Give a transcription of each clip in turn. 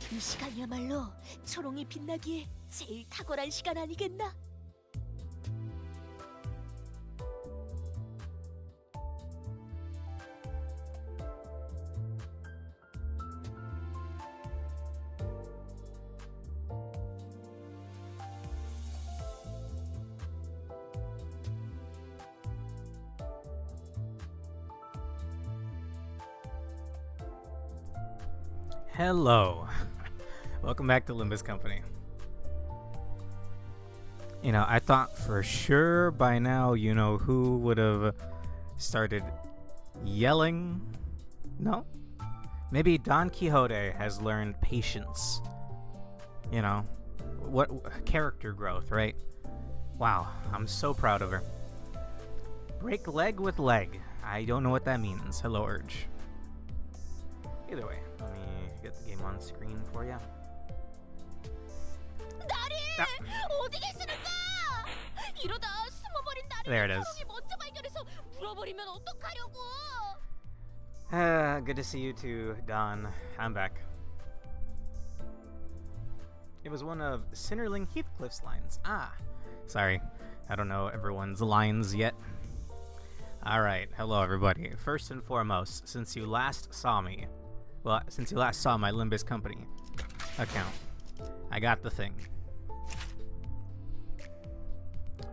이 시간이야말로 초롱이 빛나기에 제일 탁월한 시간 아니겠나? Hello. Welcome back to Limbus Company. You know, I thought for sure by now, you know, who would have started yelling. No? Maybe Don Quixote has learned patience. You know, what character growth, right? Wow, I'm so proud of her. Break leg with leg. I don't know what that means. Hello, Urge. Either way, let me get the game on screen for you. 어디 계시는가? 이러다 숨어버린 There it 나를 is. 초롱이 먼저 발견해서 물어버리면 어떡하려고? Good to see you too, Don. I'm back. It was one of Sinnerling Heathcliff's lines. Ah, sorry. I don't know everyone's lines yet. Alright, hello everybody. First and foremost, since you last saw my Limbus Company account, I got the thing.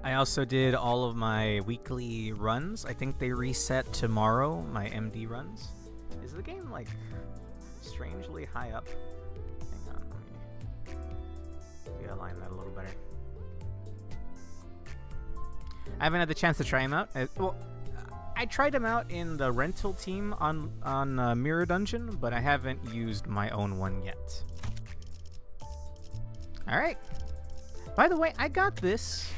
I also did all of my weekly runs. I think they reset tomorrow, my MD runs. Is the game, like, strangely high up? Hang on, let me align that a little better. I haven't had the chance to try them out. I tried them out in the rental team on Mirror Dungeon, but I haven't used my own one yet. Alright. By the way, I got this.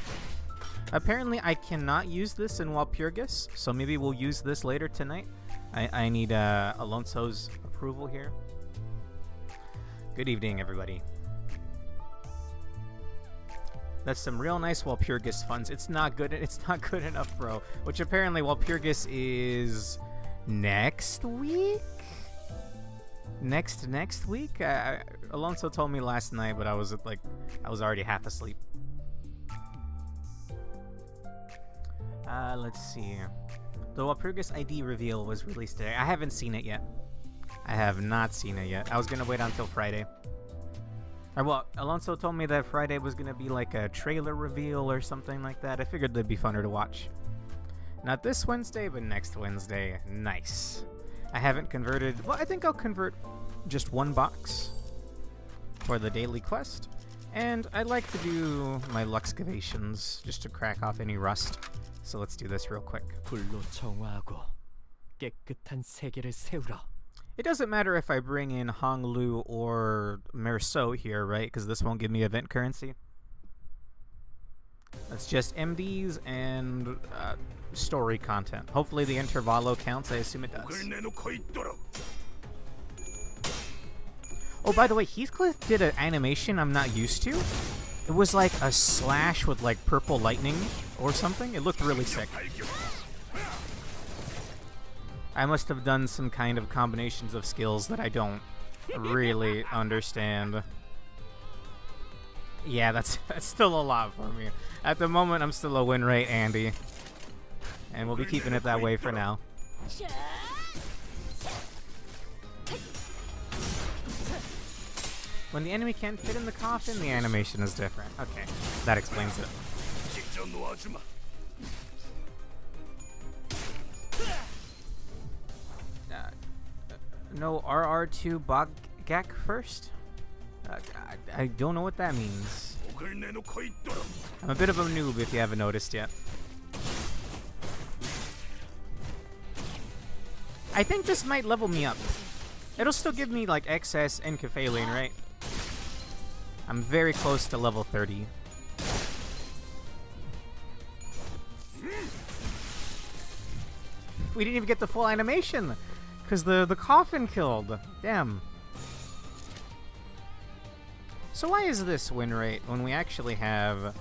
Apparently, I cannot use this in Walpurgis, so maybe we'll use this later tonight. I need Alonso's approval here. Good evening, everybody. That's some real nice Walpurgis funds. It's not good enough, bro. Which apparently Walpurgis is next week? Next week? Alonso told me last night, but I was already half asleep. Let's see. The Walpurgis ID reveal was released today. I haven't seen it yet. I have not seen it yet. I was gonna wait until Friday. Well, Alonso told me that Friday was gonna be like a trailer reveal or something like that. I figured they'd be funner to watch. Not this Wednesday, but next Wednesday. Nice. I haven't converted. Well, I think I'll convert just one box for the daily quest. And I like to do my luxcavations just to crack off any rust. So let's do this real quick. 불로 정화하고 깨끗한 세계를 세우라. It doesn't matter if I bring in Honglu or Merceau here, right? Because this won't give me event currency. That's just MDs and story content. Hopefully the Intervallo counts. I assume it does. Oh, by the way, Heathcliff did an animation I'm not used to. It was like a slash with like purple lightning or something. It looked really sick. I must have done some kind of combinations of skills that I don't really understand. Yeah, that's still a lot for me. At the moment, I'm still a win rate Andy. And we'll be keeping it that way for now. When the enemy can't fit in the coffin, the animation is different. Okay, that explains it. No RR2 Bogak first? I don't know what that means. I'm a bit of a noob if you haven't noticed yet. I think this might level me up. It'll still give me like excess and Kefalene, right? I'm very close to level 30. We didn't even get the full animation because the coffin killed. Damn. So why is this win rate when we actually have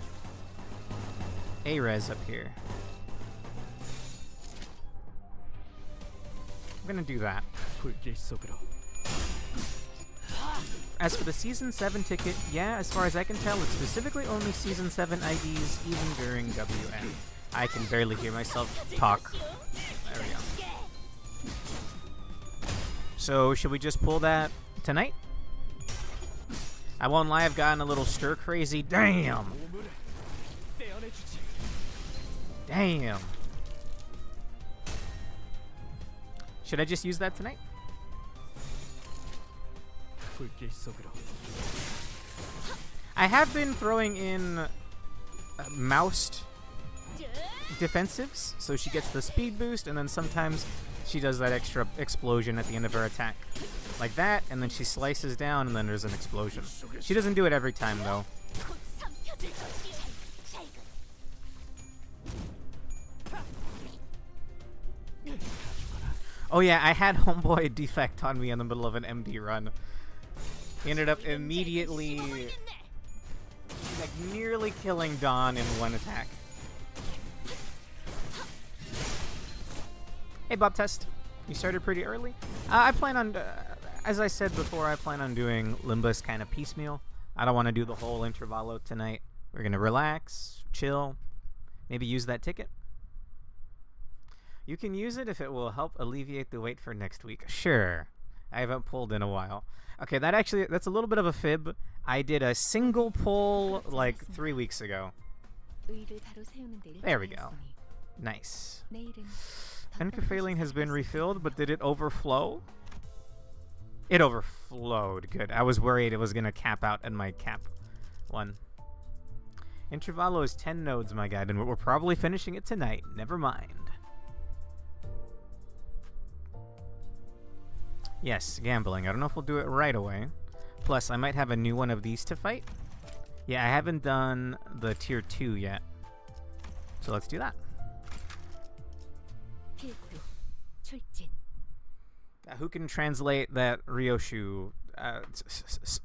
A-Res up here? I'm gonna do that. 불길 속으로. as for the Season 7 ticket, yeah, as far as I can tell, it's specifically only Season 7 IDs, even during WN. I can barely hear myself talk. There we go. So, should we just pull that tonight? I won't lie, I've gotten a little stir-crazy. Damn! Damn! Should I just use that tonight? I have been throwing in moused defensives, so she gets the speed boost, and then sometimes she does that extra explosion at the end of her attack. Like that, and then she slices down, and then there's an explosion. She doesn't do it every time, though. Oh yeah, I had Homeboy defect on me in the middle of an MD run. He ended up immediately, like, nearly killing Dawn in one attack. Hey, Bob Test. You started pretty early. I plan on, as I said before, I plan on doing Limbus kind of piecemeal. I don't want to do the whole Intervallo tonight. We're going to relax, chill, maybe use that ticket. You can use it if it will help alleviate the wait for next week. Sure. I haven't pulled in a while. Okay, that's a little bit of a fib. I did a single pull like 3 weeks ago. There we go. Nice. Encephaline has been refilled, but did it overflow? It overflowed. Good. I was worried it was going to cap out at my cap one. Intervallo is 10 nodes, my guy, and we're probably finishing it tonight. Never mind. Yes, gambling. I don't know if we'll do it right away. Plus, I might have a new one of these to fight. Yeah, I haven't done the tier 2 yet. So let's do that. Who can translate that Ryoshu?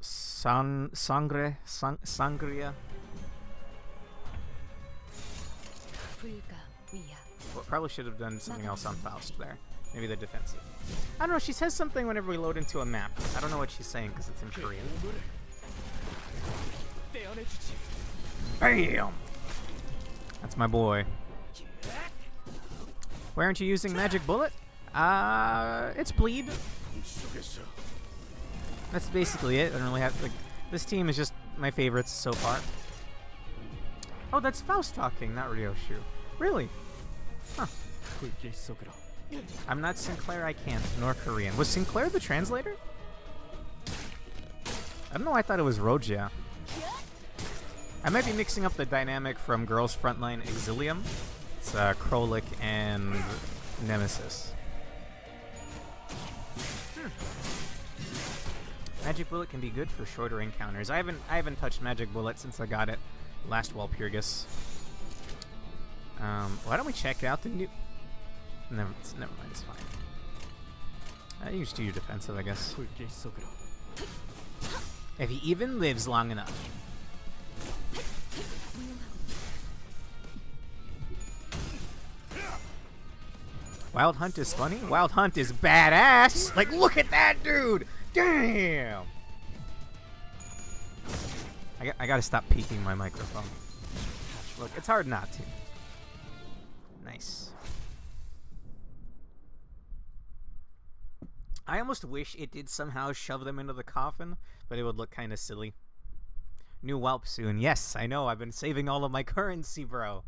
Sangria? Well, probably should have done something else on Faust there. Maybe the defensive. I don't know, she says something whenever we load into a map. I don't know what she's saying because it's in Korean. Bam! That's my boy. Why aren't you using Magic Bullet? It's bleed. That's basically it. I don't really have, like, this team is just my favorites so far. Oh, that's Faust talking, not Ryoshu. Really? Huh. I'm not Sinclair, I can't, nor Korean. Was Sinclair the translator? I don't know, I thought it was Roja. I might be mixing up the dynamic from Girls Frontline Exilium. It's Krolik and Nemesis. Magic Bullet can be good for shorter encounters. I haven't touched Magic Bullet since I got it last Walpurgis. Why don't we check out the new... Never mind, it's fine. You just do your defensive, I guess. If he even lives long enough. Wild Hunt is funny? Wild Hunt is badass! Like, look at that dude! Damn! I gotta stop peeking my microphone. Look, it's hard not to. Nice. I almost wish it did somehow shove them into the coffin, but it would look kind of silly. New whelp soon. Yes, I know. I've been saving all of my currency, bro.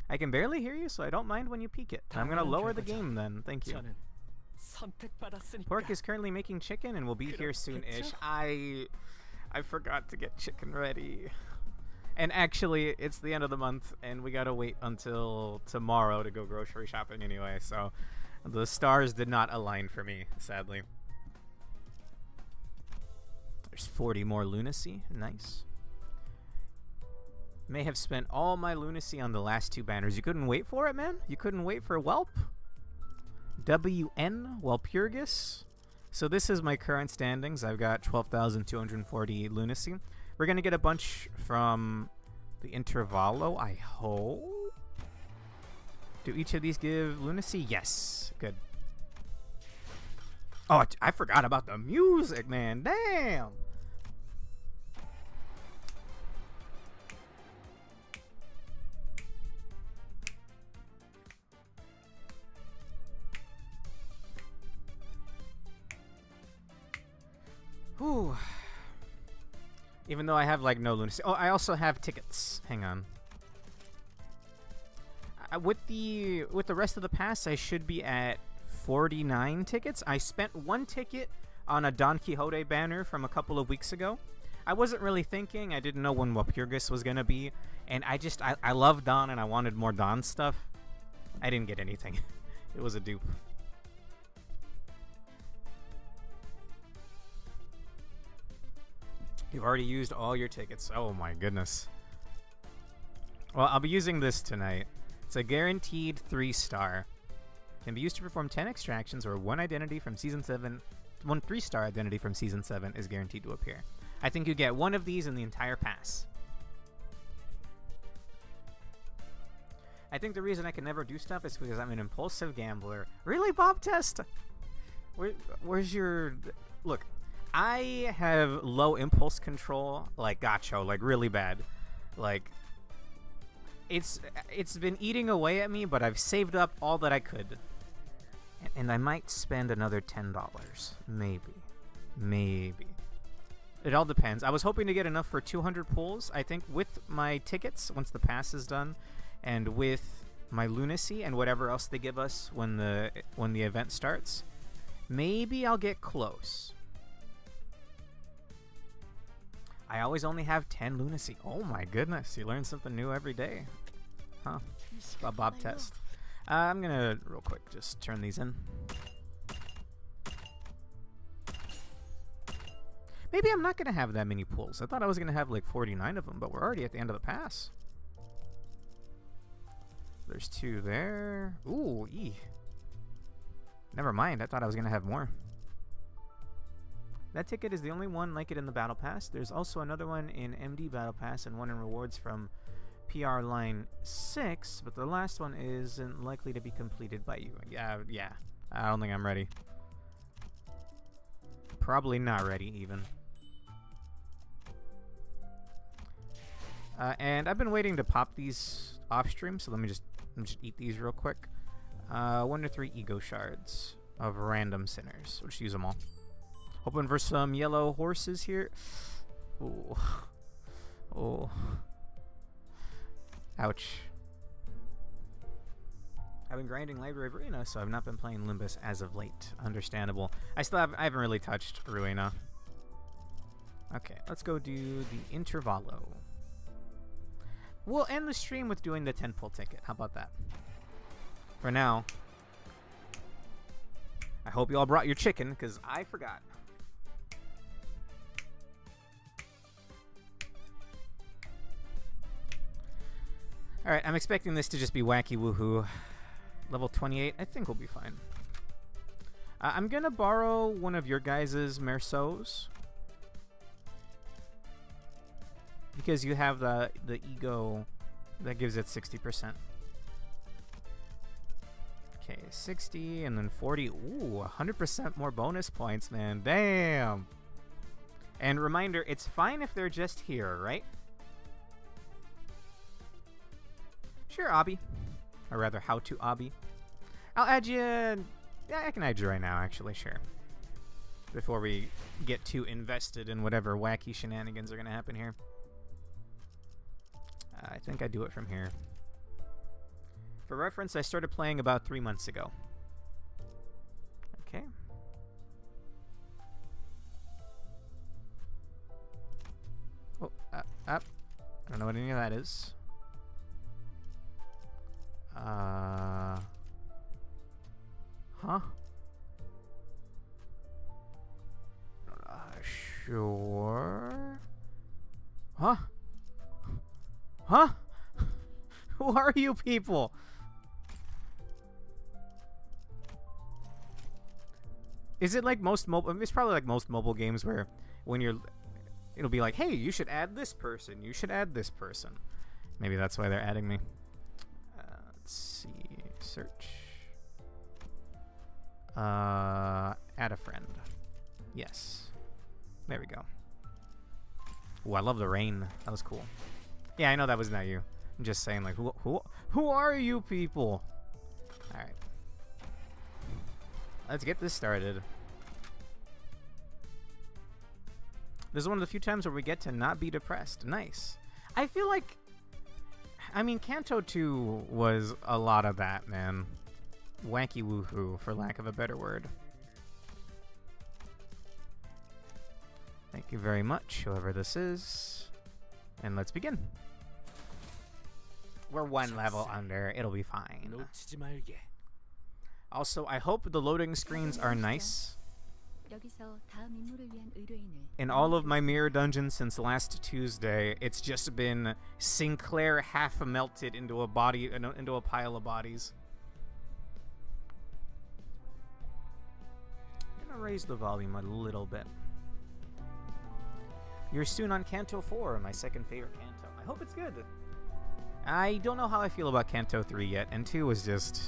I can barely hear you, so I don't mind when you peek it. I'm going to lower the game then. Thank you. Pork is currently making chicken and will be here soon-ish. I forgot to get chicken ready. And actually, it's the end of the month, and we got to wait until tomorrow to go grocery shopping anyway, so... The stars did not align for me, sadly. There's 40 more lunacy. Nice. May have spent all my lunacy on the last 2 banners. You couldn't wait for it, man? You couldn't wait for Whelp? WN Walpurgis? So this is my current standings. I've got 12,240 lunacy. We're going to get a bunch from the Intervallo, I hope. Do each of these give lunacy? Yes. Good. Oh, I forgot about the music, man. Damn. Whew. Even though I have like no lunacy. Oh, I also have tickets. Hang on. With the rest of the pass, I should be at 49 tickets. I spent 1 ticket on a Don Quixote banner from a couple of weeks ago. I wasn't really thinking. I didn't know when Walpurgis was gonna be, and I love Don and I wanted more Don stuff. I didn't get anything. It was a dupe. You've already used all your tickets. Oh my goodness. Well, I'll be using this tonight. It's a guaranteed 3-star. Can be used to perform 10 extractions or 1 identity from Season 7. 1 3-star identity from Season 7 is guaranteed to appear. I think you get 1 of these in the entire pass. I think the reason I can never do stuff is because I'm an impulsive gambler. Really, Bob Test? Where's your... Look, I have low impulse control, like gacho, like really bad. Like, it's been eating away at me, but I've saved up all that I could. And I might spend another $10. Maybe. It all depends. I was hoping to get enough for 200 pulls. I think with my tickets, once the pass is done, and with my lunacy and whatever else they give us when the event starts, maybe I'll get close. I always only have 10 lunacy. Oh my goodness, you learn something new every day. Huh. Bob Test. I'm gonna, real quick, just turn these in. Maybe I'm not gonna have that many pulls. I thought I was gonna have like 49 of them, but we're already at the end of the pass. There's 2 there. Ooh, never mind, I thought I was gonna have more. That ticket is the only one like it in the Battle Pass. There's also another one in MD Battle Pass and one in rewards from PR Line 6, but the last one isn't likely to be completed by you. Yeah. I don't think I'm ready. Probably not ready, even. And I've been waiting to pop these off stream, so let me just eat these real quick. 1 to 3 ego shards of random sinners. We'll just use them all. Hoping for some yellow horses here. Ooh. Oh. Ouch. I've been grinding Library of Ruina, so I've not been playing Limbus as of late. Understandable. I haven't really touched Ruina. Okay, let's go do the Intervallo. We'll end the stream with doing the 10 pull ticket. How about that? For now. I hope you all brought your chicken, because I forgot. Alright, I'm expecting this to just be wacky woohoo. Level 28, I think we'll be fine. I'm gonna borrow one of your guys' Merceaus. Because you have the ego that gives it 60%. Okay, 60 and then 40. Ooh, 100% more bonus points, man. Damn! And reminder, it's fine if they're just here, right? Sure, Obby. Or rather, how to Obby. I'll add you... Yeah, I can add you right now, actually, sure. Before we get too invested in whatever wacky shenanigans are going to happen here. I think I do it from here. For reference, I started playing about 3 months ago. Okay. Oh, up. I don't know what any of that is. Huh? Sure. Huh? Huh? Who are you people? Is it like most mobile? It's probably like most mobile games where when you're, it'll be like, hey, you should add this person. You should add this person. Maybe that's why they're adding me. Let's see. Search. Add a friend. Yes. There we go. Ooh, I love the rain. That was cool. Yeah, I know that was not you. I'm just saying, like, who are you people? All right. Let's get this started. This is one of the few times where we get to not be depressed. Nice. I feel like, I mean, Kanto 2 was a lot of that, man. Wacky woohoo, for lack of a better word. Thank you very much, whoever this is. And let's begin. We're one level under. It'll be fine. 놓치지 말게. Also, I hope the loading screens are nice. 여기서 다음 임무를 위한 의뢰인을 In all of my mirror dungeons since last Tuesday, it's just been Sinclair half melted into a body, into a pile of bodies. I'm gonna raise the volume a little bit. You're soon on Kanto 4, my second favorite Kanto. I hope it's good. I don't know how I feel about Kanto 3 yet, and 2 was just...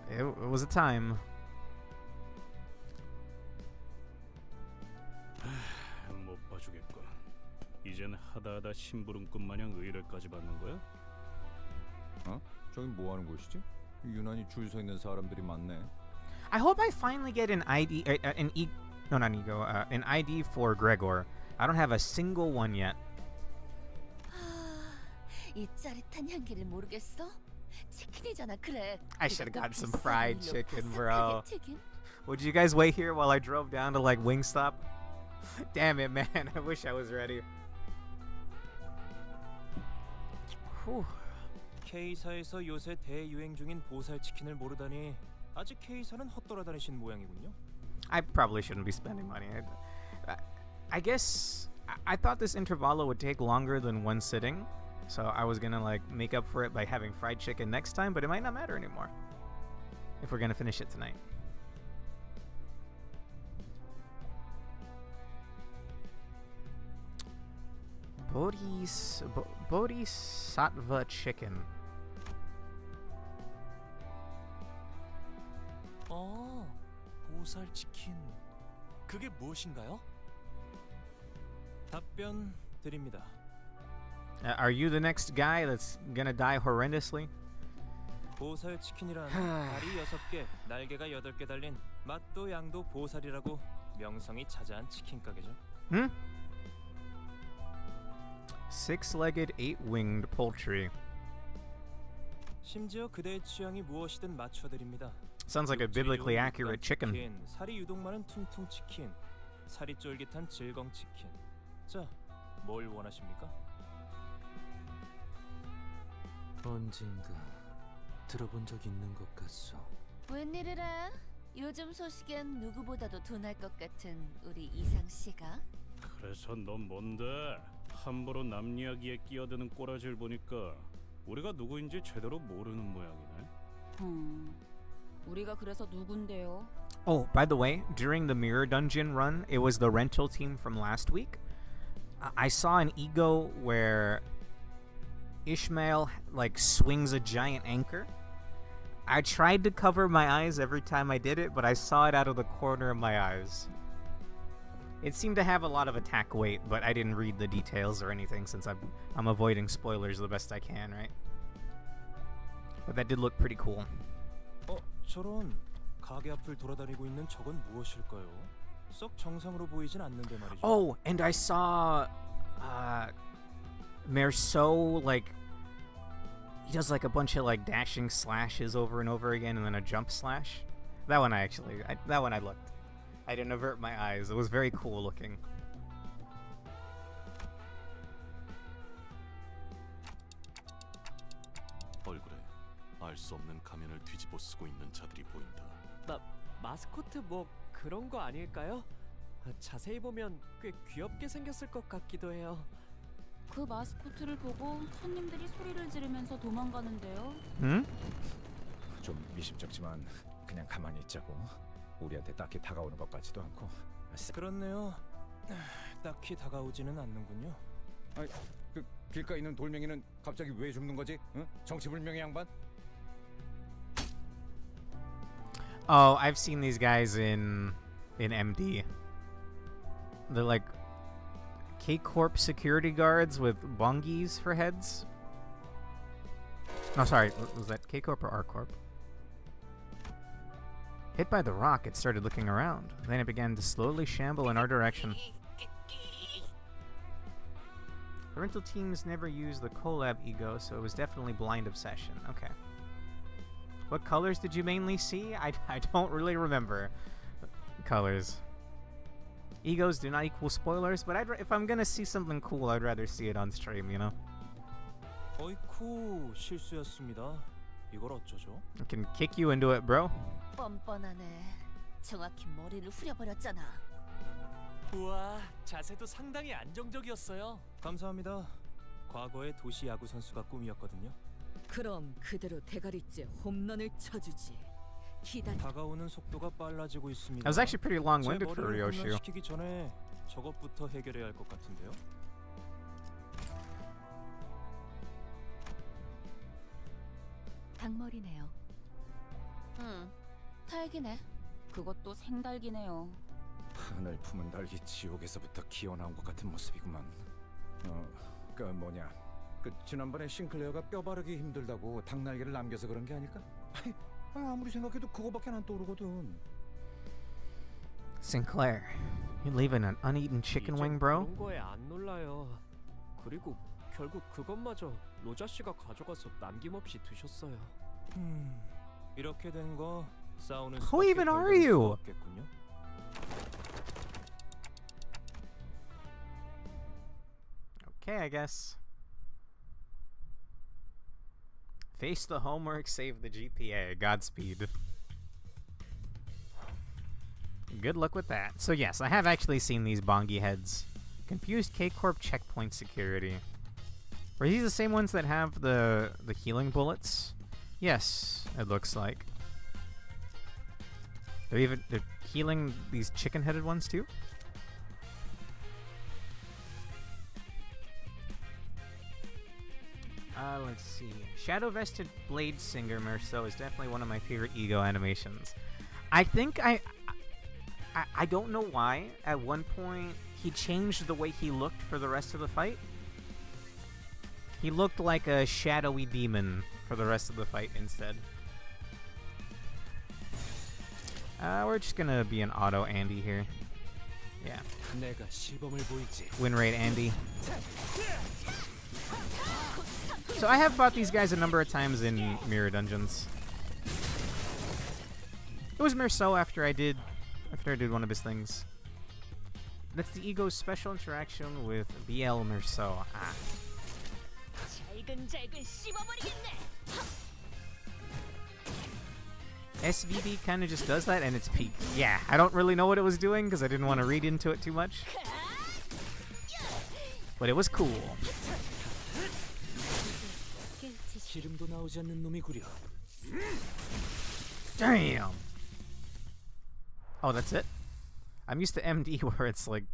It was a time. 못 봐주겠군. 이젠 하다하다 심부름꾼 마냥 의뢰까지 받는 거야? 어? 저긴 뭐 하는 곳이지? 유난히 줄 서 있는 사람들이 많네. I hope I finally get an ID, an ID for Gregor. I don't have a single one yet. 이 짜릿한 향기를 모르겠어? 치킨이잖아, 그래. I should have 그것도 got some 비싼 fried 밀로 chicken, 바삭하게 bro. 튀긴? Would you guys wait here while I drove down to like Wingstop? Damn it, man. I wish I was ready. Whew. K사에서 요새 대유행 중인 보살 치킨을 모르다니 아직 K사는 헛돌아다니신 모양이군요. I probably shouldn't be spending money. I guess I thought this Intervallo would take longer than one sitting, so I was gonna like make up for it by having fried chicken next time, but it might not matter anymore if we're gonna finish it tonight. Bodhisattva chicken. 보살 치킨. 그게 무엇인가요? 답변 드립니다. Are you the next guy that's gonna die horrendously? 보살 치킨이란 다리 6개, 날개가 8개 달린 맛도 양도 보살이라고 명성이 자자한 치킨 가게죠. Hmm? Six-legged, eight-winged poultry. 심지어 그대의 취향이 무엇이든 맞춰 드립니다. Sounds like a biblically accurate chicken. 치킨, 살이 유독 많은 퉁퉁 치킨, 살이 쫄깃한 질겅 치킨. 자, 뭘 원하십니까? 언젠가 들어본 적 있는 것 같소. 웬일이래? 요즘 소식엔 누구보다도 둔할 것 같은 우리 이상 씨가? 그래서 넌 뭔데? 함부로 남 이야기에 끼어드는 꼬라지를 보니까 우리가 누구인지 제대로 모르는 모양이네. 우리가 그래서 누군데요? Oh, by the way, during the mirror dungeon run, it was the rental team from last week. I saw an ego where Ishmael like swings a giant anchor. I tried to cover my eyes every time I did it, but I saw it out of the corner of my eyes. It seemed to have a lot of attack weight, but I didn't read the details or anything since I'm avoiding spoilers the best I can, right? But that did look pretty cool. 저런 가게 앞을 돌아다니고 있는 저건 무엇일까요? 썩 정상으로 보이진 않는데 말이죠. Oh, and I saw Merceau, like he does like a bunch of like dashing slashes over and over again and then a jump slash. That one I looked. I didn't avert my eyes. It was very cool looking. 얼굴에 알 수 없는 가면을 뒤집어 쓰고 있는 자들이 보인다. 마스코트 뭐 그런 거 아닐까요? 자세히 보면 꽤 귀엽게 생겼을 것 같기도 해요. 그 마스코트를 보고 손님들이 소리를 지르면서 도망가는데요. 좀 미심쩍지만 그냥 가만히 있자고. 우리한테 딱히 다가오는 것 같지도 않고. 그렇네요. 딱히 다가오지는 않는군요. 아니, 그 길가에 있는 돌멩이는 갑자기 왜 죽는 거지? 응? 정체불명의 양반? Oh, I've seen these guys in MD. They're like K-Corp security guards with bongis for heads. No, sorry, was that K-Corp or R-Corp? Hit by the rock, it started looking around. Then it began to slowly shamble in our direction. The rental teams never used the collab ego, so it was definitely blind obsession. Okay. What colors did you mainly see? I don't really remember colors. Egos do not equal spoilers, but if I'm gonna see something cool, I'd rather see it on stream, you know? 어이쿠, 실수였습니다. 이걸 어쩌죠? I can kick you into it, bro. 뻔뻔하네. 정확히 머리를 후려버렸잖아. 우와, 자세도 상당히 안정적이었어요. 감사합니다. 과거의 도시 야구 선수가 꿈이었거든요. 그럼 그대로 대가리째 홈런을 쳐주지. 기다려. 다가오는 속도가 빨라지고 있습니다. That was actually pretty 제 long-winded for 머리를 Ryoshu. 홈런시키기 전에 저것부터 해결해야 할 것 같은데요. 닭머리네요. 딸기네. 그것도 생닭이네요. 하늘 품은 달기 지옥에서부터 기어나온 것 같은 모습이구만. 그 뭐냐? 그 지난번에 싱클레어가 뼈 바르기 힘들다고 닭날개를 남겨서 그런 게 아닐까? 아무리 생각해도 그거밖에 안 떠오르거든. Sinclair, you leaving an uneaten chicken wing, bro? 그런 거에 안 놀라요. 그리고 결국 그것마저 로자 씨가 가져가서 남김없이 드셨어요. 이렇게 된 거 싸우는 Who even are you? 없겠군요. Okay, I guess. Face the homework, save the GPA. Godspeed. Good luck with that. So yes, I have actually seen these bongi heads. Confused K-Corp checkpoint security. Were these the same ones that have the healing bullets? Yes, it looks like. They're healing these chicken-headed ones too? Let's see. Shadow Vested Blade Singer Merceau is definitely one of my favorite ego animations. I think I don't know why. At one point, he changed the way he looked for the rest of the fight. He looked like a shadowy demon for the rest of the fight instead. We're just gonna be an auto Andy here. Yeah. Win rate Andy. So I have fought these guys a number of times in mirror dungeons. It was Merceau after I did one of his things. That's the ego's special interaction with BL Merceau. Ah. SVB kind of just does that and it's peak. Yeah, I don't really know what it was doing because I didn't want to read into it too much. But it was cool. Damn! Oh, that's it? I'm used to MD where it's like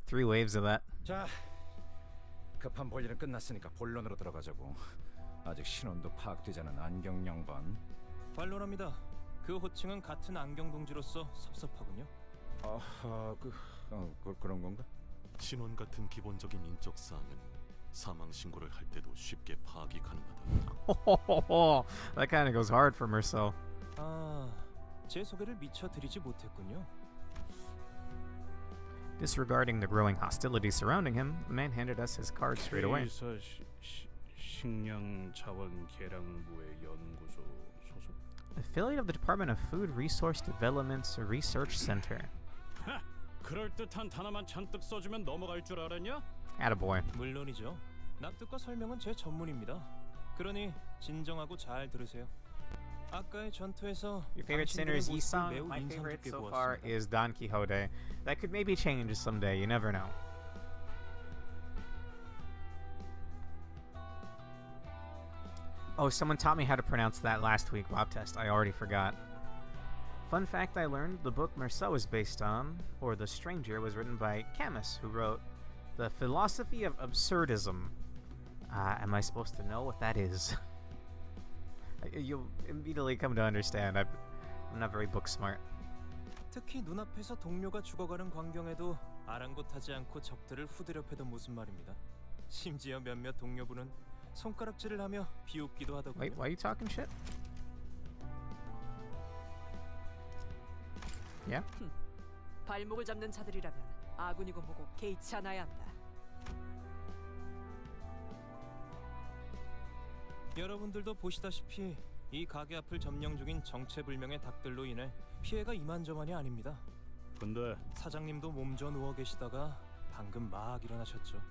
3 waves of that. 자, 급한 볼일은 끝났으니까 본론으로 들어가자고. 아직 신원도 파악되지 않은 안경 양반. 반론합니다. 그 호칭은 같은 안경 동지로서 섭섭하군요. 그런 건가? 신원 같은 기본적인 인적 사항은 사망 신고를 할 때도 쉽게 파악이 가능하다. That kind of goes hard for Merceau. 제 소개를 미처 드리지 못했군요. Disregarding the growing hostility surrounding him, the man handed us his card straight away. 식량 자원 계량부의 연구소 소속. Affiliate of the Department of Food Resource Development's Research Center. 그럴 듯한 단어만 잔뜩 써주면 넘어갈 줄 알았냐? Attaboy. 물론이죠. 납득과 설명은 제 전문입니다. 그러니 진정하고 잘 들으세요. 아까의 전투에서 Your favorite center is Isang. My favorite so far is Don Quixote. That could maybe change someday. You never know. Oh, someone taught me how to pronounce that last week, Bob Test. I already forgot. Fun fact I learned, the book Merceau is based on, or The Stranger, was written by Camus, who wrote The Philosophy of Absurdism. Am I supposed to know what that is? You'll immediately come to understand. I'm not very book smart. 특히 눈앞에서 동료가 죽어가는 광경에도 아랑곳하지 않고 적들을 후드려 패던 모습 말입니다. 심지어 몇몇 동료분은 손가락질을 하며 비웃기도 하더군요. Wait, why are you talking shit? Yeah? 발목을 잡는 자들이라면 아군이고 뭐고 개의치 않아야 한다. 여러분들도 보시다시피 이 가게 앞을 점령 중인 정체불명의 닭들로 인해 피해가 이만저만이 아닙니다. 근데 사장님도 몸져 누워 계시다가 방금 막 일어나셨죠.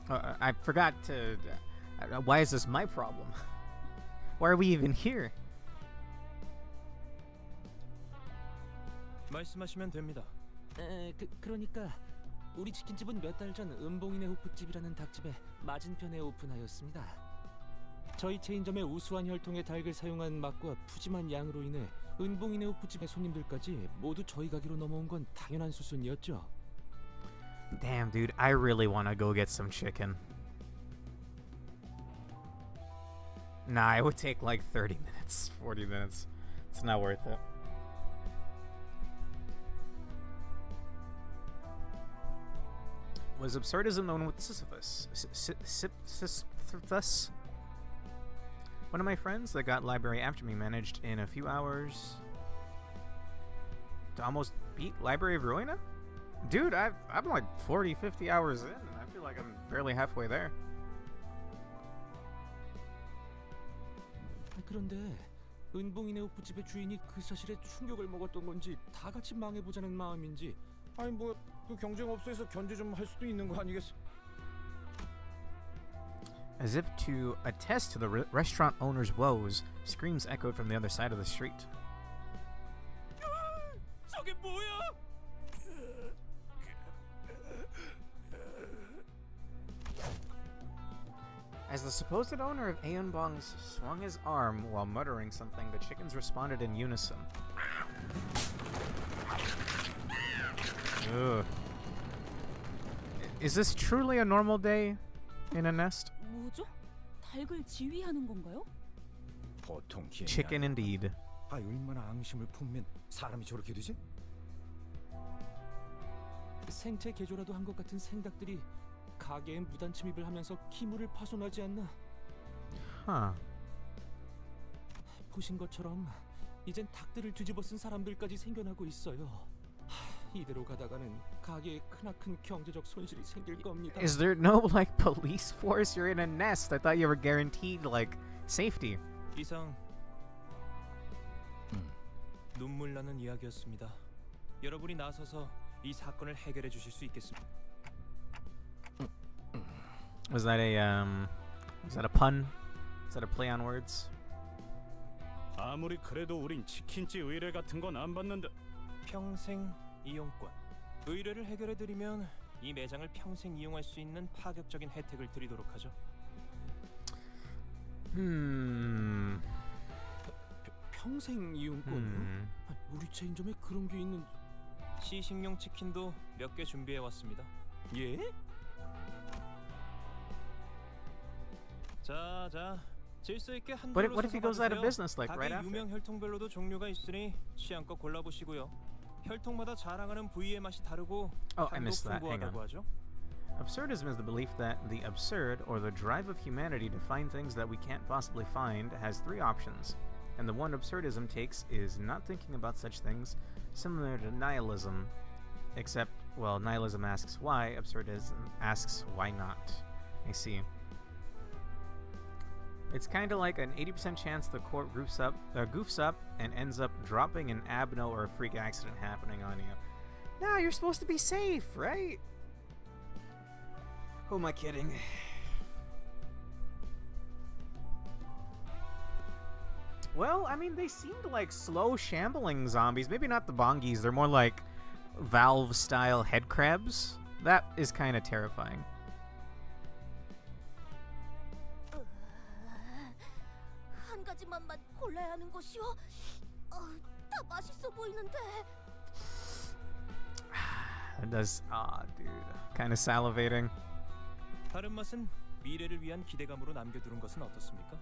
I forgot to... why is this my problem? Why are we even here? 말씀하시면 됩니다. 그러니까 우리 치킨집은 몇 달 전 은봉이네 호프집이라는 닭집에 맞은편에 오픈하였습니다. 저희 체인점의 우수한 혈통의 닭을 사용한 맛과 푸짐한 양으로 인해 은봉이네 호프집의 손님들까지 모두 저희 가게로 넘어온 건 당연한 수순이었죠. Damn, dude, I really want to go get some chicken. Nah, it would take like 30 minutes, 40 minutes. It's not worth it. Was absurdism known with Sisyphus? Sisyphus? One of my friends that got library after me managed in a few hours to almost beat Library of Ruina? Dude, I'm like 40, 50 hours in, and I feel like I'm barely halfway there. 그런데 은봉이네 호프집의 주인이 그 사실에 충격을 먹었던 건지 다 같이 망해보자는 마음인지 아니 뭐 그 경쟁 업소에서 견제 좀 할 수도 있는 거 아니겠어? As if to attest to the restaurant owner's woes, screams echoed from the other side of the street. 저게 뭐야? As the supposed owner of Aeon Bongs swung his arm while muttering something, the chickens responded in unison. Ugh. Is this truly a normal day in a nest? 뭐죠? 닭을 지휘하는 건가요? 보통 기행이 Chicken 아니야. indeed. 아 얼마나 앙심을 품면 사람이 저렇게 되지? 생체 개조라도 한 것 같은 생닭들이 가게에 무단 침입을 하면서 기물을 파손하지 않나? Huh. 보신 것처럼 이젠 닭들을 뒤집어 쓴 사람들까지 생겨나고 있어요. 이대로 가다가는 가게에 크나큰 경제적 손실이 생길 겁니다. Is there no like police force? You're in a nest. I thought you were guaranteed like safety. 이상 눈물 나는 이야기였습니다. 여러분이 나서서 이 사건을 해결해 주실 수 있겠습니다. Was that a pun? Is that a play on words? 아무리 그래도 우린 치킨집 의뢰 같은 건 안 받는데. 평생 이용권. 의뢰를 해결해 드리면 이 매장을 평생 이용할 수 있는 파격적인 혜택을 드리도록 하죠. 평생 이용권이요? 우리 체인점에 그런 게 있는? 시식용 치킨도 몇 개 준비해 왔습니다. 예? 자, 질서 있게 한 What 줄로 if he goes out of business like right 가게 after? 유명 혈통별로도 종류가 있으니 취향껏 골라보시고요. 혈통마다 자랑하는 부위의 맛이 다르고 Oh, I 향도 missed that. Hang 풍부하다고 on. 하죠. Absurdism is the belief that the absurd, or the drive of humanity to find things that we can't possibly find, has three options. And the one absurdism takes is not thinking about such things, similar to nihilism. Except, well, nihilism asks why, absurdism asks why not. I see. It's kind of like an 80% chance the court goofs up and ends up dropping an abno or a freak accident happening on you. No, you're supposed to be safe, right? Who am I kidding? Well, I mean, they seemed like slow shambling zombies. Maybe not the bongies. They're more like Valve-style head crabs. That is kind of terrifying. 한 가지만만 골라야 하는 것이요? 다 맛있어 보이는데. It does. Dude. Kind of salivating. 다른 맛은 미래를 위한 기대감으로 남겨두는 것은 어떻습니까?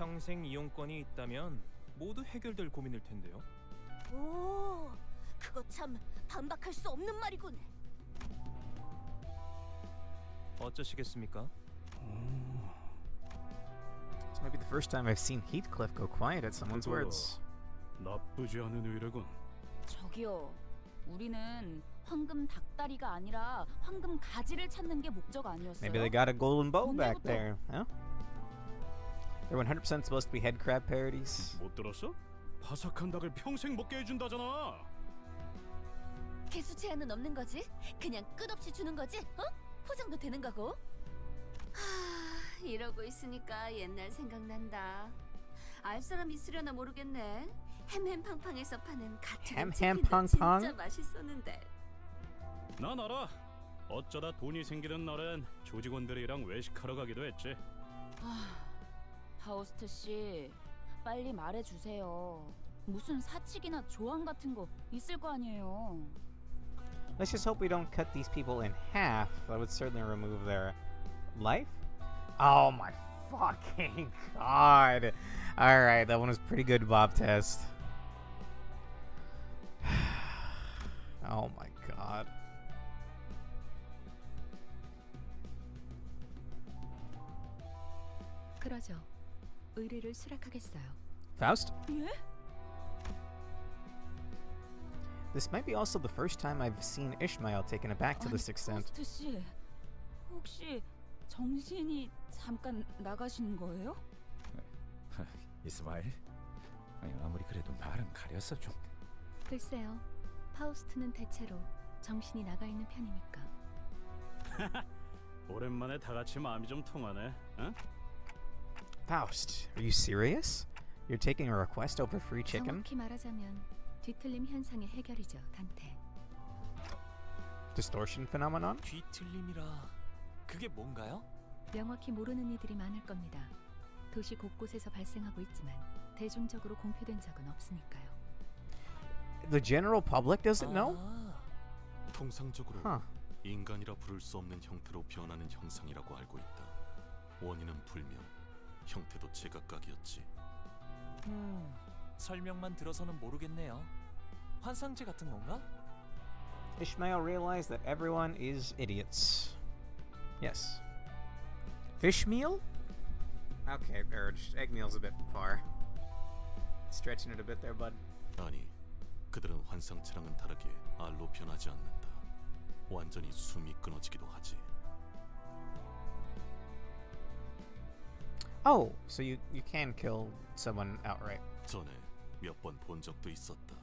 평생 이용권이 있다면 모두 해결될 고민일 텐데요. 오, 그거 참 반박할 수 없는 말이군. 어쩌시겠습니까? This might be the first time I've seen Heathcliff go quiet at someone's 그거 words. 나쁘지 않은 의뢰군. 저기요. 우리는 황금 닭다리가 아니라 황금 가지를 찾는 게 목적 아니었어요? Maybe they got a golden bow back 언제부터? there. Huh? They're 100% supposed to be head crab parodies. 못 들었어? 바삭한 닭을 평생 먹게 해준다잖아. 개수 제한은 없는 거지? 그냥 끝없이 주는 거지? 어? 포장도 되는 거고? 하, 이러고 있으니까 옛날 생각난다. 알 사람 있으려나 모르겠네. 햄햄팡팡에서 파는 가투리 치킨도 햄햄팡팡? 진짜 맛있었는데. 난 알아. 어쩌다 돈이 생기는 날엔 조직원들이랑 외식하러 가기도 했지. 파우스트 씨, 빨리 말해주세요. 무슨 사칙이나 조항 같은 거 있을 거 아니에요. Let's just hope we don't cut these people in half. That would certainly remove their life. Oh my fucking god. Alright, that one was pretty good, Bob Test. Oh my god. 그러죠. 의뢰를 수락하겠어요. Faust? 예? This might be also the first time I've seen Ishmael taken aback to this extent. 파우스트 씨, 혹시 정신이 잠깐 나가신 거예요? 이스마일? 아니, 아무리 그래도 말은 가려서 좀. 글쎄요. 파우스트는 대체로 정신이 나가 있는 편이니까. 오랜만에 다 같이 마음이 좀 통하네. 응? Faust, are you serious? You're taking a request over free chicken? 정확히 말하자면 뒤틀림 현상의 해결이죠, 단테. Distortion phenomenon? 뒤틀림이라 그게 뭔가요? 명확히 모르는 이들이 많을 겁니다. 도시 곳곳에서 발생하고 있지만 대중적으로 공표된 적은 없으니까요. The general public doesn't know? 통상적으로 Huh. 인간이라 부를 수 없는 형태로 변하는 형상이라고 알고 있다. 원인은 불명, 형태도 제각각이었지. 설명만 들어서는 모르겠네요. 환상제 같은 건가? Ishmael realized that everyone is idiots. Yes. Fish meal? Okay, urged. Egg meal's a bit far. Stretching it a bit there, bud. 아니, 그들은 환상체랑은 다르게 알로 변하지 않는다. 완전히 숨이 끊어지기도 하지. Oh, so you can kill someone outright. 전에 몇 번 본 적도 있었다.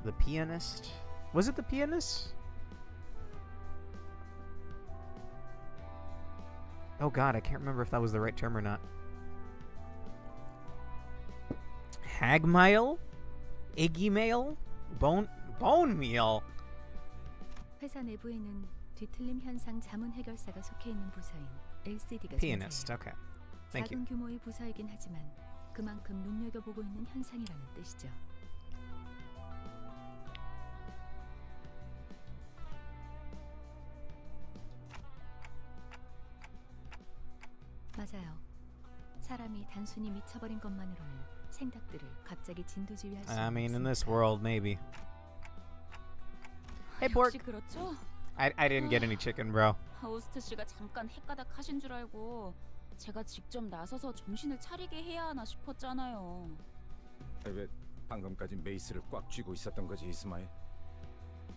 The pianist? Was it the pianist? Oh god, I can't remember if that was the right term or not. Hagmail? Iggymail? Bone meal? 회사 내부에는 뒤틀림 현상 자문 해결사가 속해 있는 부서인 LCD가 Pianist, 존재해요. okay. Thank 작은 you. 규모의 부서이긴 하지만 그만큼 눈여겨보고 있는 현상이라는 뜻이죠. 맞아요. 사람이 단순히 미쳐버린 것만으로는 생각들을 갑자기 진두지휘할 수 I mean, in this 없습니다. world, maybe. Hey, Pork. 역시 그렇죠? I didn't get any chicken, bro. 파우스트 씨가 잠깐 헷가닥 하신 줄 알고 제가 직접 나서서 정신을 차리게 해야 하나 싶었잖아요. 왜 방금까지 메이스를 꽉 쥐고 있었던 거지, 이스마일?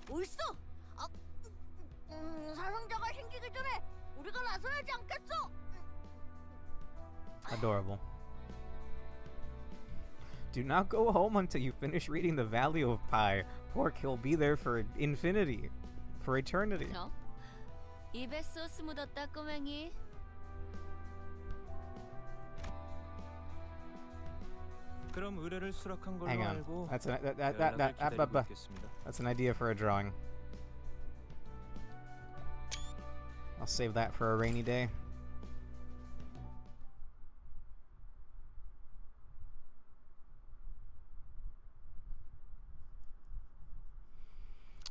옳소! 사상자가 생기기 전에 우리가 나서야지 않겠어! Adorable. Do not go home until you finish reading the Value of Pi. Pork, he'll be there for infinity. For eternity. 어? 입에 소스 묻었다 꼬맹이. 그럼 의뢰를 수락한 걸로 Hang on. 알고 That's 연락을 기다리고 있겠습니다. that's an idea for a drawing. I'll save that for a rainy day.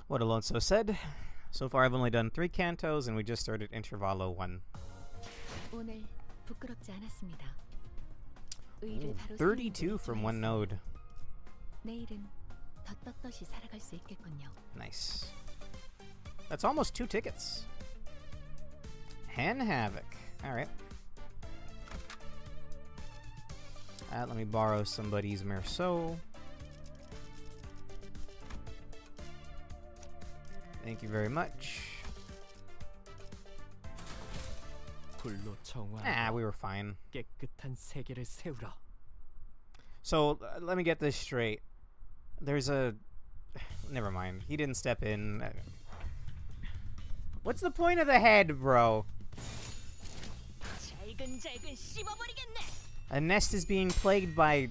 What Alonso said. So far I've only done 3 cantos and we just started Intervallo 1. 오늘 부끄럽지 않았습니다. 의를 바로 32 from one node. 내일은 더 떳떳이 살아갈 수 있겠군요. Nice. That's almost 2 tickets. Hen Havoc. Alright. Let me borrow somebody's Merceau. Thank you very much. 불로 정화. We were fine. 깨끗한 세계를 세우라. So, let me get this straight. There's a... Never mind. He didn't step in. What's the point of the head, bro? A nest is being plagued by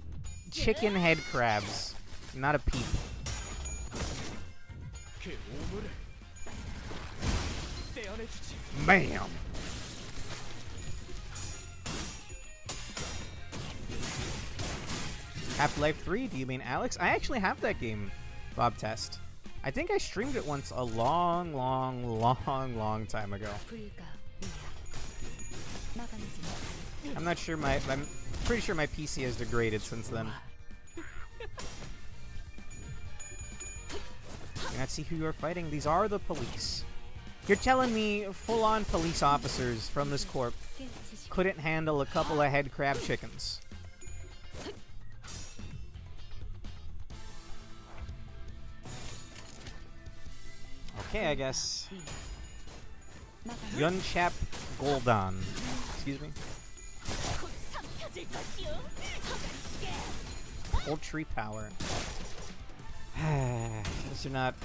chicken head crabs, not a peep. Bam! Half-Life 3? Do you mean Alex? I actually have that game, Bob Test. I think I streamed it once a long time ago. I'm not sure I'm pretty sure my PC has degraded since then. You not see who you're fighting? These are the police. You're telling me full-on police officers from this corp couldn't handle a couple of head crab chickens? Okay, I guess. Yunchap Goldan. Excuse me. Poultry power. Guess you're not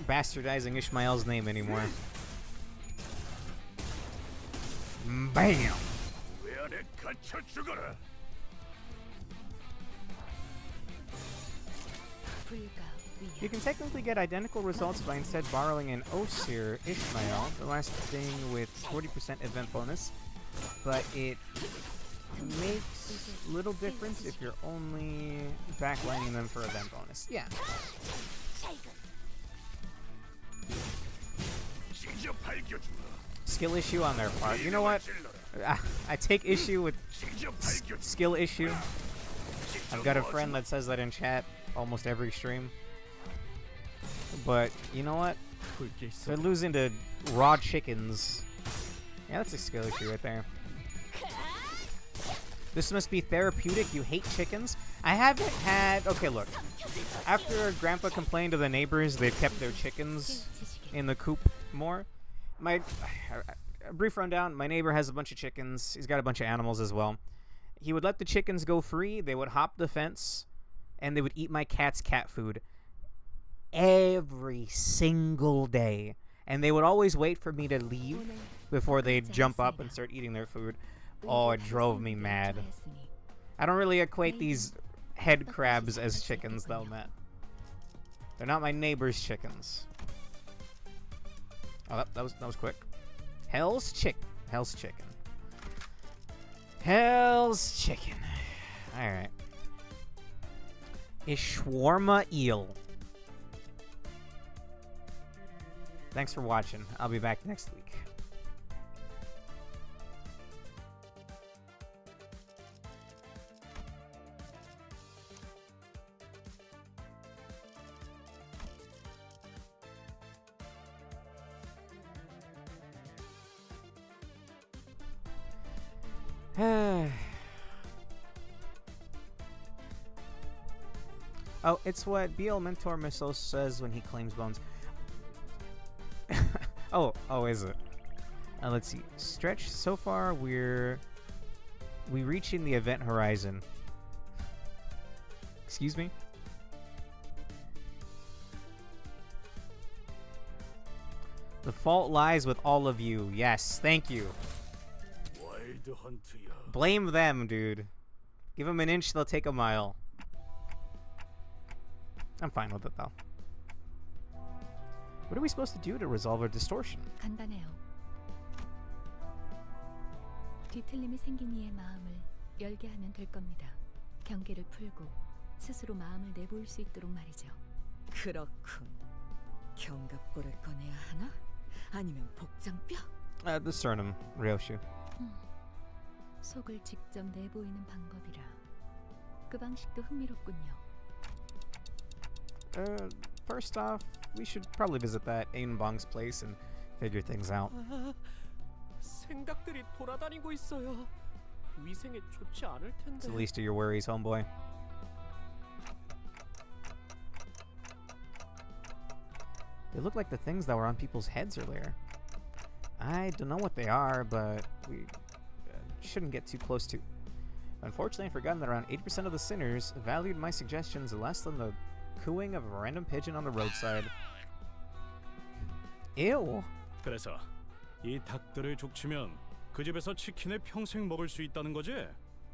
bastardizing Ishmael's name anymore. Bam! You can technically get identical results by instead borrowing an Osir Ishmael, the last thing with 40% event bonus, but it makes little difference if you're only backlining them for event bonus. Yeah. Skill issue on their part. You know what? I take issue with skill issue. I've got a friend that says that in chat almost every stream. But you know what? They're losing to raw chickens. Yeah, that's a skill issue right there. This must be therapeutic. You hate chickens? I haven't had... Okay, look. After Grandpa complained to the neighbors, they've kept their chickens in the coop more. A brief rundown. My neighbor has a bunch of chickens. He's got a bunch of animals as well. He would let the chickens go free. They would hop the fence. And they would eat my cat's cat food. Every single day. And they would always wait for me to leave before they'd jump up and start eating their food. Oh, it drove me mad. I don't really equate these head crabs as chickens, though, Matt. They're not my neighbor's chickens. Oh, that was quick. Hell's chicken. Hell's chicken. Hell's chicken. All right. A shawarma eel. Thanks for watching. I'll be back next week. Oh, it's what BL Mentor Missile says when he claims bones. oh, is it? Let's see. Stretch. So far, we reaching the event horizon. Excuse me? The fault lies with all of you. Yes, thank you. Blame them, dude. Give them an inch, they'll take a mile. I'm fine with it, though. What are we supposed to do to resolve our distortion? 간단해요. 뒤틀림이 생긴 이의 마음을 열게 하면 될 겁니다. 경계를 풀고 스스로 마음을 내보일 수 있도록 말이죠. 그렇군. 견갑골을 꺼내야 하나? 아니면 복장뼈? Discern him, Ryoshu. 속을 직접 내보이는 방법이라 접근 방식도 흥미롭군요. First off, we should probably visit that Ainbong's place and figure things out. 생닭들이 돌아다니고 있어요. 위생에 좋지 않을 It's 텐데. the least of your worries, homeboy. They look like the things that were on people's heads earlier. I don't know what they are, but we shouldn't get too close to. Unfortunately, I've forgotten that around 80% of the sinners valued my suggestions less than the cooing of a random pigeon on the roadside. Ew. 그래서 이 닭들을 족치면 그 집에서 치킨을 평생 먹을 수 있다는 거지?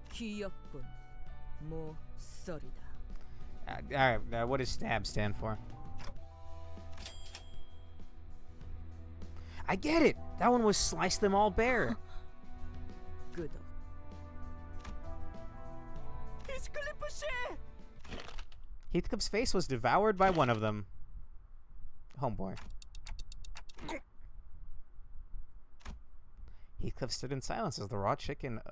귀엽군. 모서리다. What does stab stand for? I get it! That one was slice them all bare. 끄덕. 히스클리프 씨! Heathcliff's face was devoured by one of them. Homeboy. Heathcliff stood in silence as the raw chicken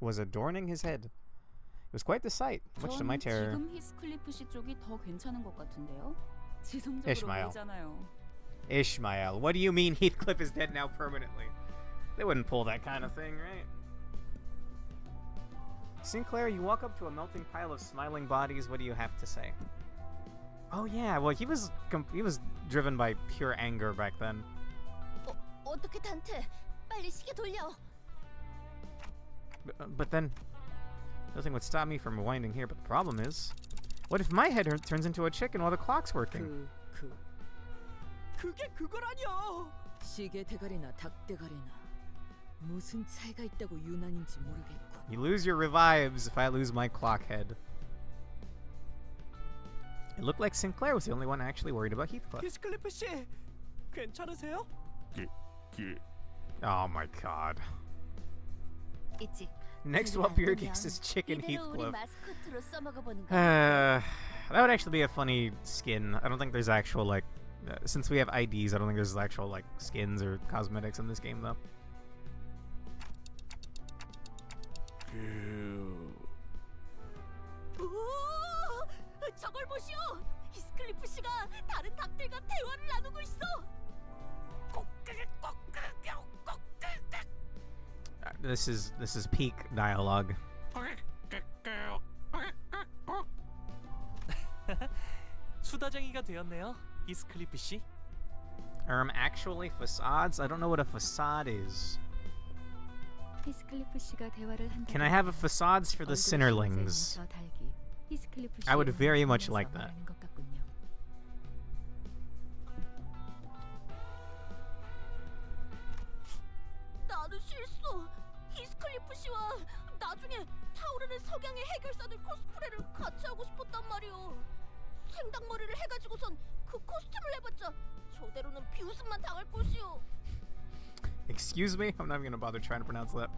was adorning his head. It was quite the sight, much to my terror. 지금 히스클리프 씨 쪽이 더 괜찮은 것 같은데요. 지성적으로 Ishmael. 보이잖아요. Ishmael, what do you mean Heathcliff is dead now permanently? They wouldn't pull that kind of thing, right? Sinclair, you walk up to a melting pile of smiling bodies. What do you have to say? Oh yeah, well he was driven by pure anger back then. 어떻게 단테? 빨리 시계 돌려. But then, nothing would stop me from rewinding here. But the problem is, what if my head turns into a chicken while the clock's working? 그게 그거라뇨. 시계 대가리나 닭 대가리나 무슨 차이가 있다고 유난인지 모르겠군. You lose your revives if I lose my clock head. It looked like Sinclair was the only one actually worried about Heathcliff. 히스클리프 씨, 괜찮으세요? Oh my god. 있지. Next 그게 up here 안 gets this 되면 chicken 이대로 우리 Heathcliff. 마스코트로 써먹어보는 거야. That would actually be a funny skin. I don't think there's actual like, since we have IDs, I don't think there's actual like skins or cosmetics in this game though. 저걸 보시오. 히스클리프 씨가 다른 닭들과 대화를 나누고 있어. This is peak dialogue. 수다쟁이가 되었네요, 히스클리프 씨. Actually facades? I don't know what a facade is. 히스클리프 씨가 대화를 한다. Can I have a facades for the Sinnerlings? I would very much like that. 나도 실수. 히스클리프 씨와 나중에 타오르는 석양의 해결사들 코스프레를 같이 하고 싶었단 말이오. 생닭머리를 해가지고선 그 코스튬을 해봤자 저대로는 비웃음만 당할 것이오. Excuse me? I'm not even gonna bother trying to pronounce that.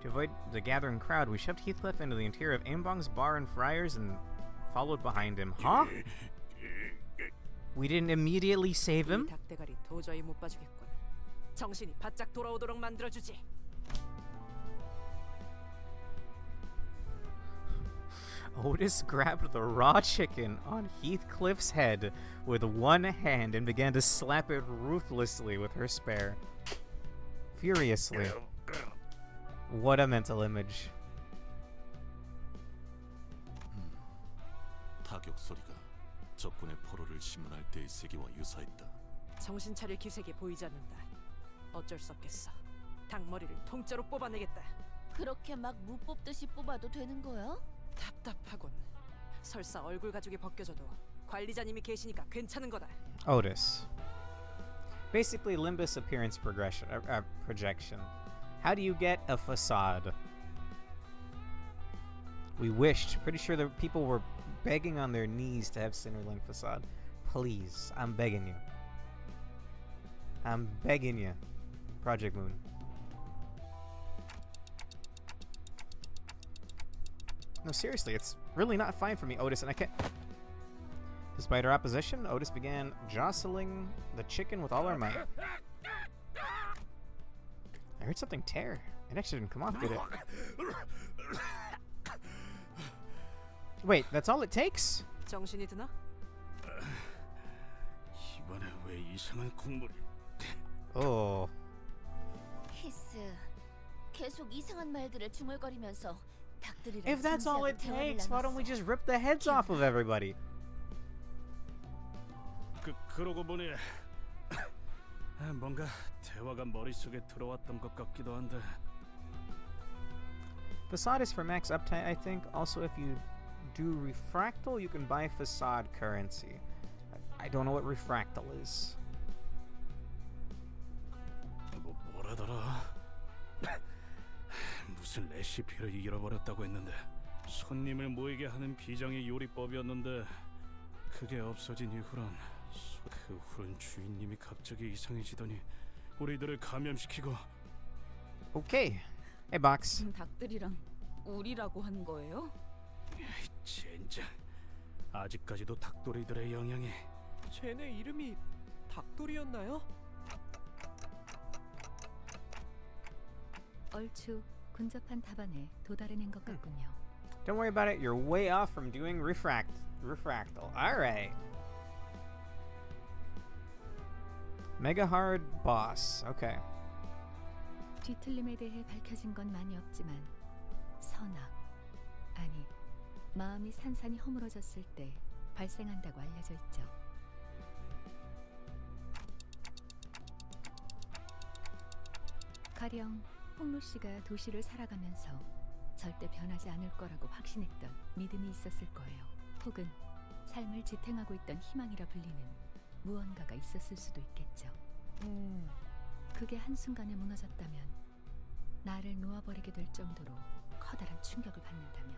To avoid the gathering crowd, we shoved Heathcliff into the interior of Aimbong's bar and friars and followed behind him. Huh? We didn't immediately save him? 닭대가리 도저히 못 봐주겠군. 정신이 바짝 돌아오도록 만들어주지. Otis grabbed the raw chicken on Heathcliff's head with one hand and began to slap it ruthlessly with her spare. Furiously. What a mental image. 타격 소리가 적군의 포로를 심문할 때의 세계와 유사했다. 정신 차릴 기색이 보이지 않는다. 어쩔 수 없겠어. 닭머리를 통째로 뽑아내겠다. 그렇게 막 무 뽑듯이 뽑아도 되는 거야? 답답하군. 설사 얼굴 가죽이 벗겨져도 관리자님이 계시니까 괜찮은 거다. Otis. Basically Limbus appearance projection. How do you get a facade? We wished. Pretty sure the people were begging on their knees to have Sinnerling facade. Please, I'm begging you. I'm begging you. Project Moon. No, seriously, it's really not fine for me, Otis, and I can't... Despite our opposition, Otis began jostling the chicken with all our might. I heard something tear. It actually didn't come off, did it? Wait, that's all it takes? 정신이 드나? 이번에 왜 이상한 국물이? Oh. 히스, 계속 이상한 말들을 중얼거리면서 닭들이랑 If that's all it 진지하게 대화를 takes, why don't we 나눴어. just rip the heads off of everybody? 그러고 보니 뭔가 대화가 머릿속에 들어왔던 것 같기도 한데. Facade is for max uptime, I think. Also, if you do refractal, you can buy facade currency. I don't know what refractal is. 뭐라더라? 무슨 레시피를 잃어버렸다고 했는데 손님을 모이게 하는 비장의 요리법이었는데 그게 없어진 이후론 그 후론 주인님이 갑자기 이상해지더니 우리들을 감염시키고. Okay. Hey, box. 닭들이랑 우리라고 한 거예요? 젠장. 아직까지도 닭도리들의 영향이. 쟤네 이름이 닭돌이였나요? 얼추 근접한 답안에 도달해낸 것 같군요. Don't worry about it. You're way off from doing refractal. All right. Mega hard boss. Okay. 뒤틀림에 대해 밝혀진 건 많이 없지만 선악, 아니 마음이 산산이 허물어졌을 때 발생한다고 알려져 있죠. 가령 홍루 씨가 도시를 살아가면서 절대 변하지 않을 거라고 확신했던 믿음이 있었을 거예요. 혹은 삶을 지탱하고 있던 희망이라 불리는 무언가가 있었을 수도 있겠죠. 그게 한순간에 무너졌다면, 나를 놓아버리게 될 정도로 커다란 충격을 받는다면.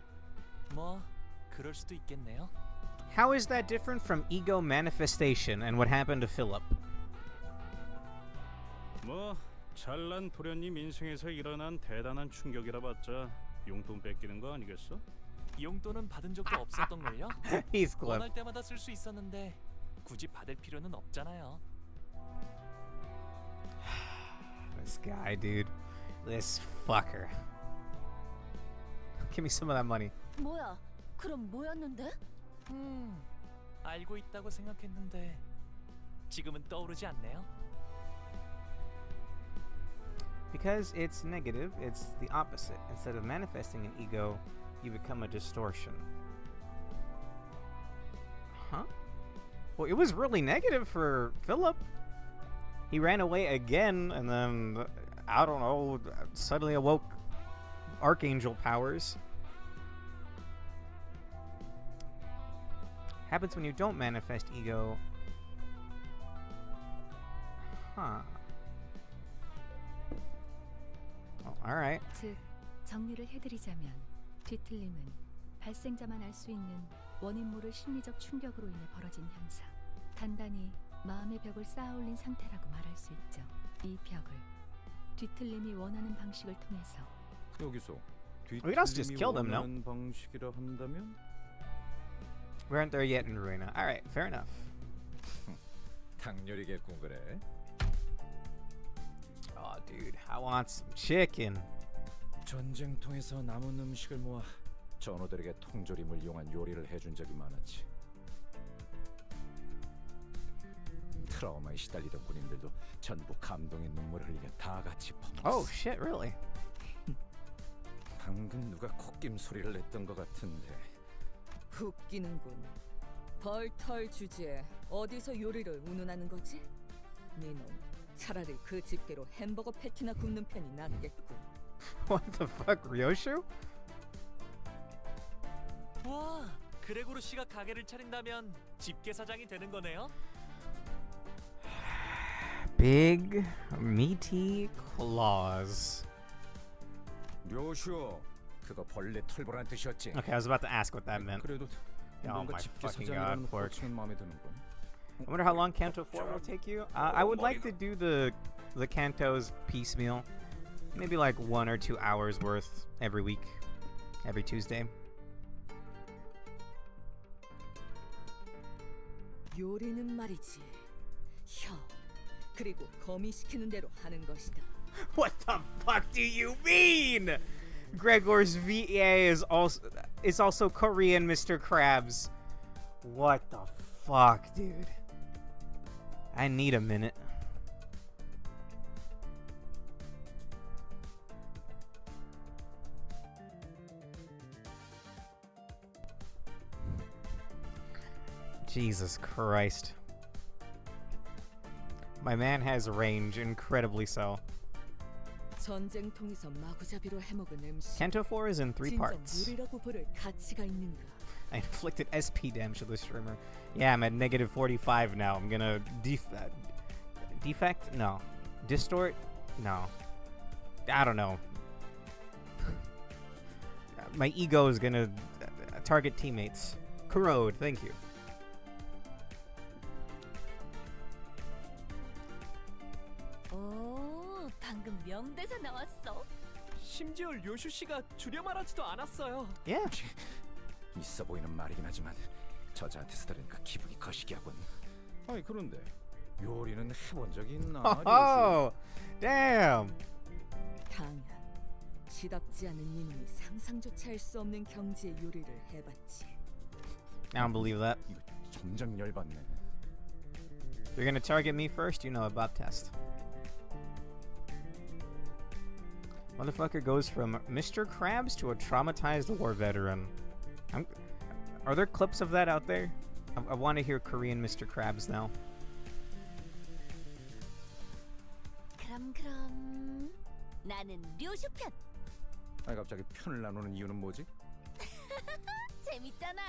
뭐 그럴 수도 있겠네요. How is that different from ego manifestation and what happened to Philip? 뭐 잘난 도련님 인생에서 일어난 대단한 충격이라 봤자 용돈 뺏기는 거 아니겠어? 용돈은 받은 적도 없었던걸요? Heathcliff. 원할 때마다 쓸 수 있었는데 굳이 받을 필요는 없잖아요. This guy, dude. This fucker. Give me some of that money. 뭐야? 그럼 뭐였는데? 알고 있다고 생각했는데 지금은 떠오르지 않네요. Because it's negative, it's the opposite. Instead of manifesting an ego, you become a distortion. Huh? Well, it was really negative for Philip. He ran away again, and then, I don't know, suddenly awoke archangel powers. Happens when you don't manifest ego. Huh. Oh, alright. 즉, 정리를 해드리자면 뒤틀림은 발생자만 알 수 있는 원인 모를 심리적 충격으로 인해 벌어진 현상, 단단히 마음의 벽을 쌓아올린 상태라고 말할 수 있죠. 이 벽을 뒤틀림이 원하는 방식을 통해서. 여기서 We could also just kill them, no? 원하는 방식이라 한다면 We aren't there yet in Ruina. Alright, fair enough. 닭요리겠군 그래. Oh, dude, I want some chicken. 전쟁통에서 남은 음식을 모아 전우들에게 통조림을 이용한 요리를 해준 적이 많았지. 트라우마에 시달리던 군인들도 전부 감동의 눈물을 흘리며 다 같이 퍼먹었어. Oh, shit, really? 방금 누가 콧김 소리를 냈던 것 같은데. 웃기는군. 벌털 주제에 어디서 요리를 운운하는 거지? 니놈, 차라리 그 집게로 햄버거 패티나 굽는 편이 낫겠군. What the fuck, Ryoshu? 와, 그레고르 씨가 가게를 차린다면 집게 사장이 되는 거네요? Big, meaty claws. 료슈, 그거 벌레 털보란 뜻이었지. Okay, I was about to ask what that meant. 그래도 Oh 뭔가 my 집게 fucking 사장이라는 god, Pork. 호칭은 마음에 드는군. I wonder how long Canto 4 will take you. I would like to do the Cantos piecemeal. Maybe like 1 or 2 hours worth every week. Every Tuesday. 요리는 말이지. 혀, 그리고 거미 시키는 대로 하는 것이다. What the fuck do you mean? Gregor's VA is also Korean Mr. Krabs. What the fuck, dude? I need a minute. Jesus Christ. My man has range, incredibly so. 전쟁통에서 마구잡이로 해먹은 음식. Kanto 4 is in 3 진정 parts. 요리라고 부를 가치가 있는가? I inflicted SP damage to the streamer. Yeah, I'm at negative 45 now. I'm gonna defect? No. Distort? No. I don't know. My ego is gonna target teammates. Corrode, thank you. 오, 방금 명대사 나왔어. 심지어 료슈 씨가 주려 말하지도 않았어요. Yeah. 있어 보이는 말이긴 하지만 저자한테서 들으니까 기분이 거시기하군. 아니 그런데 요리는 해본 적이 있나? Oh, damn. 당연. 지답지 않은 이놈이 상상조차 할 수 없는 경지의 요리를 해봤지. I don't believe that. 이거 점장 열받네. You're gonna target me first? You know about test. Motherfucker goes from Mr. Krabs to a traumatized war veteran. Are there clips of that out there? I want to hear Korean Mr. Krabs now. 그럼 나는 료슈 편. 아니 갑자기 편을 나누는 이유는 뭐지? 재밌잖아.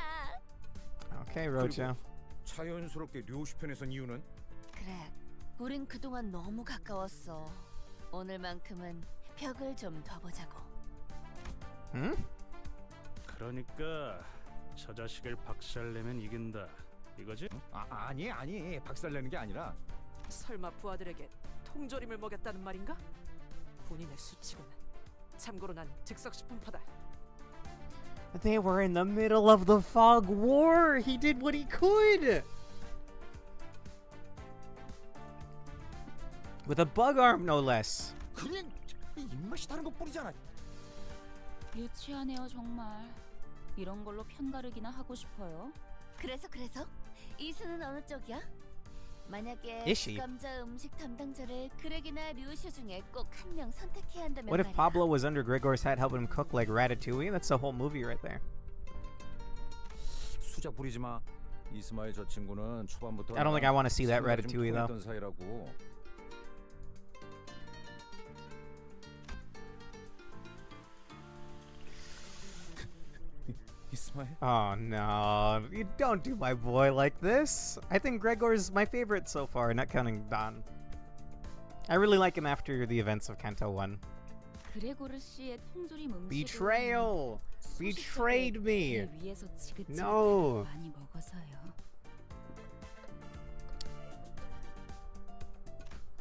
Okay, Rocha. 자연스럽게 료슈 편에 선 이유는? 그래, 우린 그동안 너무 가까웠어. 오늘만큼은 벽을 좀 더 보자고. Hmm? 그러니까 저 자식을 박살내면 이긴다. 이거지? 아니 박살내는 게 아니라 설마 부하들에게 통조림을 먹였다는 말인가? 군인의 수치구나. 참고로 난 즉석식품파다. They were in the middle of the fog war. He did what he could. With a bug arm, no less. 그냥 입맛이 다른 것 뿐이잖아. 유치하네요 정말. 이런 걸로 편가르기나 하고 싶어요. 그래서 이수는 어느 쪽이야? 만약에 이씨. 감자 음식 담당자를 그렉이나 류슈 중에 꼭 한 명 선택해야 한다면 What if 말이야. Pablo was under Gregor's hat helping him cook like Ratatouille? That's the whole movie right there. 수작 부리지 마. 이스마일 저 친구는 초반부터 I don't think I want to see that 생각이 좀 Ratatouille though. 통했던 사이라고. 이스마일? Oh no, you don't do my boy like this. I think Gregor's my favorite so far, not counting Don. I really like him after the events of Kanto 1. 그레고르 씨의 통조림 음식은 Betrayal! Betrayed me! 배 위에서 지긋지긋하게 No! 많이 먹어서요.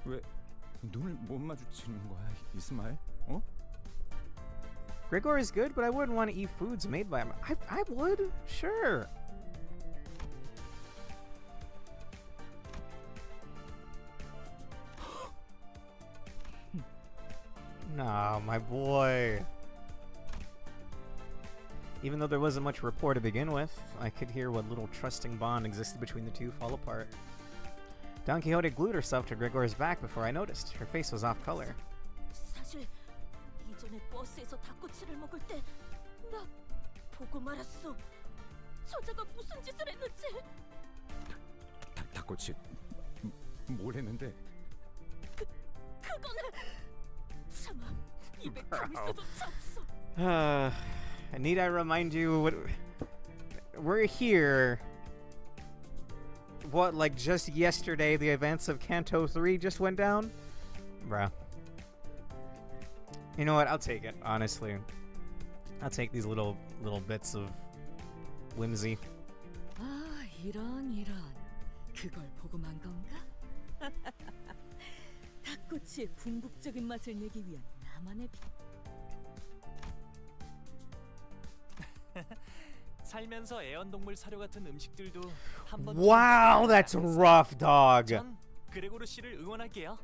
왜 눈을 못 마주치는 거야, 이스마일? 어? Gregor is good, but I wouldn't want to eat foods made by him. I would, sure. Nah, my boy. Even though there wasn't much rapport to begin with, I could hear what little trusting bond existed between the two fall apart. Don Quixote glued herself to Gregor's back before I noticed. Her face was off color. 사실 이전에 버스에서 닭꼬치를 먹을 때 나 보고 말았어. 저자가 무슨 짓을 했는지. 닭꼬치 뭘 했는데? 그거는 참아 입에 감을수조차 없어. Need I remind you what we're here? What, like just yesterday the events of Kanto 3 just went down? Bruh. You know what? I'll take it, honestly. I'll take these little bits of whimsy. 아, 이런. 그걸 보고 만 건가? 닭꼬치의 궁극적인 맛을 내기 위한 나만의 살면서 애완동물 사료 같은 음식들도 Wow, that's rough, dog. 전 그레고르 씨를 응원할게요.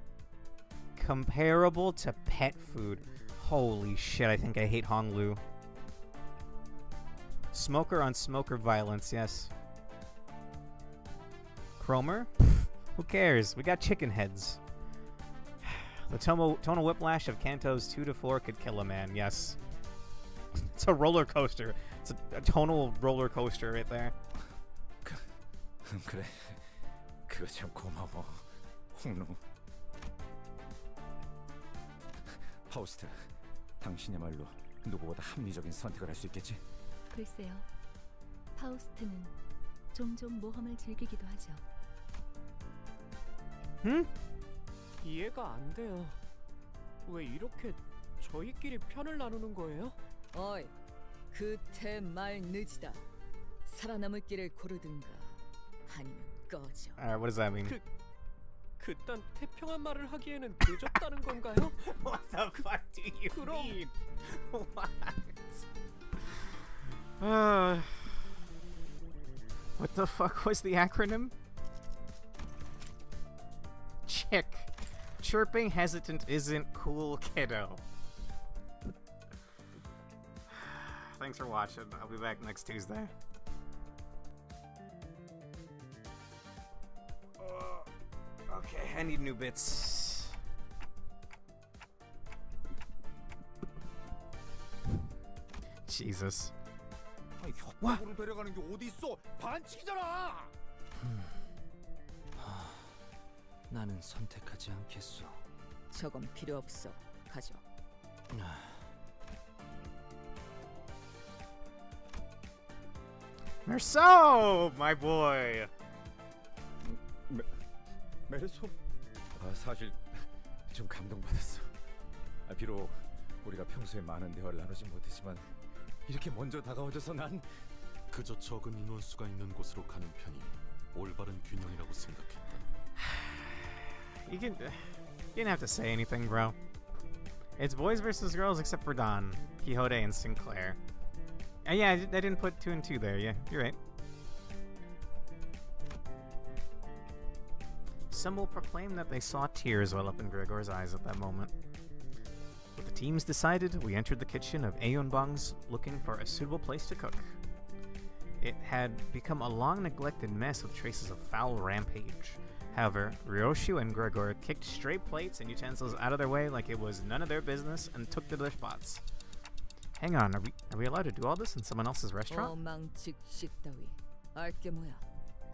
Comparable to pet food. Holy shit, I think I hate Honglu. Smoker on smoker violence, yes. Cromer? Who cares? We got chicken heads. The tonal whiplash of Kanto's 2 to 4 could kill a man, yes. It's a roller coaster. It's a tonal roller coaster right there. 그래. 그거 참 고마워. 홍루. 파우스트, 당신이야말로 누구보다 합리적인 선택을 할 수 있겠지? 글쎄요. 파우스트는 종종 모험을 즐기기도 하죠. 응? 이해가 안 돼요. 왜 이렇게 저희끼리 편을 나누는 거예요? 어이, 그태 말 늦이다. 살아남을 길을 고르든가 아니면 꺼져. Alright, what does that mean? 그딴 태평한 말을 하기에는 늦었다는 건가요? What the fuck do you 그럼- mean? What the fuck was the acronym? Chick. Chirping hesitant isn't cool, kiddo. Thanks for watching. I'll be back next Tuesday. Okay, I need new bits. Jesus. 아니, 협박으로 데려가는 게 어디 있어? 반칙이잖아. 나는 선택하지 않겠소. 저건 필요 없어. 가져. Merceau, my boy. 메르소? 사실 좀 감동받았어. 비록 우리가 평소에 많은 대화를 나누지 못했지만 이렇게 먼저 다가와줘서 난 그저 적은 인원수가 있는 곳으로 가는 편이 올바른 균형이라고 생각했다. You didn't have to say anything, bro. It's boys versus girls except for Don, Quixote, and Sinclair. Yeah, I didn't put 2 and 2 there. Yeah, you're right. Some will proclaim that they saw tears well up in Gregor's eyes at that moment. With the teams decided, we entered the kitchen of Aeonbang's looking for a suitable place to cook. It had become a long-neglected mess with traces of foul rampage. However, Ryoshu and Gregor kicked stray plates and utensils out of their way like it was none of their business and took to their spots. Hang on, are we allowed to do all this in someone else's restaurant? 어망직식 따위. 알게 뭐야.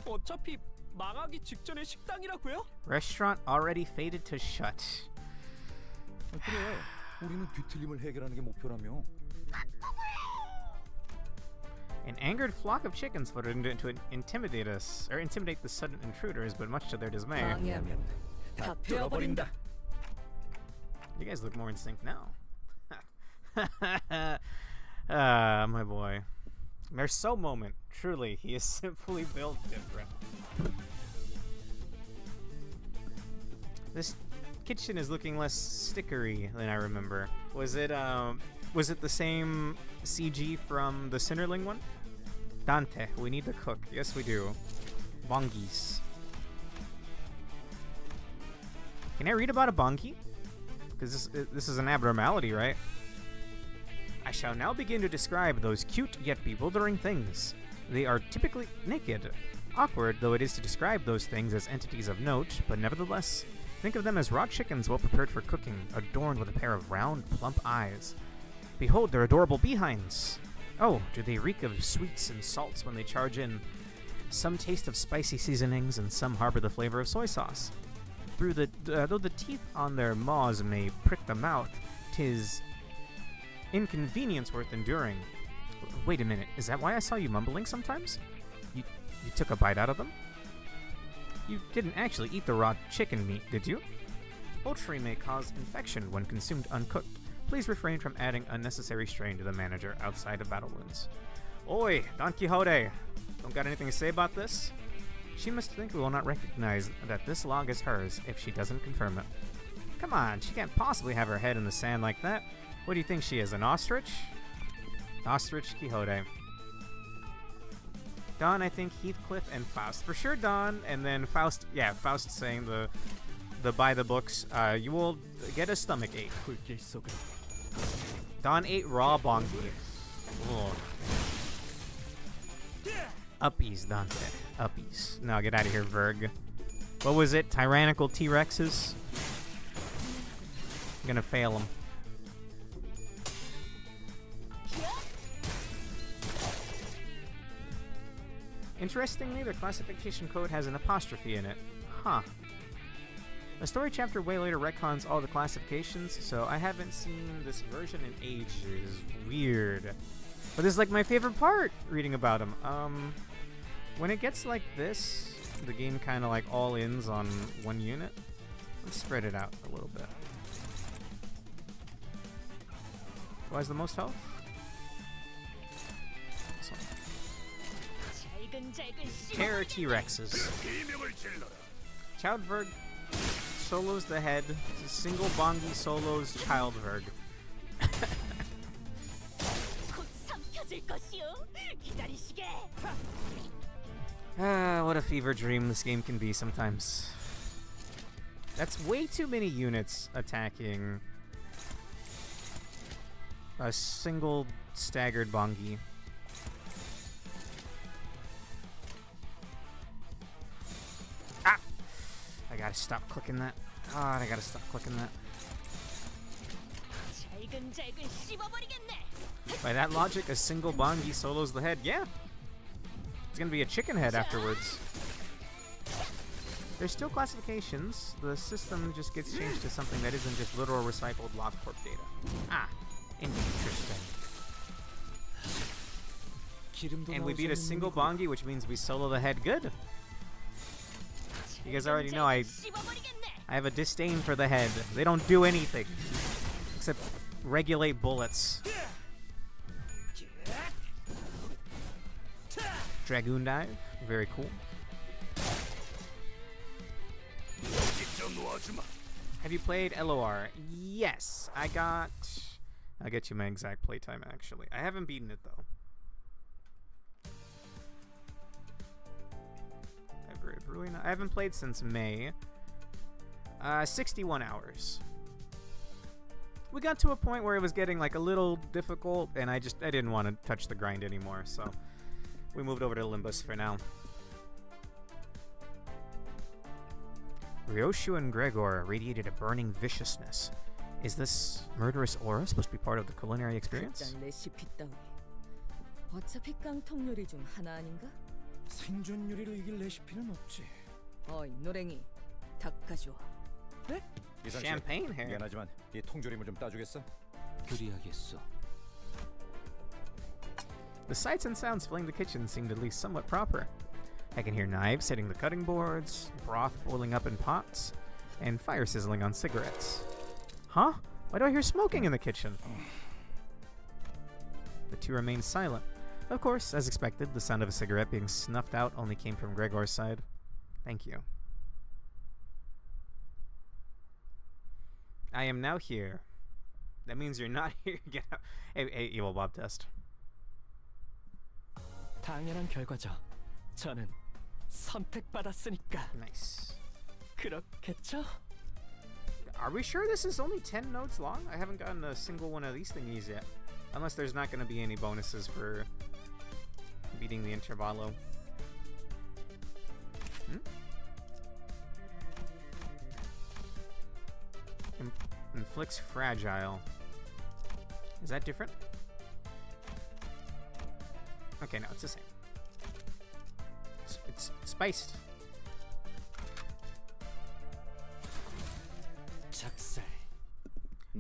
어차피 망하기 직전의 식당이라고요? Restaurant already faded to shut. 그래. 우리는 뒤틀림을 해결하는 게 목표라며. An angered flock of chickens fluttered in to intimidate us, or intimidate the sudden intruders, but much to their dismay. 방해하면 다 베어버린다. You guys look more in sync now. My boy. Merceau moment. Truly, he is simply built different. This kitchen is looking less stickery than I remember. Was it the same CG from the Sinnerling one? Dante, we need to cook. Yes, we do. Bongis. Can I read about a bongi? Because this is an abnormality, right? I shall now begin to describe those cute yet bewildering things. They are typically naked. Awkward though it is to describe those things as entities of note, but nevertheless, think of them as raw chickens well prepared for cooking, adorned with a pair of round, plump eyes. Behold their adorable behinds! Oh, do they reek of sweets and salts when they charge in? Some taste of spicy seasonings, and some harbor the flavor of soy sauce. Though the teeth on their maws may prick the mouth, 'tis inconvenience worth enduring. Wait a minute, is that why I saw you mumbling sometimes? You took a bite out of them? You didn't actually eat the raw chicken meat, did you? Poultry may cause infection when consumed uncooked. Please refrain from adding unnecessary strain to the manager outside of battle wounds. Oi, Don Quixote! Don't got anything to say about this? She must think we will not recognize that this log is hers if she doesn't confirm it. Come on, she can't possibly have her head in the sand like that. What do you think she is, an ostrich? Ostrich Quixote. Don, I think Heathcliff and Faust. For sure Don, and then Faust, yeah, Faust saying the buy the books, you will get a stomach ache. 불길 속으로 Don ate raw bongi. Ugh. Uppies, Dante. Uppies. No, get out of here, Verg. What was it? Tyrannical T-Rexes? I'm gonna fail them. Interestingly, the classification code has an apostrophe in it. Huh. The story chapter way later retcons all the classifications, so I haven't seen this version in ages. Weird. But this is like my favorite part, reading about them. When it gets like this, the game kind of like all ends on one unit. Let's spread it out a little bit. Who has the most health? This one. Terror T-Rexes. Childverg solos the head. Single bongi solos Childverg. What a fever dream this game can be sometimes. That's way too many units attacking a single staggered bongi. Ah! I gotta stop clicking that. God, I gotta stop clicking that. By that logic, a single bongi solos the head. Yeah! It's gonna be a chicken head afterwards. There's still classifications. The system just gets changed to something that isn't just literal recycled LogCorp data. Ah, interesting. And we beat a single bongi, which means we solo the head good. You guys already know I have a disdain for the head. They don't do anything except regulate bullets. Dragoon dive, very cool. Have you played LOR? Yes, I'll get you my exact playtime actually. I haven't beaten it though. I haven't played since May. 61 hours. We got to a point where it was getting like a little difficult and I didn't want to touch the grind anymore, so we moved over to Limbus for now. Ryoshu and Gregor radiated a burning viciousness. Is this murderous aura supposed to be part of the culinary experience? 레시피 따위. 어차피 깡통 요리 중 하나 아닌가? 생존 요리로 이길 레시피는 없지. 어이 노랭이, 닭 가져와. 네? Champagne hair. 미안하지만 이 통조림을 좀 따주겠어? 그리하겠소. The sights and sounds filling the kitchen seemed at least somewhat proper. I can hear knives hitting the cutting boards, broth boiling up in pots, and fire sizzling on cigarettes. Huh? Why do I hear smoking in the kitchen? The two remained silent. Of course, as expected, the sound of a cigarette being snuffed out only came from Gregor's side. Thank you. I am now here. That means you're not here. Get out. Hey, Evil Bob test. 당연한 결과죠. 저는 선택받았으니까. Nice. 그렇겠죠? Are we sure this is only 10 notes long? I haven't gotten a single one of these thingies yet. Unless there's not going to be any bonuses for beating the Intervallo. Inflicts fragile. Is that different? Okay, no, it's the same. It's spiced.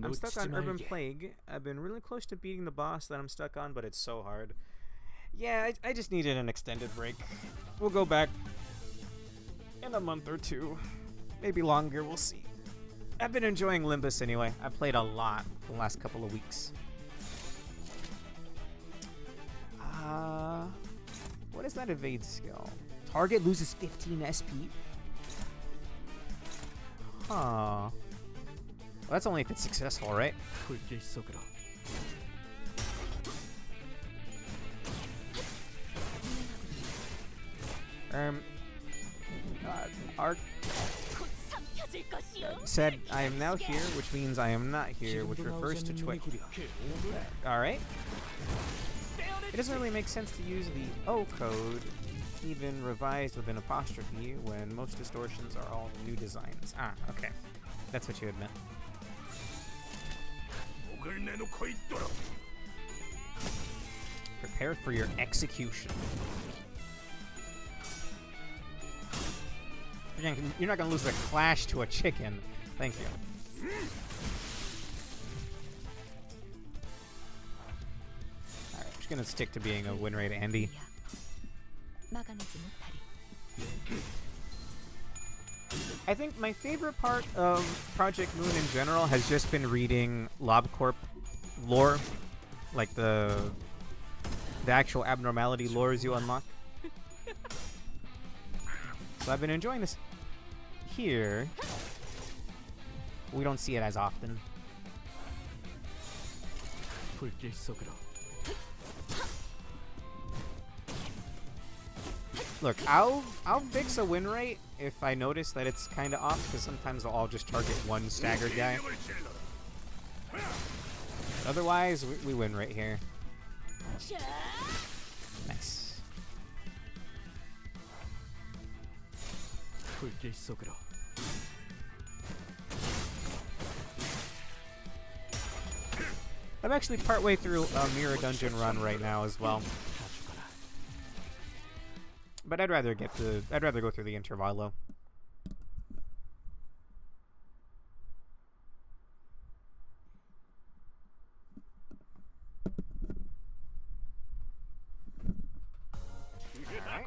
I'm stuck on Urban Plague. I've been really close to beating the boss that I'm stuck on, but it's so hard. Yeah, I just needed an extended break. We'll go back in a month or two. Maybe longer, we'll see. I've been enjoying Limbus anyway. I've played a lot the last couple of weeks. What is that evade skill? Target loses 15 SP? Huh. Well, that's only if it's successful, right? 불길 속으로. God, arc. said I am now here, which means I am not here, which refers to Twitch. Alright. It doesn't really make sense to use the O code, even revised with an apostrophe, when most distortions are all new designs. Ah, okay. That's what you had meant. Prepare for your execution. You're not gonna lose the clash to a chicken. Thank you. Alright, I'm just gonna stick to being a win rate Andy. I think my favorite part of Project Moon in general has just been reading LobCorp lore, like the actual abnormality lores you unlock. So I've been enjoying this. Here, we don't see it as often. Look, I'll fix a win rate if I notice that it's kind of off, because sometimes I'll just target one staggered guy. Otherwise, we win right here. Nice. I'm actually partway through a Mirror Dungeon run right now as well. But I'd rather go through the Intervallo. Alright.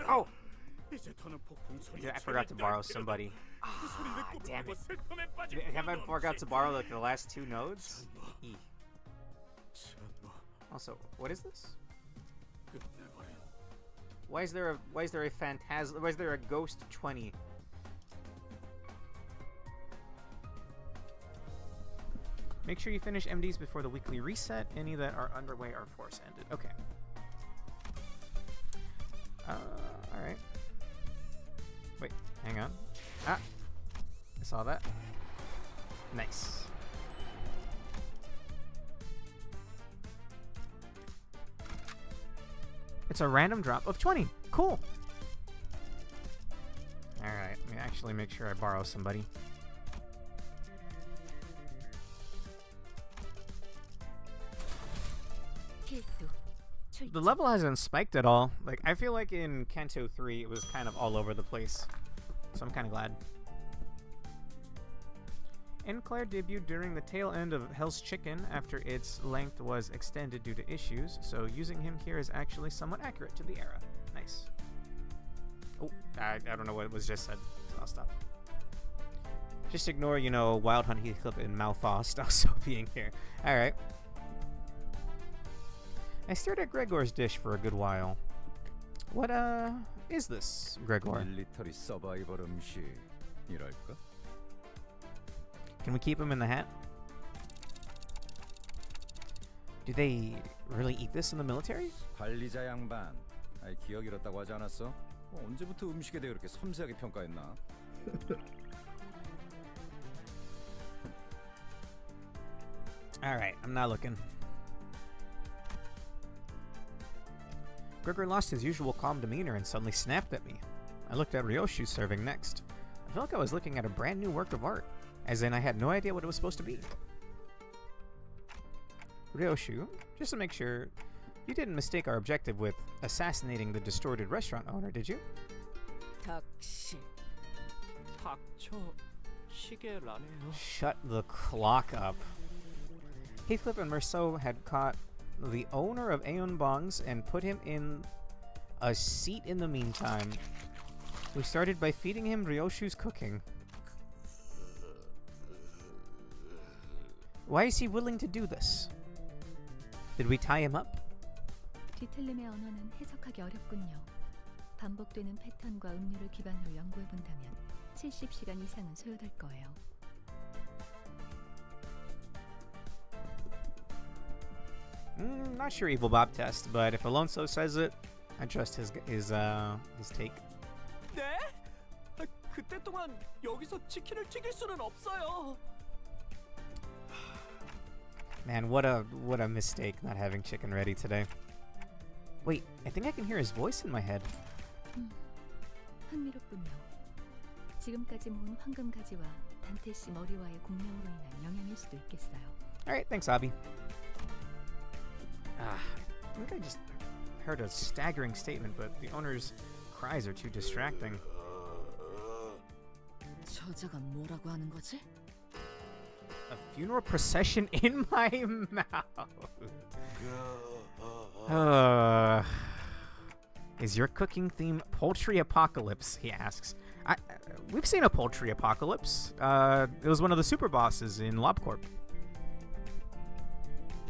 Oh! Yeah, I forgot to borrow somebody. Ah, damn it. Have I forgot to borrow like the last two nodes? E. Also, what is this? Why is there a ghost 20? Make sure you finish MDs before the weekly reset. Any that are underway are force ended. Okay. Alright. Wait, hang on. Ah! I saw that. Nice. It's a random drop of 20. Cool. Alright, let me actually make sure I borrow somebody. The level hasn't spiked at all. Like, I feel like in Kanto 3 it was kind of all over the place. So I'm kind of glad. Enclair debuted during the tail end of Hell's Chicken after its length was extended due to issues, so using him here is actually somewhat accurate to the era. Nice. Oh, I don't know what was just said, so I'll stop. Just ignore, you know, Wild Hunt Heathcliff and Malfost also being here. Alright. I stared at Gregor's dish for a good while. What, is this, Gregor? 밀리터리 서바이벌 음식이랄까? Can we keep him in the hat? Do they really eat this in the military? 관리자 양반. 아이 기억 잃었다고 하지 않았어? 언제부터 음식에 대해 그렇게 섬세하게 평가했나? Alright, I'm not looking. Gregor lost his usual calm demeanor and suddenly snapped at me. I looked at Ryoshu serving next. I felt like I was looking at a brand new work of art, as in I had no idea what it was supposed to be. Ryoshu, just to make sure, you didn't mistake our objective with assassinating the distorted restaurant owner, did you? 닥치. 닥쳐 시계라네요. Shut the clock up. Heathcliff and Merceau had caught the owner of Aeon Bongs and put him in a seat in the meantime. We started by feeding him Ryoshu's cooking. Why is he willing to do this? Did we tie him up? 뒤틀림의 언어는 해석하기 어렵군요. 반복되는 패턴과 음료를 기반으로 연구해 본다면 70시간 이상은 소요될 거예요. Not sure Evil Bob test, but if Alonso says it, I trust his take. 네? 그때 동안 여기서 치킨을 튀길 수는 없어요. Man, what a mistake not having chicken ready today. Wait, I think I can hear his voice in my head. 흥미롭군요. 지금까지 모은 황금 가지와 단테 씨 머리와의 공명으로 인한 영향일 수도 있겠어요. Alright, thanks, Abby. I think I just heard a staggering statement, but the owner's cries are too distracting. 저자가 뭐라고 하는 거지? A funeral procession in my mouth. Is your cooking theme poultry apocalypse? He asks. We've seen a poultry apocalypse. It was one of the super bosses in LobCorp.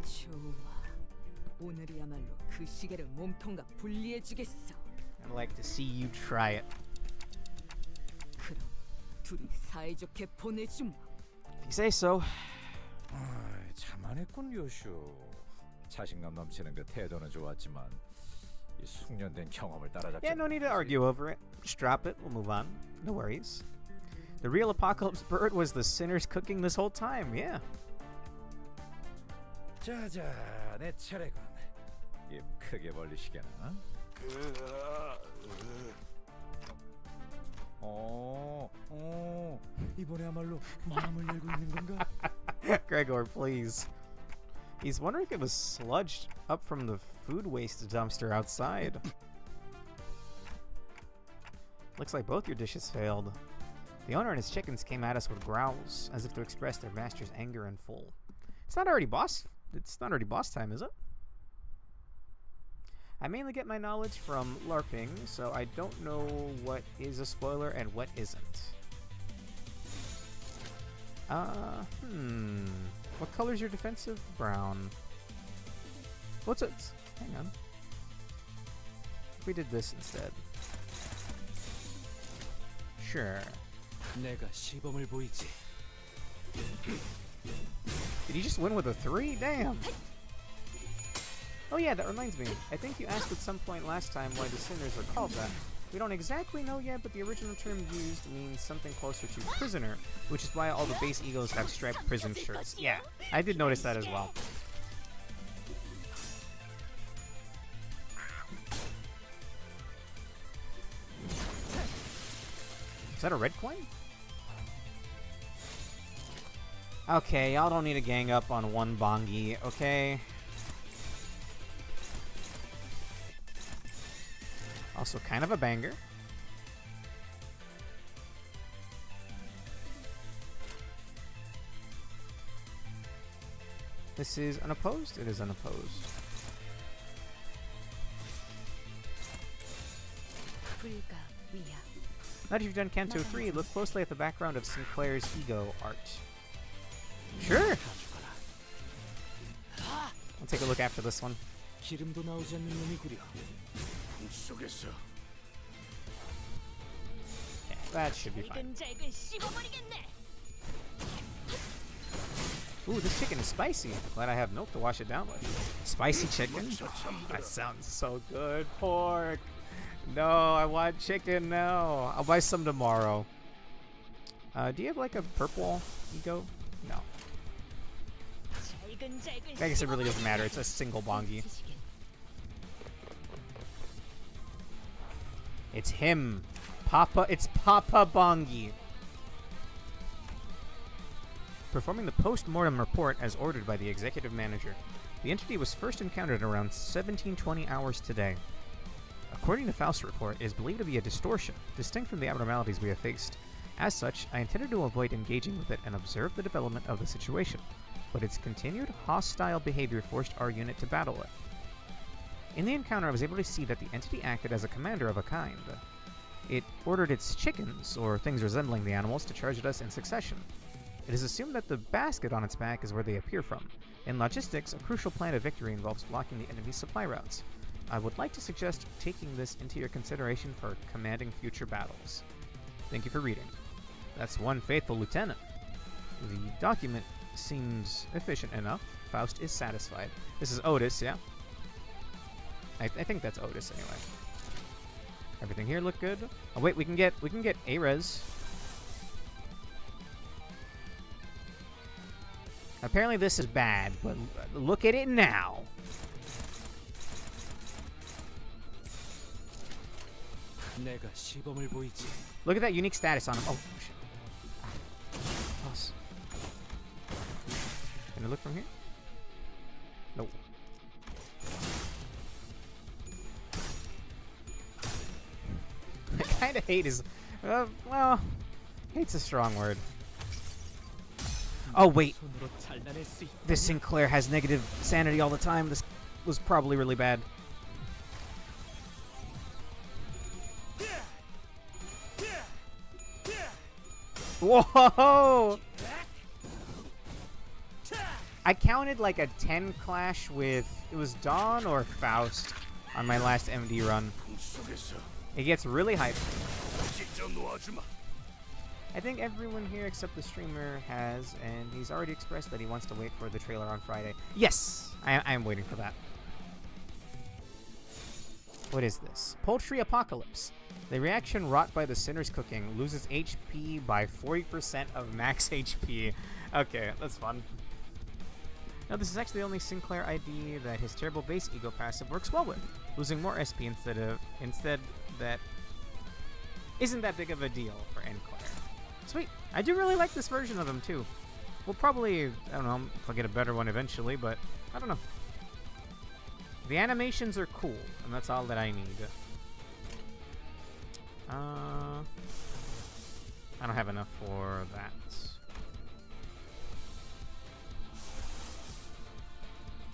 좋아. 오늘이야말로 그 시계를 몸통과 분리해주겠어. I'd like to see you try it. 그럼 둘이 사이좋게 보내주마. If you say so. 참안했군 요슈. 자신감 넘치는 그 태도는 좋았지만 이 숙련된 경험을 따라잡지. Yeah, no need to argue over it. Just drop it. We'll move on. No worries. The real apocalypse bird was the sinners cooking this whole time. Yeah. 자자, 내 차례군. 입 크게 벌리시게나. 이번에야말로 마음을 열고 있는 건가? Gregor, please. He's wondering if it was sludged up from the food waste dumpster outside. Looks like both your dishes failed. The owner and his chickens came at us with growls, as if to express their master's anger in full. It's not already boss time, is it? I mainly get my knowledge from LARPing, so I don't know what is a spoiler and what isn't. What color's your defensive? Brown. What's it? Hang on. If we did this instead. Sure. 내가 시범을 보이지. Did he just win with a 3? Damn! Oh yeah, that reminds me. I think you asked at some point last time why the sinners are called that. We don't exactly know yet, but the original term used means something closer to prisoner, which is why all the base eagles have striped prison shirts. Yeah, I did notice that as well. Is that a red coin? Okay, y'all don't need to gang up on one bongi, okay? Also kind of a banger. This is unopposed? It is unopposed. Now that you've done Canto 3, look closely at the background of Sinclair's ego art. Sure! I'll take a look after this one. 기름도 나오지 않는 놈이구려. Yeah, that should be fine. Ooh, this chicken is spicy. Glad I have milk to wash it down with. Spicy chicken? That sounds so good. Pork! No, I want chicken now. I'll buy some tomorrow. Do you have like a purple ego? No. I guess it really doesn't matter. It's a single bongi. It's him. Papa. It's Papa Bongi. Performing the post-mortem report as ordered by the executive manager. The entity was first encountered around 1720 hours today. According to Faust's report, it is believed to be a distortion, distinct from the abnormalities we have faced. As such, I intended to avoid engaging with it and observe the development of the situation, but its continued hostile behavior forced our unit to battle it. In the encounter, I was able to see that the entity acted as a commander of a kind. It ordered its chickens, or things resembling the animals, to charge at us in succession. It is assumed that the basket on its back is where they appear from. In logistics, a crucial plan of victory involves blocking the enemy's supply routes. I would like to suggest taking this into your consideration for commanding future battles. Thank you for reading. That's one faithful lieutenant. The document seems efficient enough. Faust is satisfied. This is Otis, yeah? I think that's Otis anyway. Everything here looked good. Oh wait, we can get A-res. Apparently this is bad, but look at it now. 내가 시범을 보이지. Look at that unique status on him. Oh, shit. Close. Can I look from here? Nope. I kind of hate his... well, hate's a strong word. Oh, wait. 손으로 잘라낼 수 있. This Sinclair has negative sanity all the time. This was probably really bad. Whoa! I counted like a 10 clash with... It was Dawn or Faust on my last MD run. It gets really hyped. I think everyone here except the streamer has, and he's already expressed that he wants to wait for the trailer on Friday. Yes! I am waiting for that. What is this? Poultry Apocalypse. The reaction wrought by the sinner's cooking loses HP by 40% of max HP. Okay, that's fun. Now, this is actually the only Sinclair ID that his terrible base ego passive works well with, losing more SP instead that isn't that big of a deal for Enclair. Sweet. I do really like this version of him too. We'll probably, I don't know if I'll get a better one eventually, but I don't know. The animations are cool, and that's all that I need. I don't have enough for that.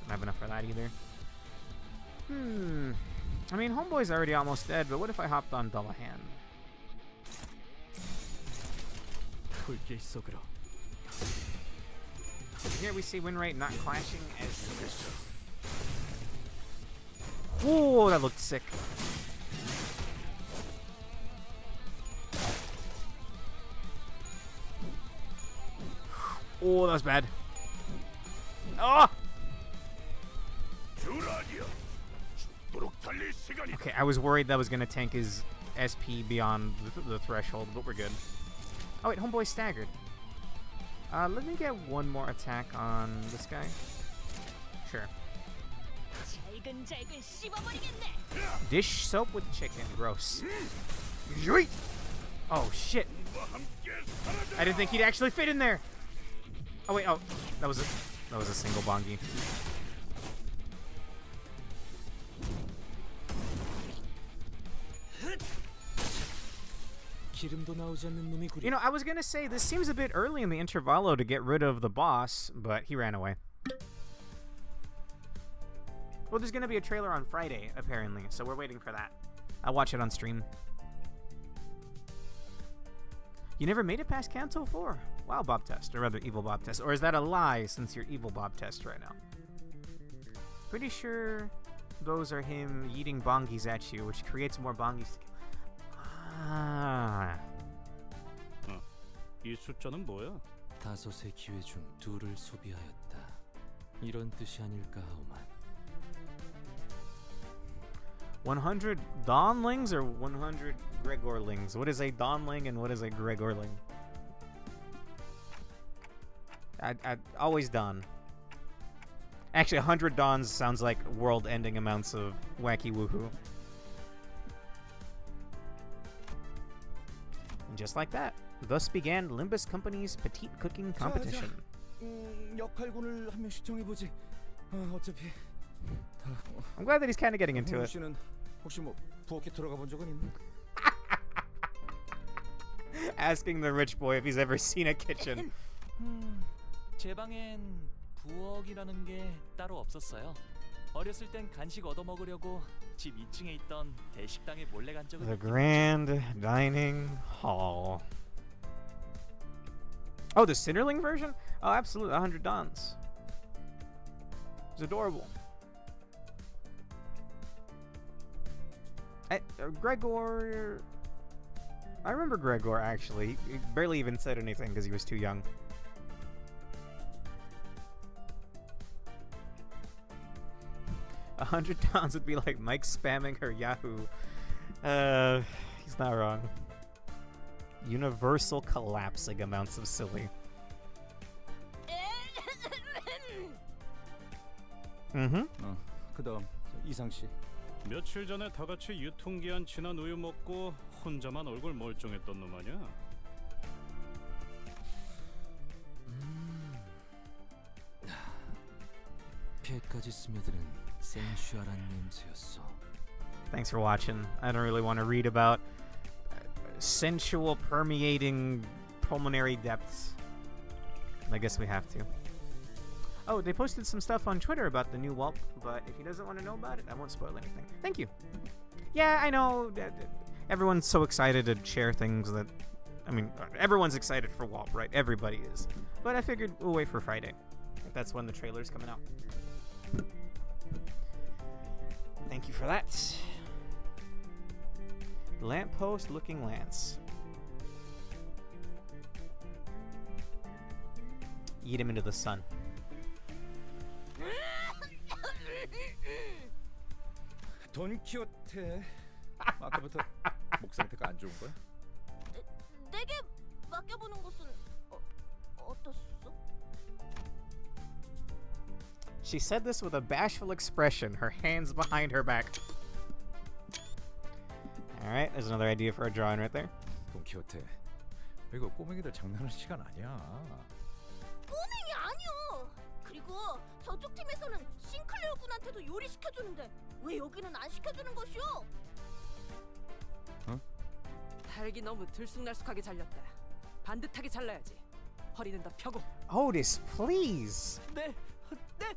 Don't have enough for that either. I mean, Homeboy's already almost dead, but what if I hopped on Dullahan? 불길 속으로. Here we see win rate not clashing as... Whoa, that looked sick. Oh, that was bad. Oh! Okay, I was worried that was going to tank his SP beyond the threshold, but we're good. Oh wait, Homeboy staggered. Let me get one more attack on this guy. Sure. Dish soap with chicken, gross. Yoink! Oh shit! I didn't think he'd actually fit in there. Oh wait, oh, that was a single bongi. You know, I was gonna say this seems a bit early in the Intervallo to get rid of the boss, but he ran away. Well, there's gonna be a trailer on Friday, apparently, so we're waiting for that. I'll watch it on stream. You never made it past Canto 4? Wow, Bob Test, or rather Evil Bob Test. Or is that a lie since you're Evil Bob Test right now? Pretty sure those are him yeeting bongis at you, which creates more bongis to kill. Ah. 이 숫자는 뭐야? 5의 기회 중 2를 소비하였다. 이런 뜻이 아닐까 하오만. 100 Dawnlings or 100 Gregorlings? What is a Dawnling and what is a Gregorling? I always Dawn. Actually, 100 Dawns sounds like world-ending amounts of wacky woohoo. And just like that, thus began Limbus Company's petite cooking competition. 역할군을 한 명씩 정해보지. 어차피 I'm glad that he's kind of getting into it. 씨는 혹시 뭐 부엌에 들어가 본 적은 있나? Asking the rich boy if he's ever seen a kitchen. 제 방엔 부엌이라는 게 따로 없었어요. 어렸을 땐 간식 얻어 먹으려고 집 2층에 있던 대식당에 몰래 간 적은 The Grand Dining Hall. Oh, the Cinderling version? Oh, absolutely, 100 Dons. It's adorable. Gregor... I remember Gregor, actually. He barely even said anything because he was too young. $100 would be like Mike spamming her Yahoo. He's not wrong. Universal collapsing amounts of silly. Mm-hmm. 그다음 이상 씨. 며칠 전에 다 같이 유통기한 지난 우유 먹고 혼자만 얼굴 멀쩡했던 놈 아니야? 폐까지 스며드는 센슈얼한 냄새였어. Thanks for watching. I don't really want to read about sensual permeating pulmonary depths. I guess we have to. Oh, they posted some stuff on Twitter about the new Whelp, but if he doesn't want to know about it, I won't spoil anything. Thank you. Yeah, I know. Everyone's so excited to share things that... I mean, everyone's excited for Whelp, right? Everybody is. But I figured we'll wait for Friday. If that's when the trailer's coming out. Thank you for that. Lamppost looking Lance. Eat him into the sun. 돈키호테. 아까부터 목 상태가 안 좋은 거야? 내게 맡겨보는 것은 어떻소? She said this with a bashful expression, her hands behind her back. Alright, there's another idea for a drawing right there. 돈키호테. 이거 꼬맹이들 장난할 시간 아니야. 꼬맹이 아니요. 그리고 저쪽 팀에서는 싱클레어 군한테도 요리 시켜주는데 왜 여기는 안 시켜주는 것이오? 달기 너무 들쑥날쑥하게 잘렸다. 반듯하게 잘라야지. 허리는 더 펴고. Otis, please! 네, 네.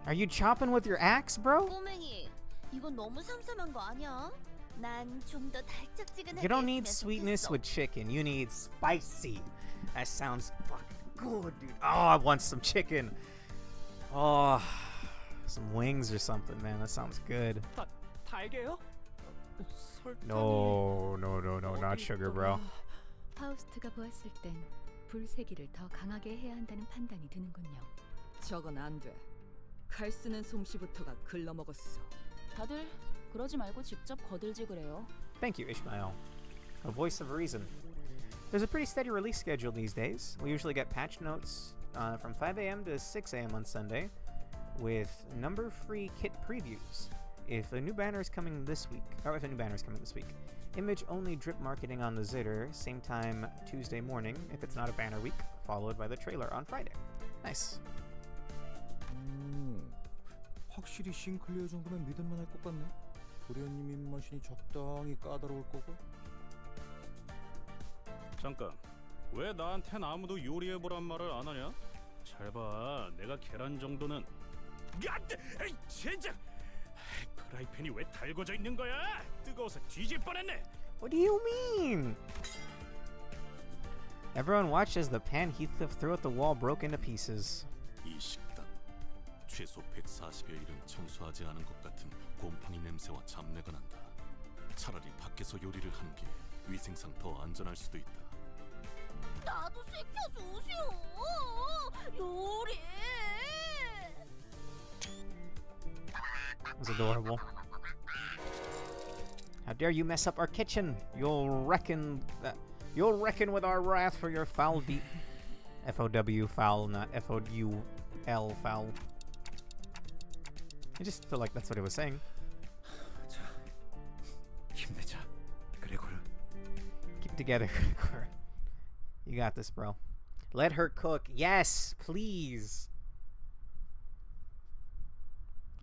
Are you chopping with your axe, bro? 꼬맹이, 이건 너무 삼삼한 거 아니야? 난 좀 더 달짝지근하게 You don't need 했으면 sweetness 좋겠어. with chicken. You need spicy. That sounds fucking good, dude. Oh, I want some chicken. Oh, some wings or something, man. That sounds good. 달게요? 설탕이 No, not sugar, bro. 파우스트가 보았을 땐 불세기를 더 강하게 해야 한다는 판단이 드는군요. 저건 안 돼. 칼 쓰는 솜씨부터가 글러먹었어. 다들 그러지 말고 직접 거들지 그래요. Thank you, Ishmael. A voice of reason. There's a pretty steady release schedule these days. We usually get patch notes from 5 a.m. to 6 a.m. on Sunday with number-free kit previews. If a new banner is coming this week, image-only drip marketing on the Zitter, same time Tuesday morning if it's not a banner week, followed by the trailer on Friday. Nice. 확실히 싱클리어 정도면 믿을만할 것 같네. 도련님 입맛이니 적당히 까다로울 거고. 잠깐, 왜 나한텐 아무도 요리해보란 말을 안 하냐? 잘 봐, 내가 계란 정도는... 안돼! 에이, 젠장! 프라이팬이 왜 달궈져 있는 거야? 뜨거워서 뒤질 뻔했네! What do you mean? Everyone watched as the pan Heathcliff threw at the wall broke into pieces. 이 식당 최소 140여 일은 청소하지 않은 것 같은 곰팡이 냄새와 잡내가 난다. 차라리 밖에서 요리를 하는 게 위생상 더 안전할 수도 있다. 나도 시켜주시오. 요리. It was adorable. How dare you mess up our kitchen? You'll reckon with our wrath for your foul deed. F-O-W foul, not F-O-U-L foul. I just feel like that's what it was saying. 자, 힘내자. 그레고르. Keep together. You got this, bro. Let her cook. Yes, please.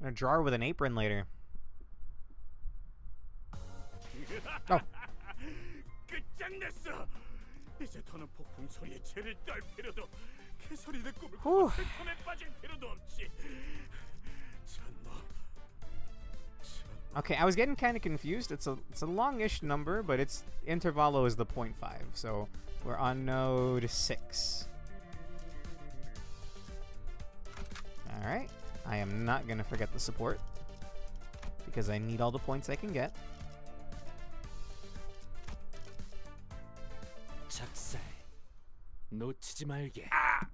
A jar with an apron later. Oh. 끝장냈어. 이제 더는 폭풍 소리에 죄를 떨 필요도, 개소리는 꿈을 Whew. 꾸고 슬픔에 빠질 필요도 없지. Okay, I was getting kind of confused. It's a longish number, but its Intervallo is the 0.5, so we're on node 6. All right, I am not gonna forget the support because I need all the points I can get. 작살 놓치지 말게. Ah!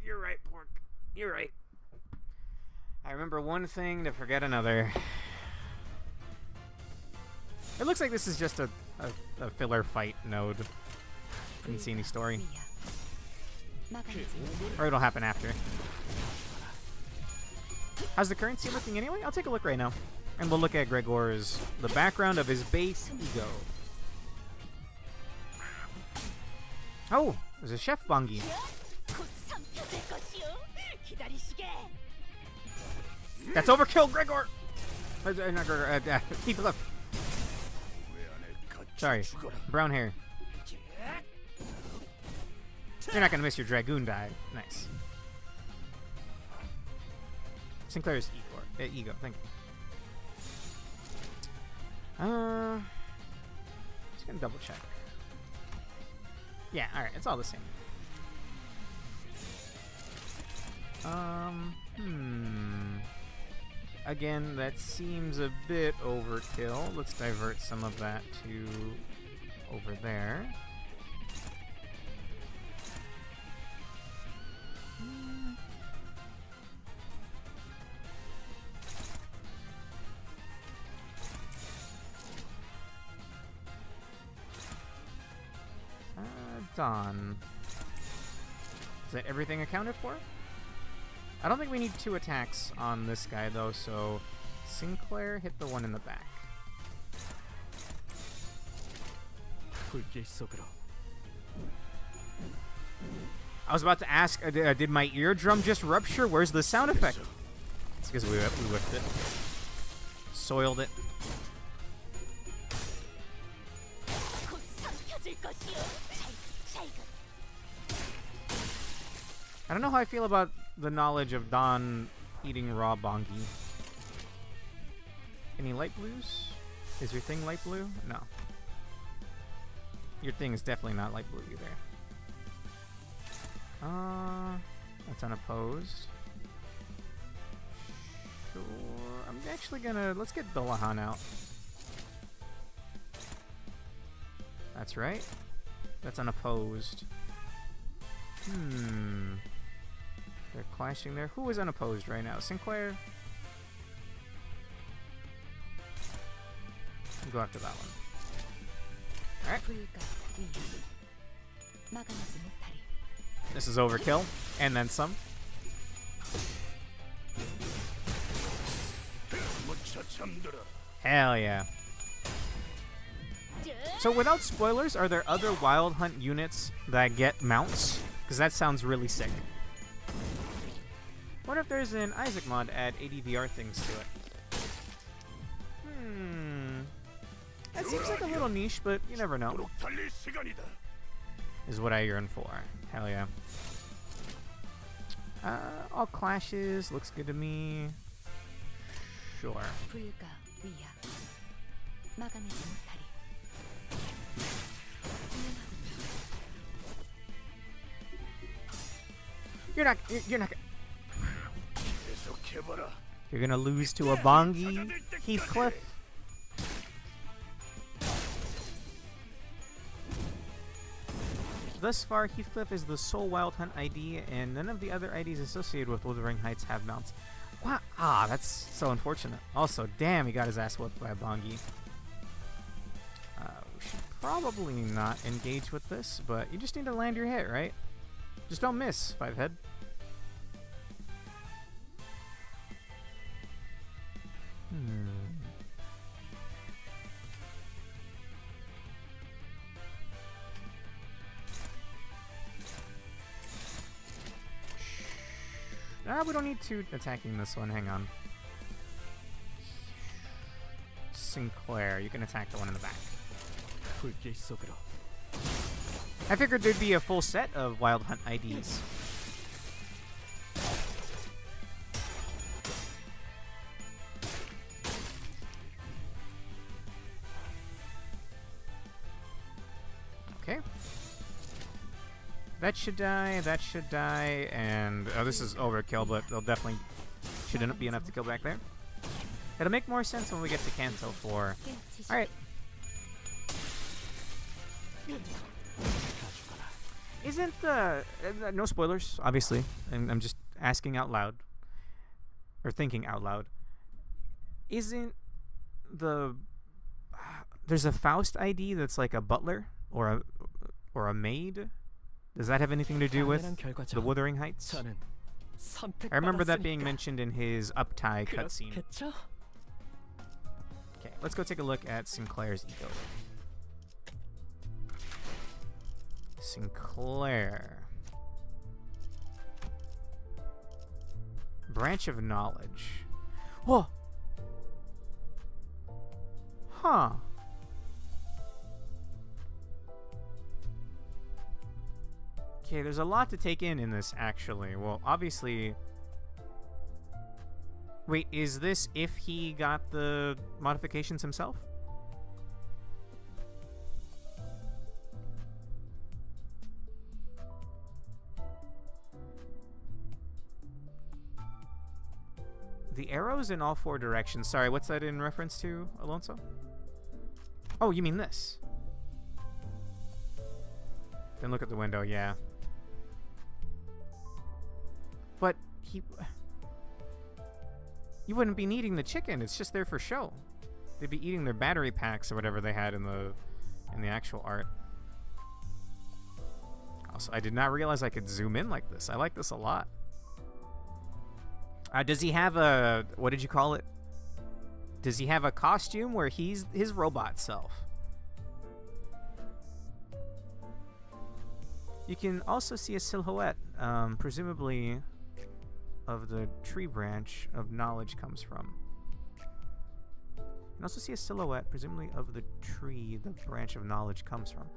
You're right, Pork. You're right. I remember one thing to forget another. It looks like this is just a filler fight node. Didn't see any story. Or it'll happen after. How's the currency looking anyway? I'll take a look right now. And we'll look at Gregor's, the background of his base ego. Oh, there's a Chef Bongi. That's overkill, Gregor! Not Gregor, Heathcliff. Sorry, brown hair. You're not gonna miss your Dragoon dive. Nice. Sinclair's ego, thank you. Just gonna double check. Yeah, alright, it's all the same. Again, that seems a bit overkill. Let's divert some of that to over there. Done. Is that everything accounted for? I don't think we need 2 attacks on this guy though, so Sinclair hit the one in the back. I was about to ask, did my eardrum just rupture? Where's the sound effect? It's because we whipped it. Soiled it. I don't know how I feel about the knowledge of Don eating raw bongi. Any light blues? Is your thing light blue? No. Your thing is definitely not light blue either. That's unopposed. Sure. I'm actually gonna... Let's get Dolahan out. That's right. That's unopposed. They're clashing there. Who is unopposed right now? Sinclair? We'll go after that one. Alright. This is overkill. And then some. Hell yeah. So without spoilers, are there other Wild Hunt units that get mounts? Because that sounds really sick. What if there's an Isaac mod add ADVR things to it? That seems like a little niche, but you never know. Is what I yearn for. Hell yeah. All clashes. Looks good to me. Sure. You're not You're gonna lose to a Bongi, Heathcliff. Thus far, Heathcliff is the sole Wild Hunt ID, and none of the other IDs associated with Wuthering Heights have mounts. Wow, that's so unfortunate. Also, damn, he got his ass whooped by a Bongi. We should probably not engage with this, but you just need to land your hit, right? Just don't miss, 5-head. We don't need to attacking this one. Hang on. Sinclair, you can attack the one in the back. I figured there'd be a full set of Wild Hunt IDs. Okay. That should die, and oh, this is overkill, but they'll definitely shouldn't be enough to kill back there. It'll make more sense when we get to Kanto 4. Alright. Isn't no spoilers, obviously. I'm just asking out loud. Or thinking out loud. Isn't there's a Faust ID that's like a butler or a maid? Does that have anything to do with the Wuthering Heights? I remember that being mentioned in his uptie cutscene. 그렇겠죠? Okay, let's go take a look at Sinclair's ego. Sinclair. Branch of knowledge. Whoa! Huh. Okay, there's a lot to take in this, actually. Well, obviously... Wait, is this if he got the modifications himself? The arrows in all 4 directions. Sorry, what's that in reference to, Alonso? Oh, you mean this? Then look at the window, yeah. But he... You wouldn't be needing the chicken, it's just there for show. They'd be eating their battery packs or whatever they had in the actual art. Also, I did not realize I could zoom in like this. I like this a lot. Does he have a... What did you call it? Does he have a costume where he's his robot self? You can also see a silhouette, presumably of the tree branch of knowledge comes from. You can also see a silhouette, presumably of the tree the branch of knowledge comes from.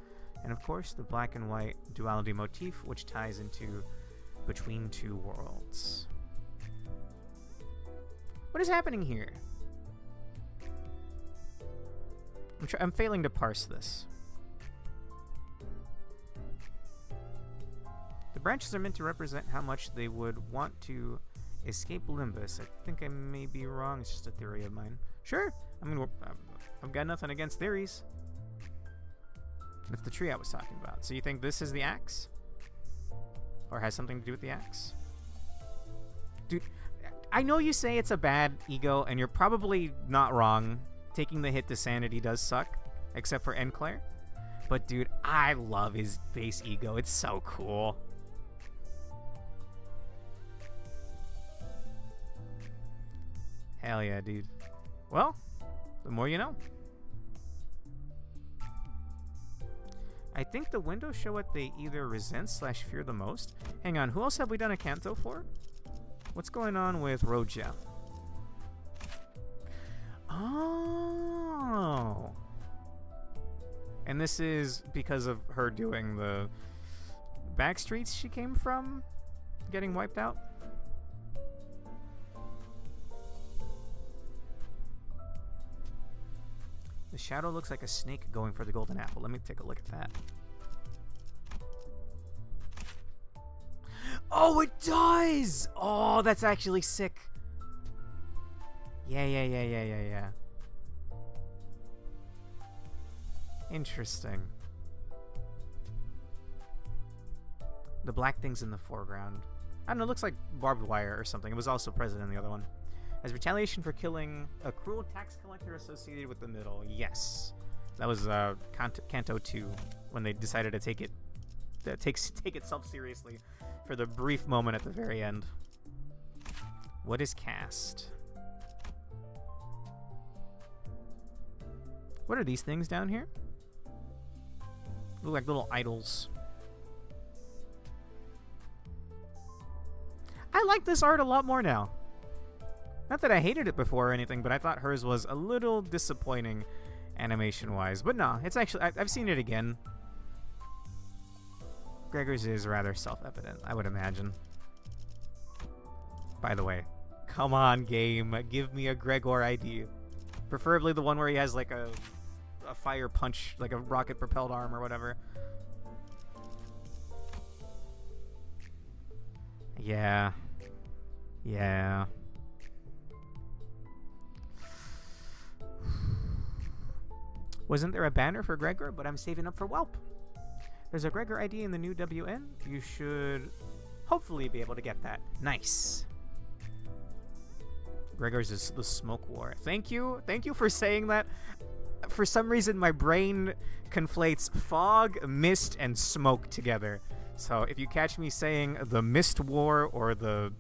And of course, the black and white duality motif, which ties into Between Two Worlds. What is happening here? I'm failing to parse this. The branches are meant to represent how much they would want to escape Limbus. I think I may be wrong. It's just a theory of mine. Sure. I mean, I've got nothing against theories. It's the tree I was talking about. So you think this is the axe? Or has something to do with the axe? Dude, I know you say it's a bad ego, and you're probably not wrong. Taking the hit to sanity does suck, except for Enclair. But dude, I love his base ego. It's so cool. Hell yeah, dude. Well, the more you know. I think the windows show what they either resent / fear the most. Hang on, who else have we done a canto for? What's going on with Roja? Oh. And this is because of her doing the back streets she came from getting wiped out? The shadow looks like a snake going for the golden apple. Let me take a look at that. Oh, it does! Oh, that's actually sick. Yeah. Interesting. The black thing's in the foreground. I don't know, it looks like barbed wire or something. It was also present in the other one. As retaliation for killing a cruel tax collector associated with the middle. Yes. That was Canto 2, when they decided to take itself seriously for the brief moment at the very end. What is cast? What are these things down here? Look like little idols. I like this art a lot more now. Not that I hated it before or anything, but I thought hers was a little disappointing animation-wise. But no, it's actually... I've seen it again. Gregor's is rather self-evident, I would imagine. By the way, come on, game. Give me a Gregor ID. Preferably the one where he has like a fire punch, like a rocket-propelled arm or whatever. Yeah. Wasn't there a banner for Gregor? But I'm saving up for Whelp. There's a Gregor ID in the new WN. You should hopefully be able to get that. Nice. Gregor's is the smoke war. Thank you for saying that. For some reason, my brain conflates fog, mist, and smoke together. So if you catch me saying the Mist War or the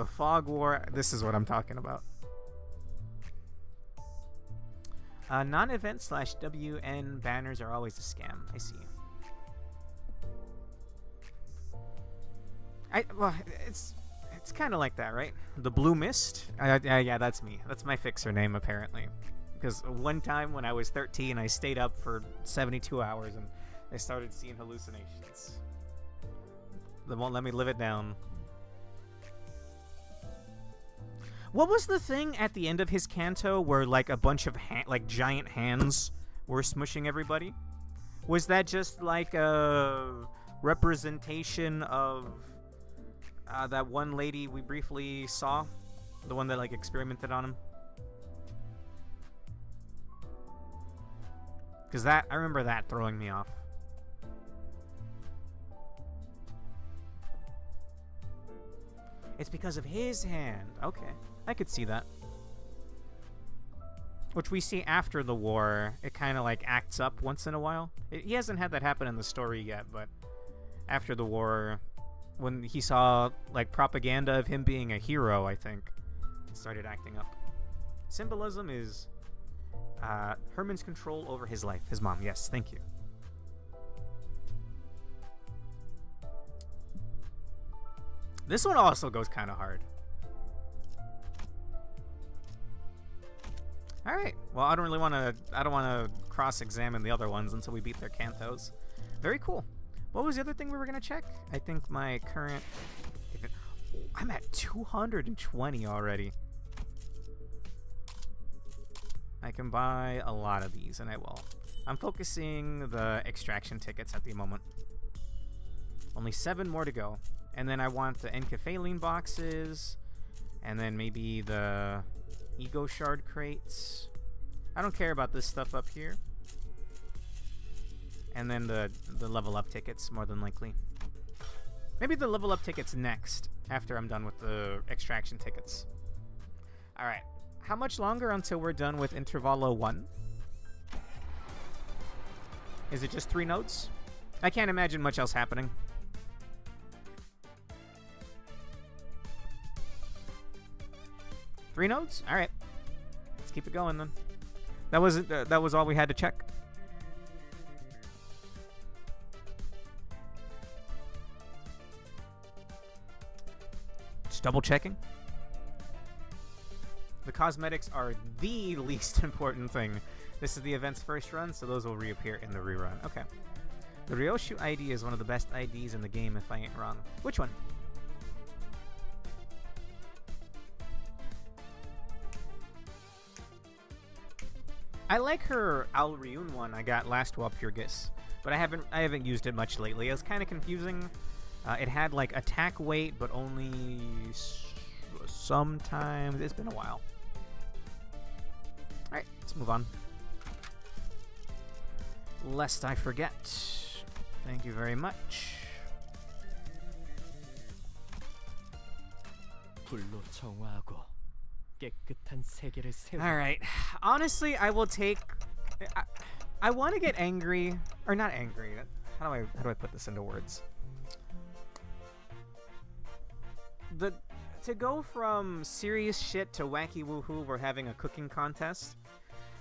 Fog War, this is what I'm talking about. Non-event / WN banners are always a scam. I see. Well, it's kind of like that, right? The Blue Mist? Yeah, that's me. That's my fixer name, apparently. Because one time when I was 13, I stayed up for 72 hours and I started seeing hallucinations. They won't let me live it down. What was the thing at the end of his canto where like a bunch of like giant hands were smushing everybody? Was that just like a representation of that one lady we briefly saw? The one that like experimented on him? Because I remember that throwing me off. It's because of his hand. Okay, I could see that. Which we see after the war. It kind of like acts up once in a while. He hasn't had that happen in the story yet, but after the war, when he saw like propaganda of him being a hero, I think, it started acting up. Symbolism is Herman's control over his life. His mom, yes, thank you. This one also goes kind of hard. All right. Well, I don't want to cross-examine the other ones until we beat their cantos. Very cool. What was the other thing we were gonna check? I think my current. I'm at 220 already. I can buy a lot of these, and I will. I'm focusing the extraction tickets at the moment. Only 7 more to go. And then I want the Encephaline boxes, and then maybe the Ego Shard crates. I don't care about this stuff up here. And then the level up tickets, more than likely. Maybe the level up tickets next, after I'm done with the extraction tickets. Alright. How much longer until we're done with Intervallo 1? Is it just 3 nodes? I can't imagine much else happening. Three nodes? All right. Let's keep it going then. That was all we had to check. Just double checking. The cosmetics are the least important thing. This is the event's first run, so those will reappear in the rerun. Okay. The Ryoshu ID is one of the best IDs in the game, if I ain't wrong. Which one? I like her Al Ryun one I got last while Purgis, but I haven't used it much lately. It was kind of confusing. It had like attack weight, but only sometimes. It's been a while. All right, let's move on. Lest I forget. Thank you very much. 불로 정화하고 깨끗한 세계를 세워. All right. Honestly, I will take. I want to get angry, or not angry. How do I put this into words? To go from serious shit to wacky woohoo, we're having a cooking contest.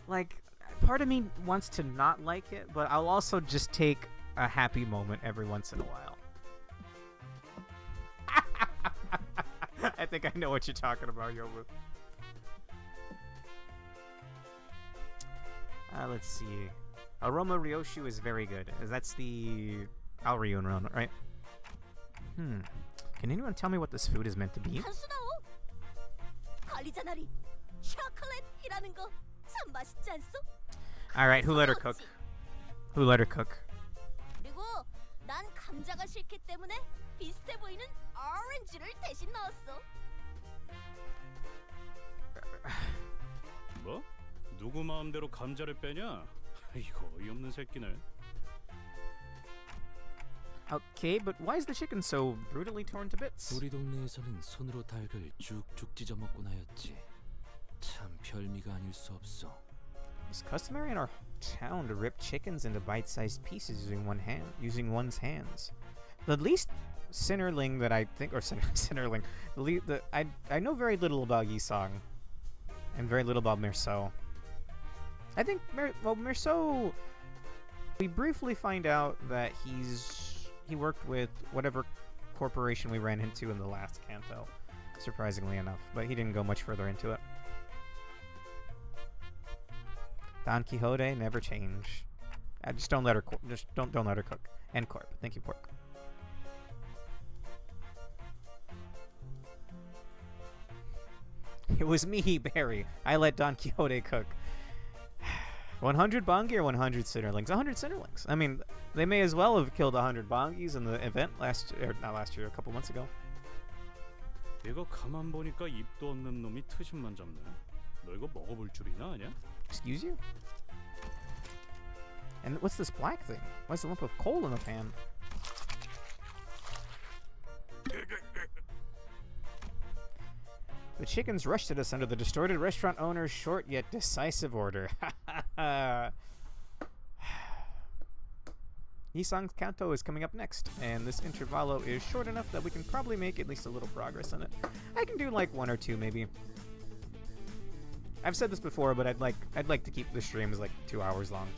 Like, part of me wants to not like it, but I'll also just take a happy moment every once in a while. I think I know what you're talking about, Yobu. Let's see. Aroma Ryoshu is very good. That's the Alryun run, right? Can anyone tell me what this food is meant to be? Alright, who let her cook? Who let her cook? 그리고 난 감자가 싫기 때문에 비슷해 보이는 오렌지를 대신 넣었어. 뭐? 누구 마음대로 감자를 빼냐? 이거 어이없는 새끼네. Okay, but why is the chicken so brutally torn to bits? 우리 동네에서는 손으로 닭을 쭉쭉 찢어 먹곤 하였지. 참 별미가 아닐 수 없어. It's customary in our town to rip chickens into bite-sized pieces using one's hands. The least Sinnerling that I think, or Sinnerling, I know very little about Yisong, and very little about Merceau. I think Merceau, we briefly find out that he worked with whatever corporation we ran into in the last canto, surprisingly enough, but he didn't go much further into it. Don Quixote never change. Just don't let her don't let her cook. And Corp. Thank you, Pork. It was me, Barry. I let Don Quixote cook. 100 Bongi or 100 Sinnerlings? 100 Sinnerlings. I mean, they may as well have killed 100 Bongis in the event not last year, a couple months ago. 이거 가만 보니까 입도 없는 놈이 트심만 잡네. 너 이거 먹어볼 줄이나 아냐? Excuse you? And what's this black thing? Why's a lump of coal in the pan? The chickens rushed at us under the distorted restaurant owner's short yet decisive order. Yisong's canto is coming up next, and this intervallo is short enough that we can probably make at least a little progress in it. I can do like 1 or 2 maybe. I've said this before, but I'd like to keep the streams like 2 hours long.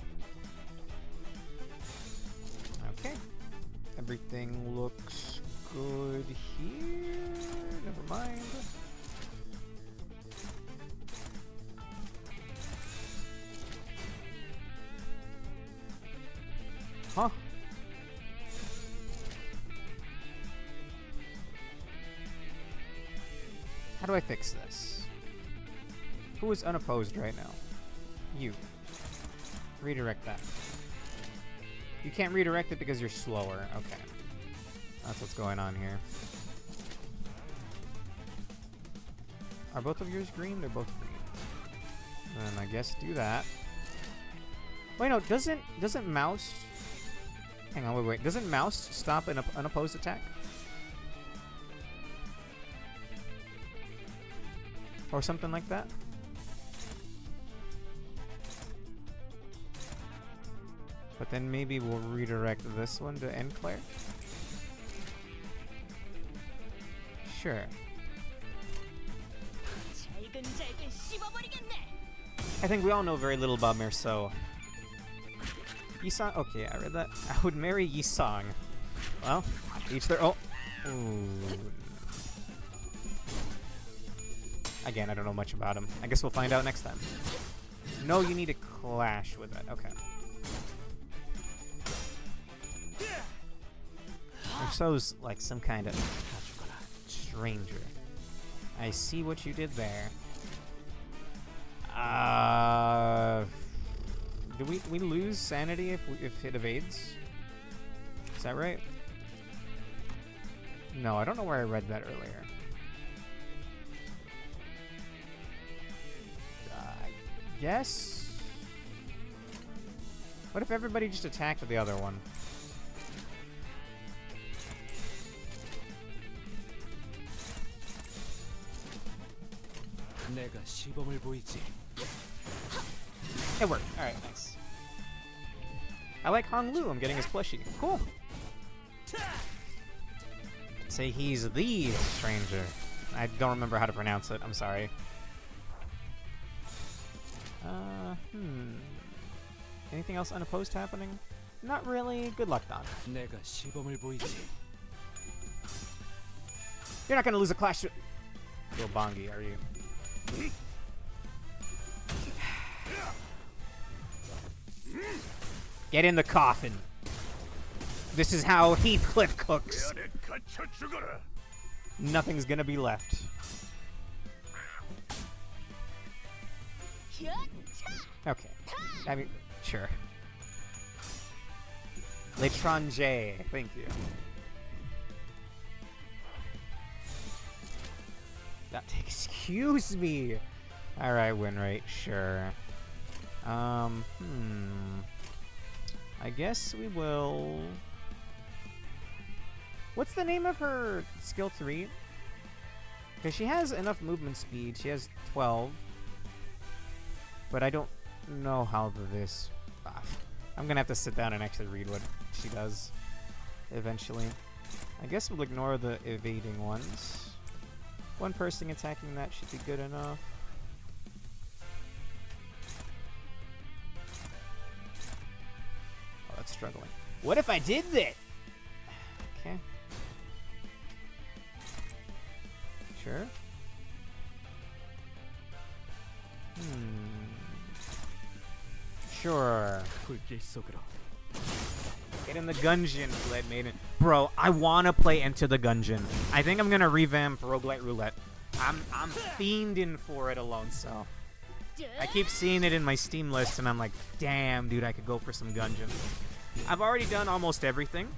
Okay. Everything looks good here. Never mind. Huh? How do I fix this? Who is unopposed right now? You. Redirect that. You can't redirect it because you're slower. Okay. That's what's going on here. Are both of yours green? They're both green. Then I guess do that. Wait, no, doesn't mouse... Hang on, wait. Doesn't mouse stop an unopposed attack? Or something like that? But then maybe we'll redirect this one to end Claire? Sure. I think we all know very little about Merceau. Yisong? Okay, I read that. I would marry Yisong. Well, each their... Oh! Ooh. Again, I don't know much about him. I guess we'll find out next time. No, you need to clash with it. Okay. Merceau's like some kind of stranger. I see what you did there. Do we lose sanity if it evades? Is that right? No, I don't know where I read that earlier. I guess. What if everybody just attacked the other one? 내가 시범을 보이지. It worked. Alright, nice. I like Hong Lu. I'm getting his plushie. Cool. Say he's the stranger. I don't remember how to pronounce it. I'm sorry. Anything else unopposed happening? Not really. Good luck, Don. 내가 시범을 보이지. You're not gonna lose a clash to Bongi, are you? Get in the coffin. This is how Heathcliff cooks. Nothing's gonna be left. Okay. I mean, sure. L'étranger. Thank you. Excuse me. Alright, win rate. Sure. I guess we will... What's the name of her skill 3? Because she has enough movement speed. She has 12. But I don't know how I'm gonna have to sit down and actually read what she does eventually. I guess we'll ignore the evading ones. One person attacking that should be good enough. Oh, that's struggling. What if I did that? Okay. Sure. Sure. Get in the Gungeon, Bled Maiden. Bro, I wanna play Enter the Gungeon. I think I'm gonna revamp Roguelite Roulette. I'm fiending for it alone, so. I keep seeing it in my Steam list, and I'm like, damn, dude, I could go for some Gungeon. I've already done almost everything.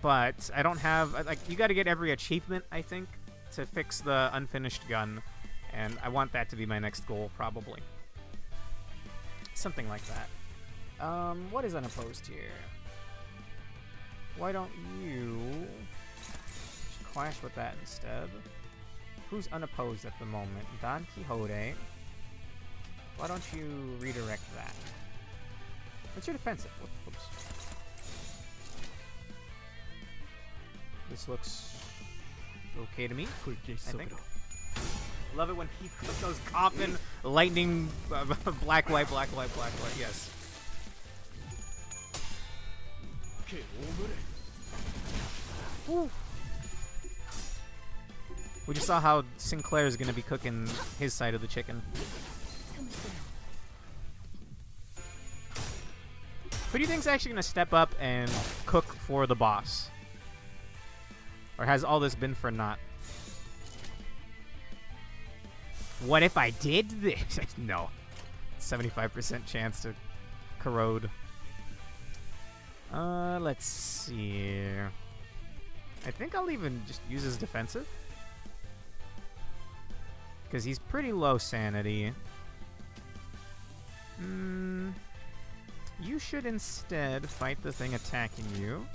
But I don't have, like, you gotta get every achievement, I think, to fix the unfinished gun. And I want that to be my next goal, probably. Something like that. What is unopposed here? Why don't you clash with that instead? Who's unopposed at the moment? Don Quixote. Why don't you redirect that? What's your defensive? Whoops. This looks okay to me, I think. Love it when he goes coffin, lightning, black, white, yes. Woo. We just saw how Sinclair is going to be cooking his side of the chicken. Who do you think's actually going to step up and cook for the boss? Or has all this been for naught? What if I did this? No. 75% chance to corrode. Let's see. I think I'll even just use his defensive. Because he's pretty low sanity. You should instead fight the thing attacking you.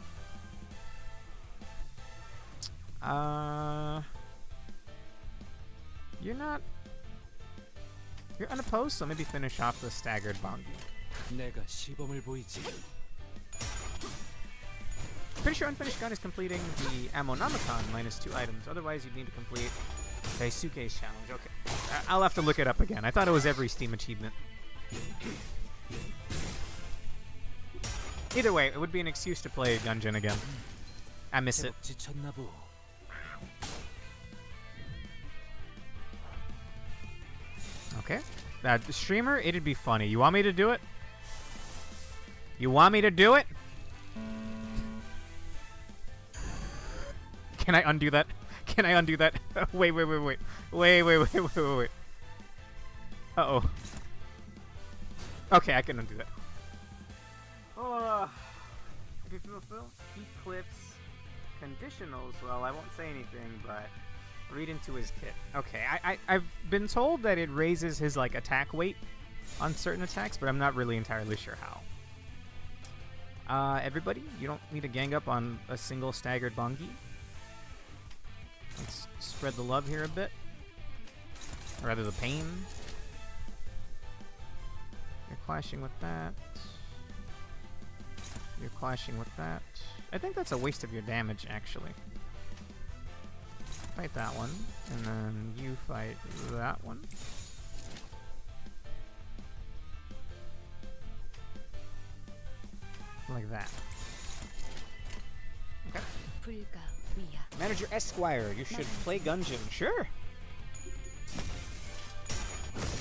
You're unopposed, so maybe finish off the staggered Bongi. Pretty sure Unfinished Gun is completing the Ammonomicon -2 items. Otherwise, you'd need to complete Daisuke's challenge. Okay. I'll have to look it up again. I thought it was every Steam achievement. Either way, it would be an excuse to play Gungeon again. I miss it. Okay. The streamer, it'd be funny. You want me to do it? You want me to do it? Can I undo that? Can I undo that? Wait. Uh-oh. Okay, I can undo that. If you fulfill Eclipse conditionals, well, I won't say anything, but read into his kit. Okay, I've been told that it raises his, like, attack weight on certain attacks, but I'm not really entirely sure how. Everybody, you don't need to gang up on a single staggered Bongi. Let's spread the love here a bit. Or rather, the pain. You're clashing with that. You're clashing with that. I think that's a waste of your damage, actually. Fight that one, and then you fight that one. Like that. Okay. Manager Esquire, you should play Gungeon. Sure.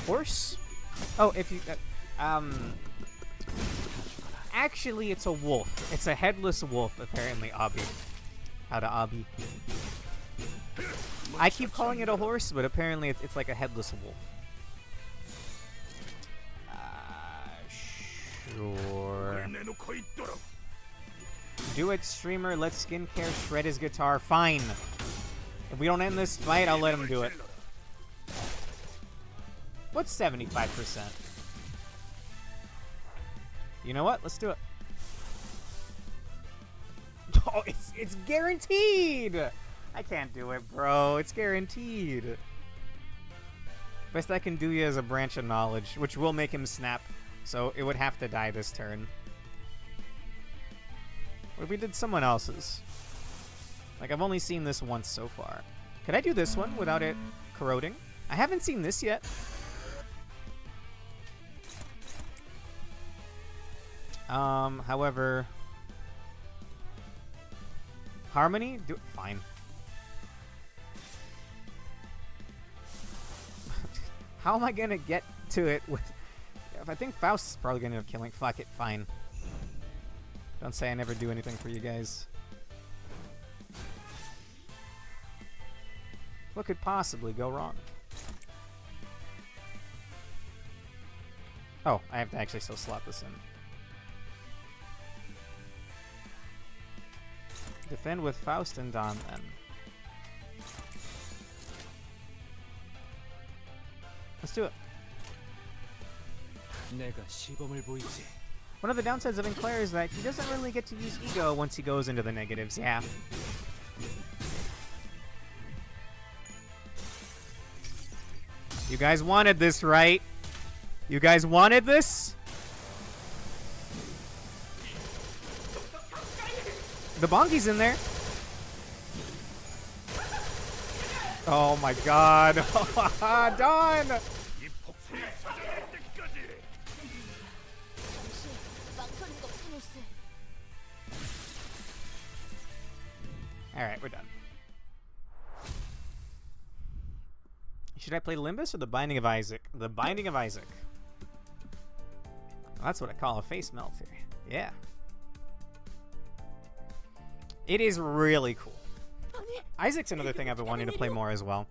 Horse? Oh, if you... Actually, it's a wolf. It's a headless wolf, apparently, Abi. Out of Abi. I keep calling it a horse, but apparently it's like a headless wolf. Sure. Do it, streamer. Let Skincare shred his guitar. Fine. If we don't end this fight, I'll let him do it. What's 75%? You know what? Let's do it. Oh, it's guaranteed! I can't do it, bro. It's guaranteed. Best I can do you is a branch of knowledge, which will make him snap. So it would have to die this turn. What if we did someone else's? Like, I've only seen this once so far. Could I do this one without it corroding? I haven't seen this yet. However... Harmony? Fine. How am I gonna get to it with... If I think Faust is probably gonna end up killing... Fuck it, fine. Don't say I never do anything for you guys. What could possibly go wrong? Oh, I have to actually still slot this in. Defend with Faust and Don then. Let's do it. One of the downsides of Enclair is that he doesn't really get to use Ego once he goes into the negatives, yeah. You guys wanted this, right? You guys wanted this? The Bonki's in there. Oh my god. Dawn! Alright, we're done. Should I play Limbus or The Binding of Isaac? The Binding of Isaac. Well, that's what I call a face melter. Yeah. It is really cool. Isaac's another thing I've been wanting to play more as well.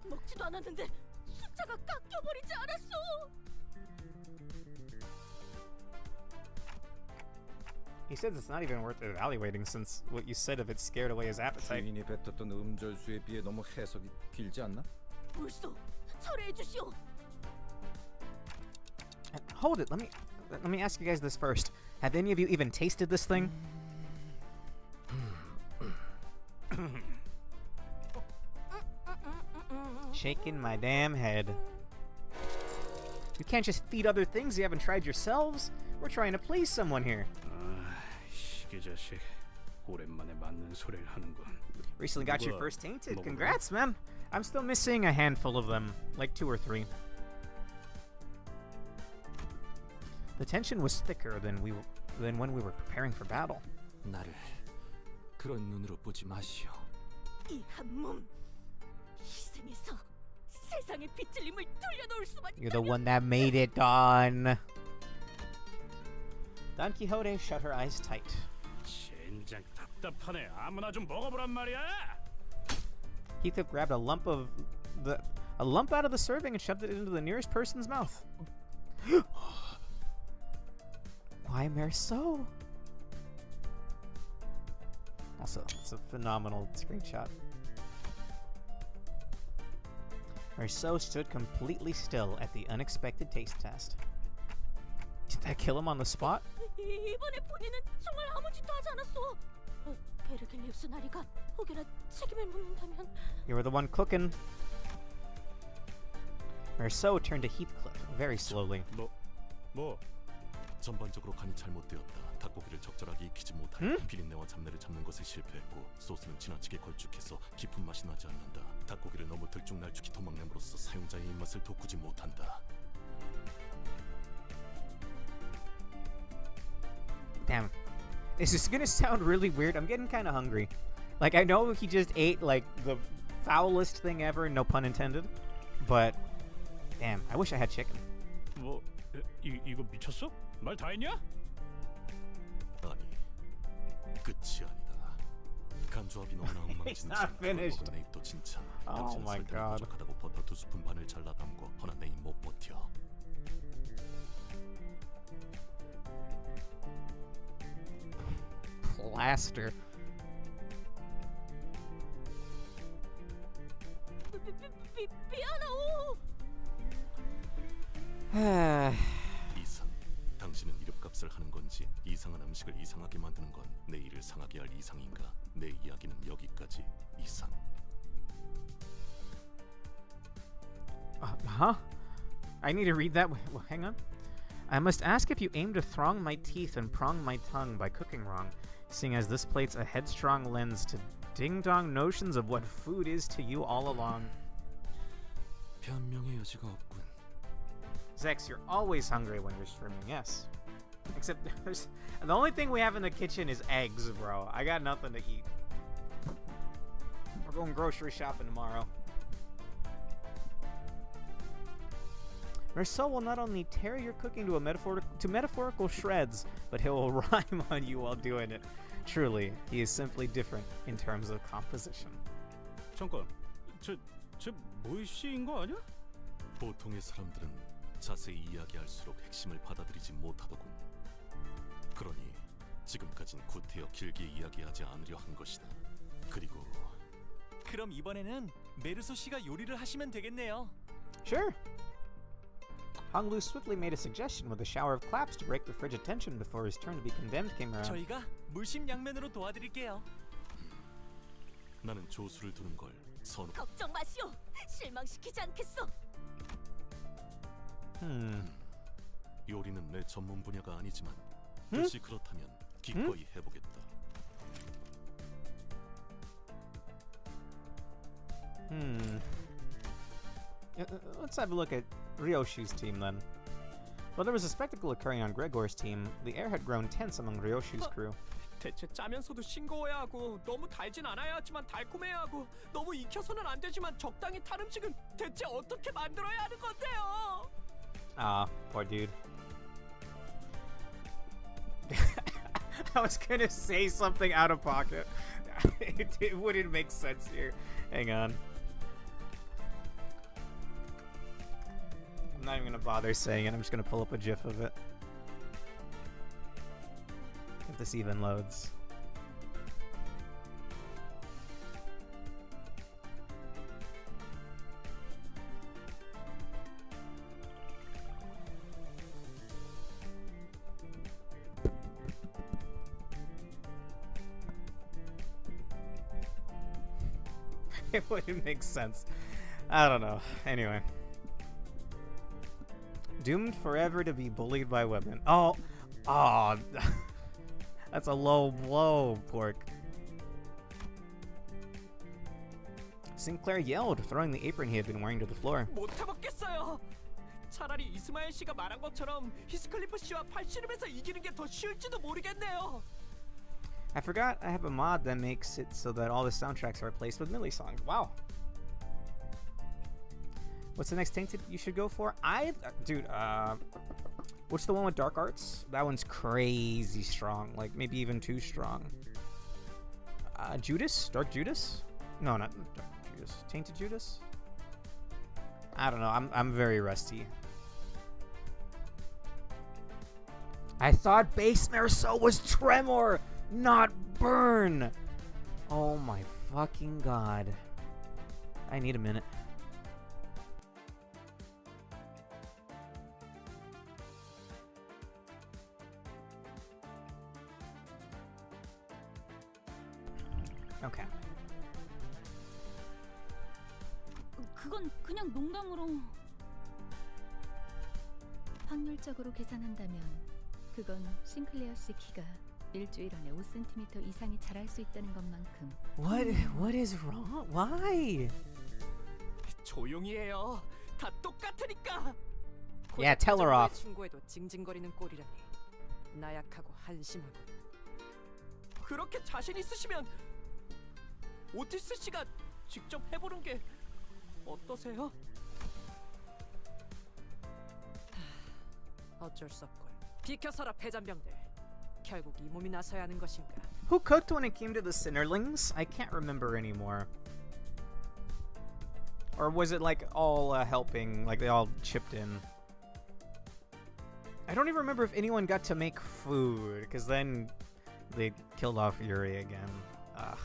He says it's not even worth evaluating since what you said of it scared away his appetite. 주인이 뱉었던 음절수에 비해 너무 해석이 길지 않나? Hold it, let me ask you guys this first. Have any of you even tasted this thing? Shaking my damn head. You can't just feed other things you haven't tried yourselves. We're trying to please someone here. 시계자식. 오랜만에 맞는 소리를 하는군. Recently got your first tainted. Congrats, man. I'm still missing a handful of them, like 2 or 3. The tension was thicker than when we were preparing for battle. 나를 그런 눈으로 보지 마시오. 이 한 몸 희생해서 세상의 빗질림을 돌려놓을 수만 You're the one that made it, Don. Don Quixote shut her eyes tight. 젠장 답답하네. 아무나 좀 먹어보란 말이야. Heathcliff grabbed a lump out of the serving and shoved it into the nearest person's mouth. Why, Merceau? Also, it's a phenomenal screenshot. Merceau stood completely still at the unexpected taste test. Did that kill him on the spot? 이번에 본인은 정말 아무 짓도 하지 않았어. 베르길리우스 나리가 혹여나 책임을 묻는다면. You were the one cooking. Merceau turned to Heathcliff very slowly. 뭐? 전반적으로 간이 잘못되었다. 닭고기를 적절하게 익히지 못하여 비린내와 잡내를 잡는 것에 실패했고 소스는 지나치게 걸쭉해서 깊은 맛이 나지 않는다. 닭고기를 너무 들쭉날쭉히 도망냄으로써 사용자의 입맛을 돋구지 못한다. Damn. This is gonna sound really weird. I'm getting kind of hungry. Like, I know he just ate, like, the foulest thing ever, no pun intended. But, damn, I wish I had chicken. 뭐? 이거 미쳤어? 말 다 했냐? 아니, 끝이 아니다. 간조합이 너무나 엉망진창. finished. 내 입도 진짜. Oh my god. 부족하다고 버터 2스푼 반을 잘라 담고 허나 내 입 못 버텨. Plaster. 이상. 당신은 이름값을 하는 건지 이상한 음식을 이상하게 만드는 건 내 일을 상하게 할 이상인가? 내 이야기는 여기까지. 이상. Huh? I need to read that. Well, hang on. I must ask if you aim to throng my teeth and prong my tongue by cooking wrong. seeing as this plate's a headstrong lens to ding-dong notions of what food is to you all along. 변명의 여지가 없군. Zex, you're always hungry when you're streaming, yes. Except the only thing we have in the kitchen is eggs, bro. I got nothing to eat. We're going grocery shopping tomorrow. Marcel will not only tear your cooking to metaphorical shreds, but he will rhyme on you while doing it. Truly, he is simply different in terms of composition. 잠깐, 쟤 모이씨인 거 아니야? 보통의 사람들은 자세히 이야기할수록 핵심을 받아들이지 못하더군. 그러니 지금까진 구태여 길게 이야기하지 않으려 한 것이다. 그리고 그럼 이번에는 메르소 씨가 요리를 하시면 되겠네요. Sure. Honglu swiftly made a suggestion with a shower of claps to break the frigid tension before his turn to be condemned came around. 저희가 물심양면으로 도와드릴게요. 나는 조수를 두는 걸 선호. 걱정 마시오. 실망시키지 않겠소. 요리는 내 전문 분야가 아니지만 뜻이 그렇다면 기꺼이 해보겠다. Let's have a look at Ryoshi's team then. While there was a spectacle occurring on Gregor's team, the air had grown tense among Ryoshi's crew. 대체 짜면서도 싱거워야 하고 너무 달진 않아야 하지만 달콤해야 하고 너무 익혀서는 안 되지만 적당히 탄 음식은 대체 어떻게 만들어야 하는 건데요? Ah, poor dude. I was gonna say something out of pocket. It wouldn't make sense here. Hang on. I'm not even gonna bother saying it. I'm just gonna pull up a GIF of it. If this even loads. It wouldn't make sense. I don't know. Anyway. Doomed forever to be bullied by women. Oh. That's a low blow, Pork. Sinclair yelled, throwing the apron he had been wearing to the floor. 못 해먹겠어요. 차라리 이스마엘 씨가 말한 것처럼 히스클리프 씨와 팔씨름에서 이기는 게 더 쉬울지도 모르겠네요. I forgot I have a mod that makes it so that all the soundtracks are replaced with Millie songs. Wow. What's the next Tainted you should go for? Dude, what's the one with Dark Arts? That one's crazy strong. Like, maybe even too strong. Judas? Dark Judas? No, not Dark Judas. Tainted Judas? I don't know. I'm very rusty. I thought Base Marceau was Tremor, not Burn. Oh my fucking god. I need a minute. Okay. 그건 그냥 농담으로. 확률적으로 계산한다면 그건 싱클레어 씨 키가 일주일 안에 5cm 이상이 자랄 수 있다는 것만큼. What is wrong? Why? 조용히 해요. 다 똑같으니까. Yeah, tell her off. 충고에도 징징거리는 꼴이라니. 나약하고 한심하고. 그렇게 자신 있으시면 오티스 씨가 직접 해보는 게 어떠세요? 어쩔 수 없군. 비켜서라 패잔병들. 결국 이 몸이 나서야 하는 것인가? Who cooked when it came to the Sinnerlings? I can't remember anymore. Or was it like all helping, like they all chipped in? I don't even remember if anyone got to make food, because then they killed off Yuri again. Ugh.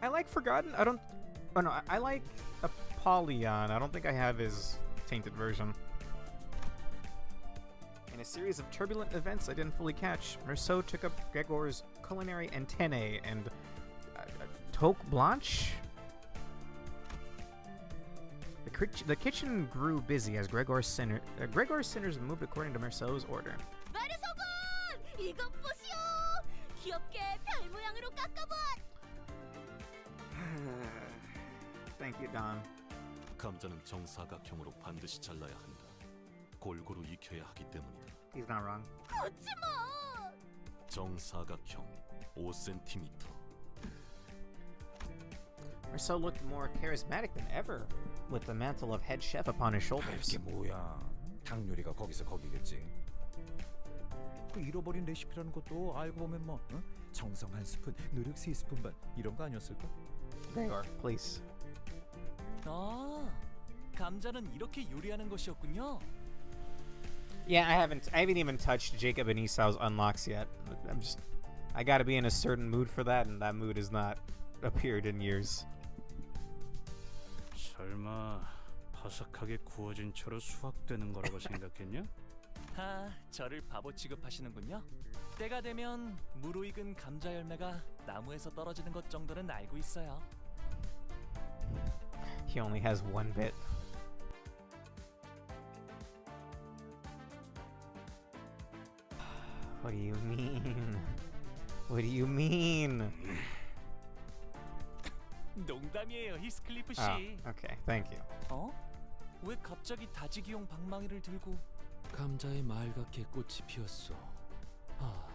I like Forgotten. I like Apollyon. I don't think I have his tainted version. In a series of turbulent events I didn't fully catch, Marceau took up Gregor's culinary antennae and Toque Blanche? The the kitchen grew busy as Gregor's sinners moved according to Merceau's order. 마르소군! 이것 보시오! 귀엽게 별 모양으로 깎아봐! Thank you, Don. 감자는 정사각형으로 반드시 잘라야 한다. 골고루 익혀야 하기 때문이다. He's not wrong. 거치마! 정사각형 5cm. Merceau looked more charismatic than ever, with the mantle of head chef upon his shoulders. 이게 뭐야? 닭 요리가 거기서 거기겠지. 그 잃어버린 레시피라는 것도 알고 보면 뭐 정성 한 스푼, 노력 3스푼 반 이런 거 아니었을까? Gregor, please. 아, 감자는 이렇게 요리하는 것이었군요. Yeah, I haven't even touched Jacob and Esau's unlocks yet. I gotta be in a certain mood for that, and that mood has not appeared in years. 설마 바삭하게 구워진 채로 수확되는 거라고 생각했냐? 아, 저를 바보 취급하시는군요. 때가 되면 무르익은 감자 열매가 나무에서 떨어지는 것 정도는 알고 있어요. He only has one bit. What do you mean? What do you mean? 농담이에요, 히스클리프 씨. Okay, thank you. 어? 왜 갑자기 다지기용 방망이를 들고? 감자의 말갛게 꽃이 피었어. 아,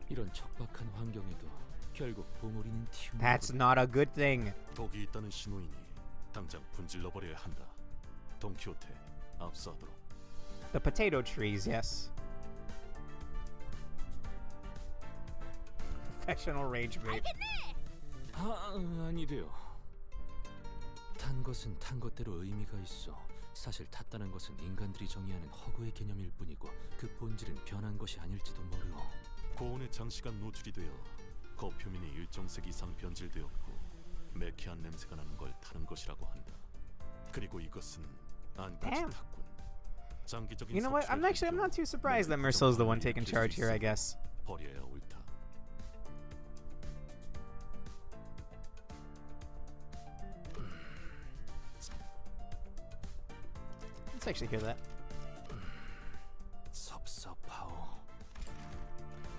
이런 척박한 환경에도 결국 봉우리는 튀운. That's not a good thing. 독이 있다는 신호이니 당장 분질러 버려야 한다. 돈키호테, 압수하도록. The potato trees, yes. Professional rage bait. 아니돼요. 탄 것은 탄 것대로 의미가 있어. 사실 탔다는 것은 인간들이 정의하는 허구의 개념일 뿐이고 그 본질은 변한 것이 아닐지도 모르. 고온의 장시간 노출이 되어 겉 표면이 일정색 이상 변질되었고 매캐한 냄새가 나는 걸 타는 것이라고 한다. 그리고 이것은 안까지 Damn. 탔군. 장기적인 You know what? I'm not too surprised that Merceau's the one taking charge here, I guess. 버려야 옳다. Let's actually hear that. 섭섭하오.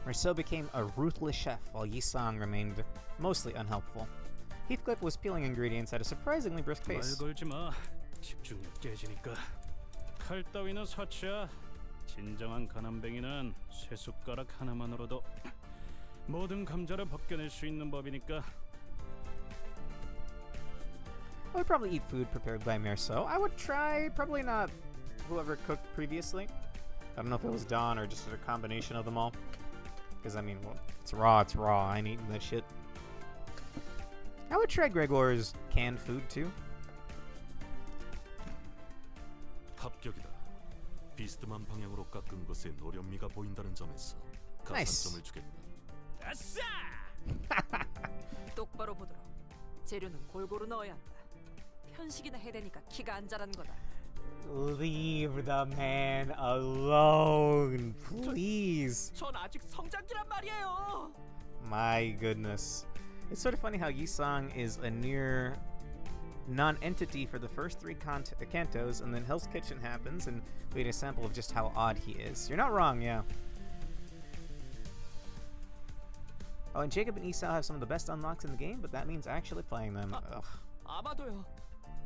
Merceau became a ruthless chef while Yisang remained mostly unhelpful. Heathcliff was peeling ingredients at a surprisingly brisk 말 pace. 걸지 마. 집중력 깨지니까. 칼 따위는 사치야. 진정한 가난뱅이는 쇠 숟가락 하나만으로도 모든 감자를 벗겨낼 수 있는 법이니까. I would probably eat food prepared by Merceau. I would try, probably not whoever cooked previously. I don't know if it was Don or just a combination of them all. Because, I mean, well, it's raw, I ain't eating that shit. I would try Gregor's canned food, too. 합격이다. 비스듬한 방향으로 깎은 것에 노련미가 보인다는 점에서 가산점을 주겠다. 아싸! 똑바로 보도록. 재료는 골고루 넣어야 한다. 편식이나 해대니까 키가 안 자라는 거다. Leave the man alone, please. 전 아직 성장기란 말이에요. My goodness. It's sort of funny how Yisang is a near non-entity for the first three cantos, and then Hell's Kitchen happens, and we get a sample of just how odd he is. You're not wrong, yeah. Oh, and Jacob and Esau have some of the best unlocks in the game, but that means actually playing them. Ugh. 아마도요.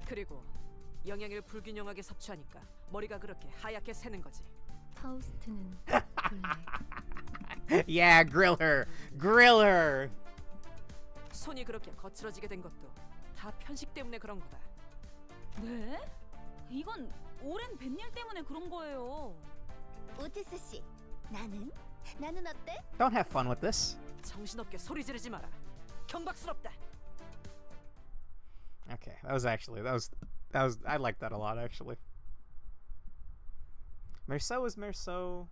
그리고 영양을 불균형하게 섭취하니까 머리가 그렇게 하얗게 새는 거지. 파우스트는 본래 Yeah, grill her! Grill her! 손이 그렇게 거칠어지게 된 것도 다 편식 때문에 그런 거다. 네? 이건 오랜 뱃일 때문에 그런 거예요. 오티스 씨, 나는 어때? Don't have fun with this. 정신없게 소리 지르지 마라. 경박스럽다. Okay, that was I liked that a lot, actually. Merceau is Merceau.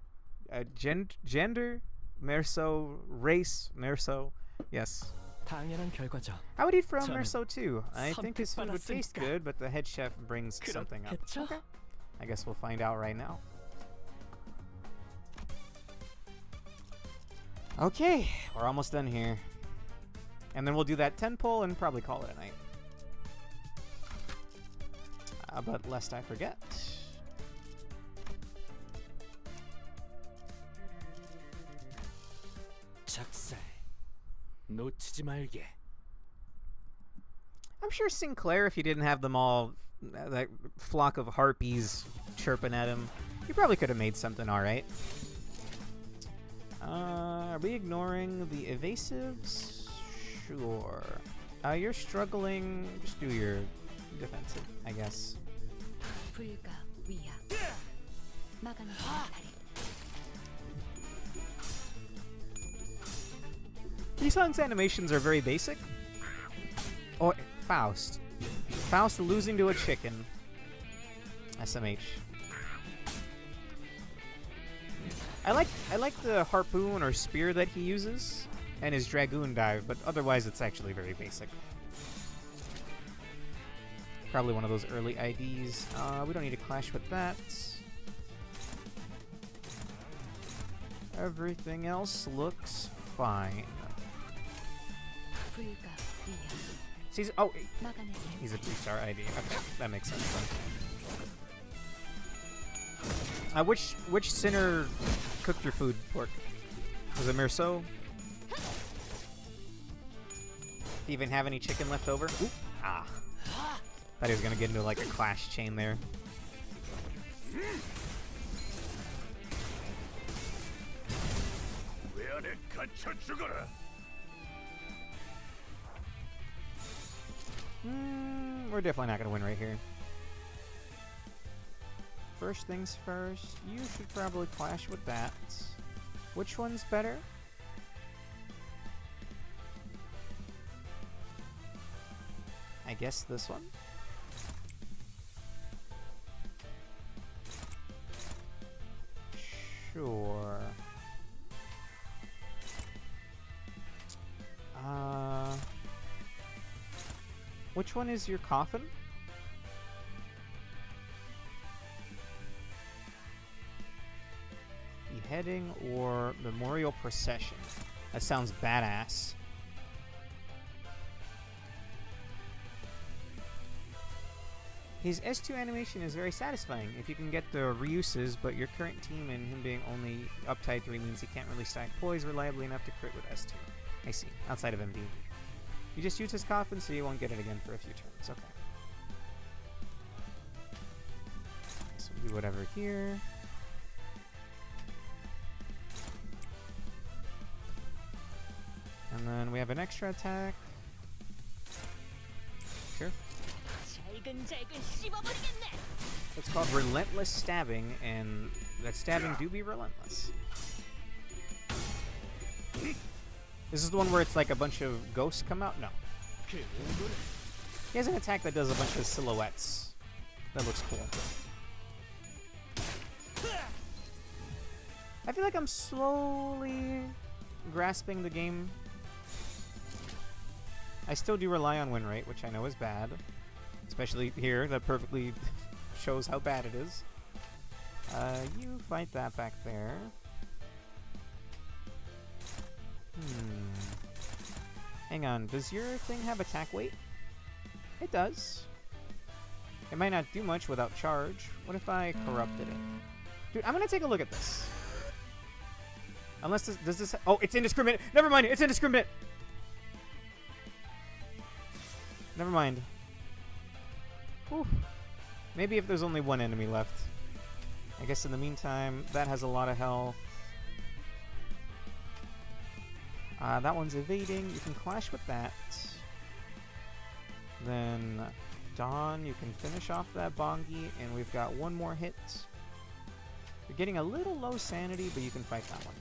Gender, Merceau, race, Merceau. Yes. 당연한 결과죠. I would eat from 저는 Merceau too. I think his food would taste 선택받았으니까. good, but the head chef brings something up. 그렇겠죠? Okay. I guess we'll find out right now. Okay, we're almost done here. And then we'll do that 10 pull and probably call it a night. But lest I forget. 작살. 놓치지 말게. I'm sure Sinclair, if he didn't have them all, that flock of harpies chirping at him, he probably could have made something alright. Are we ignoring the evasives? Sure. You're struggling. Just do your defensive, I guess. 불가 위야. 막아내는 다리. Yisang's animations are very basic. Oh, Faust. Faust losing to a chicken. SMH. I like the harpoon or spear that he uses, and his dragoon dive, but otherwise it's actually very basic. Probably one of those early IDs. We don't need to clash with that. Everything else looks fine. 불가 위야. He's he's a 3-star ID. Okay, that makes sense then. Which sinner cooked your food, Pork? Was it Mirso? Do you even have any chicken left over? Ooh. Ah. Thought he was gonna get into like a clash chain there. We're definitely not gonna win right here. First things first, you should probably clash with that. Which one's better? I guess this one. Sure. Which one is your coffin? Beheading or memorial procession? That sounds badass. His S2 animation is very satisfying if you can get the reuses, but your current team and him being only up tied 3 means he can't really stack poise reliably enough to crit with S2. I see. Outside of MD. You just use his coffin so you won't get it again for a few turns. Okay. So we'll do whatever here. And then we have an extra attack. Sure. It's called Relentless Stabbing, and that stabbing do be relentless. This is the one where it's like a bunch of ghosts come out? No. He has an attack that does a bunch of silhouettes. That looks cool. I feel like I'm slowly grasping the game. I still do rely on win rate, which I know is bad. Especially here, that perfectly shows how bad it is. You fight that back there. Hang on, does your thing have attack weight? It does. It might not do much without charge. What if I corrupted it? Dude, I'm gonna take a look at this. Unless this, does this... Oh, it's indiscriminate! Never mind, it's indiscriminate! Never mind. Whew. Maybe if there's only one enemy left. I guess in the meantime, that has a lot of health. That one's evading. You can clash with that. Then Dawn, you can finish off that Bongi, and we've got one more hit. You're getting a little low sanity, but you can fight that one.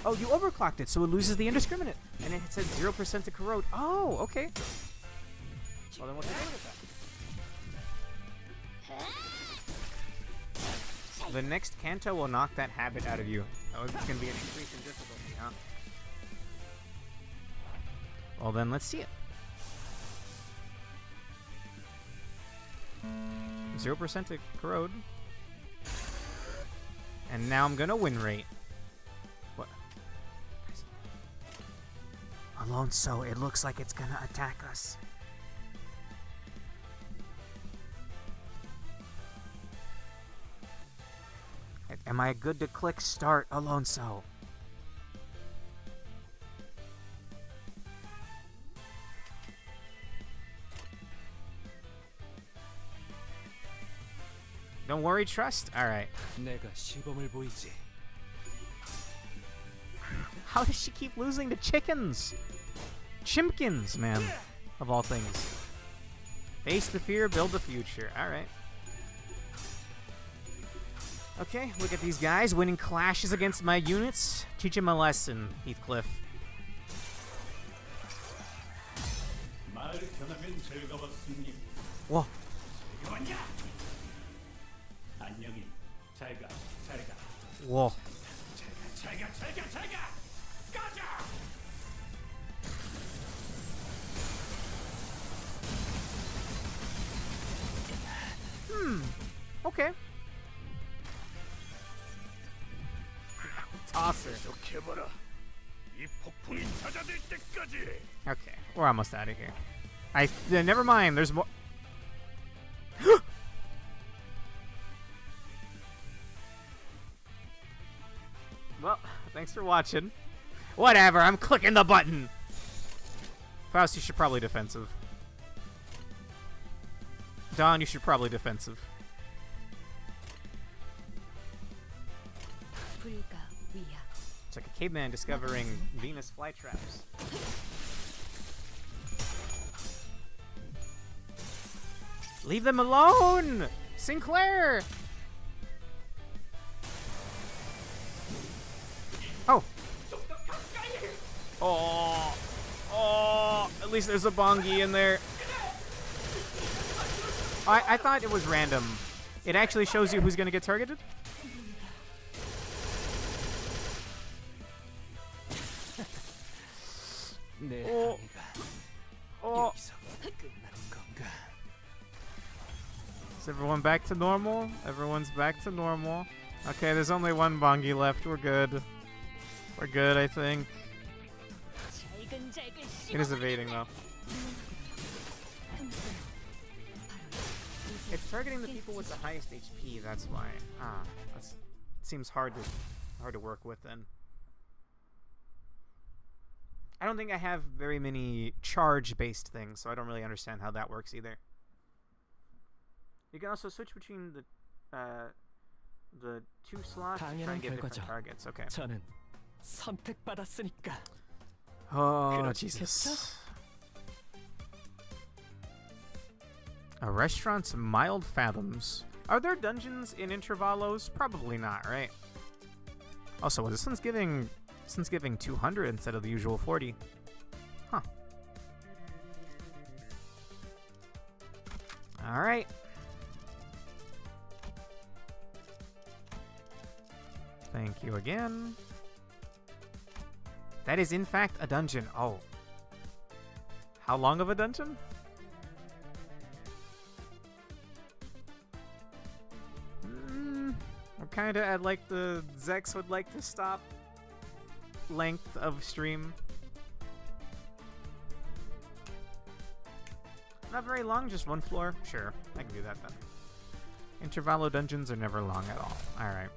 Oh, you overclocked it, so it loses the indiscriminate, and it said 0% to corrode. Oh, okay. Well, then what to do with that? The next Kanto will knock that habit out of you. Oh, it's going to be an increase in difficulty, huh? Well, then let's see it. 0% to corrode. And now I'm going to win rate. What? Alonso, it looks like it's gonna attack us. Am I good to click start, Alonso? Don't worry, trust? Alright. 내가 시범을 보이지. How does she keep losing to chickens? Chimpkins, man. Of all things. Face the fear, build the future. Alright. Okay, look at these guys winning clashes against my units. Teach him a lesson, Heathcliff. Whoa. Whoa. Okay. Toss it. Okay, we're almost out of here. Never mind, there's more. Well, thanks for watching. Whatever, I'm clicking the button. Faust, you should probably defensive. Don, you should probably defensive. It's like a caveman discovering Venus flytraps. Leave them alone! Sinclair! Oh! Oh! Oh! At least there's a bongi in there. I thought it was random. It actually shows you who's gonna get targeted? Oh. Oh. Is everyone back to normal? Everyone's back to normal. Okay, there's only one bongi left. We're good. We're good, I think. It is evading, though. It's targeting the people with the highest HP, that's why. That seems hard to work with then. I don't think I have very many charge-based things, so I don't really understand how that works either. You can also switch between the two slots to try and get different targets. Okay. 저는 선택받았으니까. Oh, Jesus. A restaurant's mild fathoms. Are there dungeons in Intervallos? Probably not, right? Also, this one's giving 200 instead of the usual 40. Huh. Alright. Thank you again. That is in fact a dungeon. Oh. How long of a dungeon? I'm kinda at like the Zex would like to stop length of stream. Not very long, just one floor. Sure, I can do that then. Intervallo dungeons are never long at all. Alright.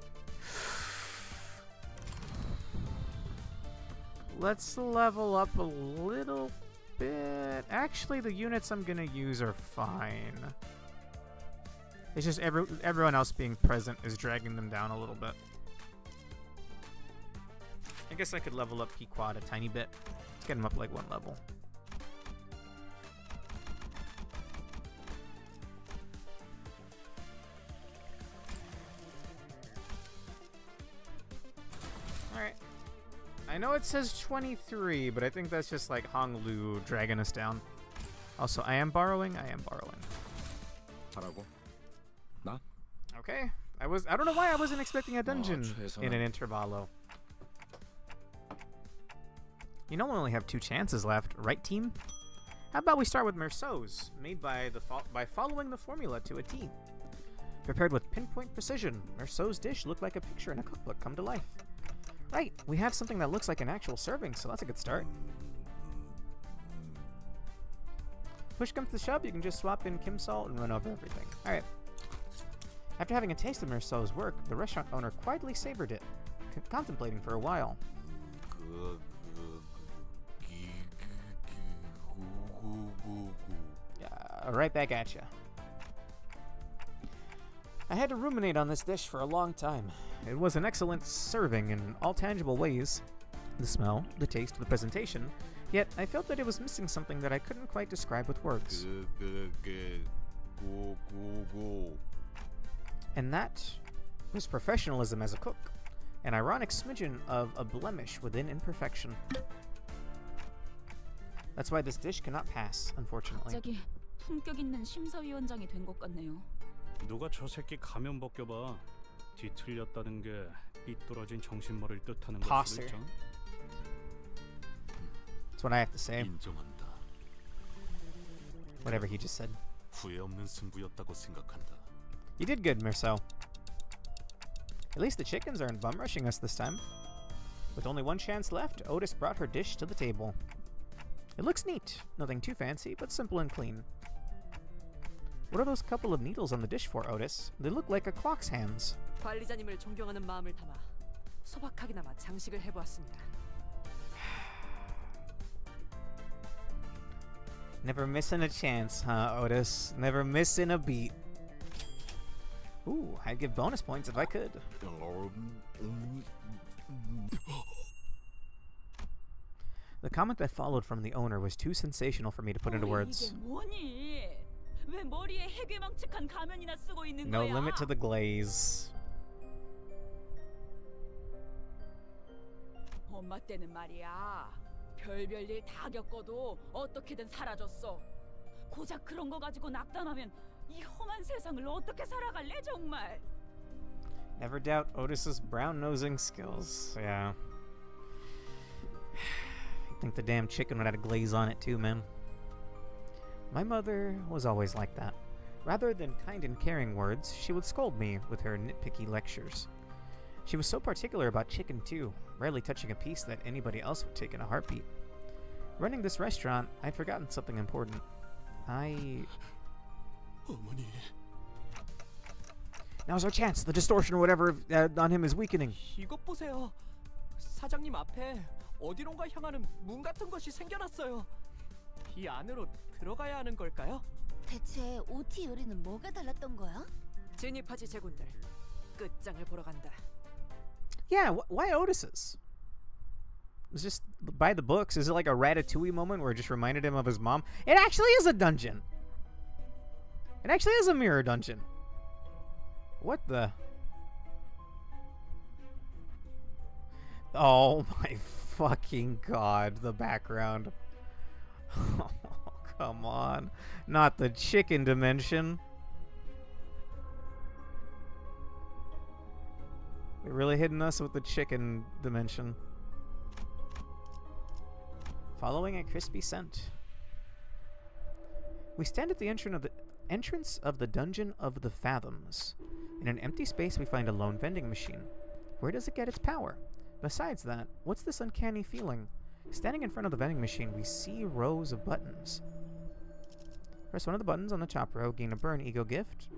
Let's level up a little bit. Actually, the units I'm gonna use are fine. It's just everyone else being present is dragging them down a little bit. I guess I could level up P-Quad a tiny bit. Let's get him up like one level. Alright. I know it says 23, but I think that's just like Hong Lu dragging us down. Also, I am borrowing. 하라고? 나? Okay. I don't know why I wasn't expecting a dungeon in an Intervallo. You know we only have 2 chances left, right team? How about we start with Merceau's, made by following the formula to a T. Prepared with pinpoint precision, Merceau's dish looked like a picture in a cookbook come to life. Right, we have something that looks like an actual serving, so that's a good start. push comes to shove, you can just swap in Kim salt and run over everything. Alright. After having a taste of Merceau's work, the restaurant owner quietly savored it, contemplating for a while. Right back at ya. I had to ruminate on this dish for a long time. It was an excellent serving in all tangible ways. The smell, the taste, the presentation. Yet I felt that it was missing something that I couldn't quite describe with words. And that was professionalism as a cook. An ironic smidgen of a blemish within imperfection. That's why this dish cannot pass, unfortunately. 갑자기 품격 있는 심사위원장이 된 것 같네요. 누가 저 새끼 가면 벗겨봐. 뒤틀렸다는 게 삐뚤어진 정신머리를 뜻하는 걸 수도 있죠. That's what I have to say. 인정한다. Whatever he just said. 후회 없는 승부였다고 생각한다. You did good, Merceau. At least the chickens aren't bum rushing us this time. With only one chance left, Otis brought her dish to the table. It looks neat. Nothing too fancy, but simple and clean. What are those couple of needles on the dish for, Otis? They look like a clock's hands. 관리자님을 존경하는 마음을 담아 소박하게나마 장식을 해보았습니다. Never missing a chance, huh, Otis? Never missing a beat. Ooh, I'd give bonus points if I could. The comment that followed from the owner was too sensational for me to put into words. 왜 머리에 해괴망측한 가면이나 쓰고 있는 No 거야? limit to the glaze. 엄마 때는 말이야. 별별 일 다 겪어도 어떻게든 살아줬어. 고작 그런 거 가지고 낙담하면 이 험한 세상을 어떻게 살아갈래 정말? Never doubt Otis's brown-nosing skills. Yeah. I think the damn chicken would have a glaze on it too, man. My mother was always like that. Rather than kind and caring words, she would scold me with her nitpicky lectures. She was so particular about chicken too, rarely touching a piece that anybody else would take in a heartbeat. Running this restaurant, I'd forgotten something important. 어머니. Now's our chance. The distortion or whatever on him is weakening. 이것 보세요. 사장님 앞에 어디론가 향하는 문 같은 것이 생겨났어요. 이 안으로 들어가야 하는 걸까요? 대체 OT 요리는 뭐가 달랐던 거야? 진입하지 제군들. 끝장을 보러 간다. Yeah, why Otis's? It's just by the books. Is it like a Ratatouille moment where it just reminded him of his mom? It actually is a dungeon. It actually is a mirror dungeon. What the? Oh my fucking god, the background. Oh, come on. Not the chicken dimension. They're really hitting us with the chicken dimension. Following a crispy scent. We stand at the entrance of the Dungeon of the Fathoms. In an empty space, we find a lone vending machine. Where does it get its power? Besides that, what's this uncanny feeling? Standing in front of the vending machine, we see rows of buttons. Press one of the buttons on the top row, gain a burn ego gift.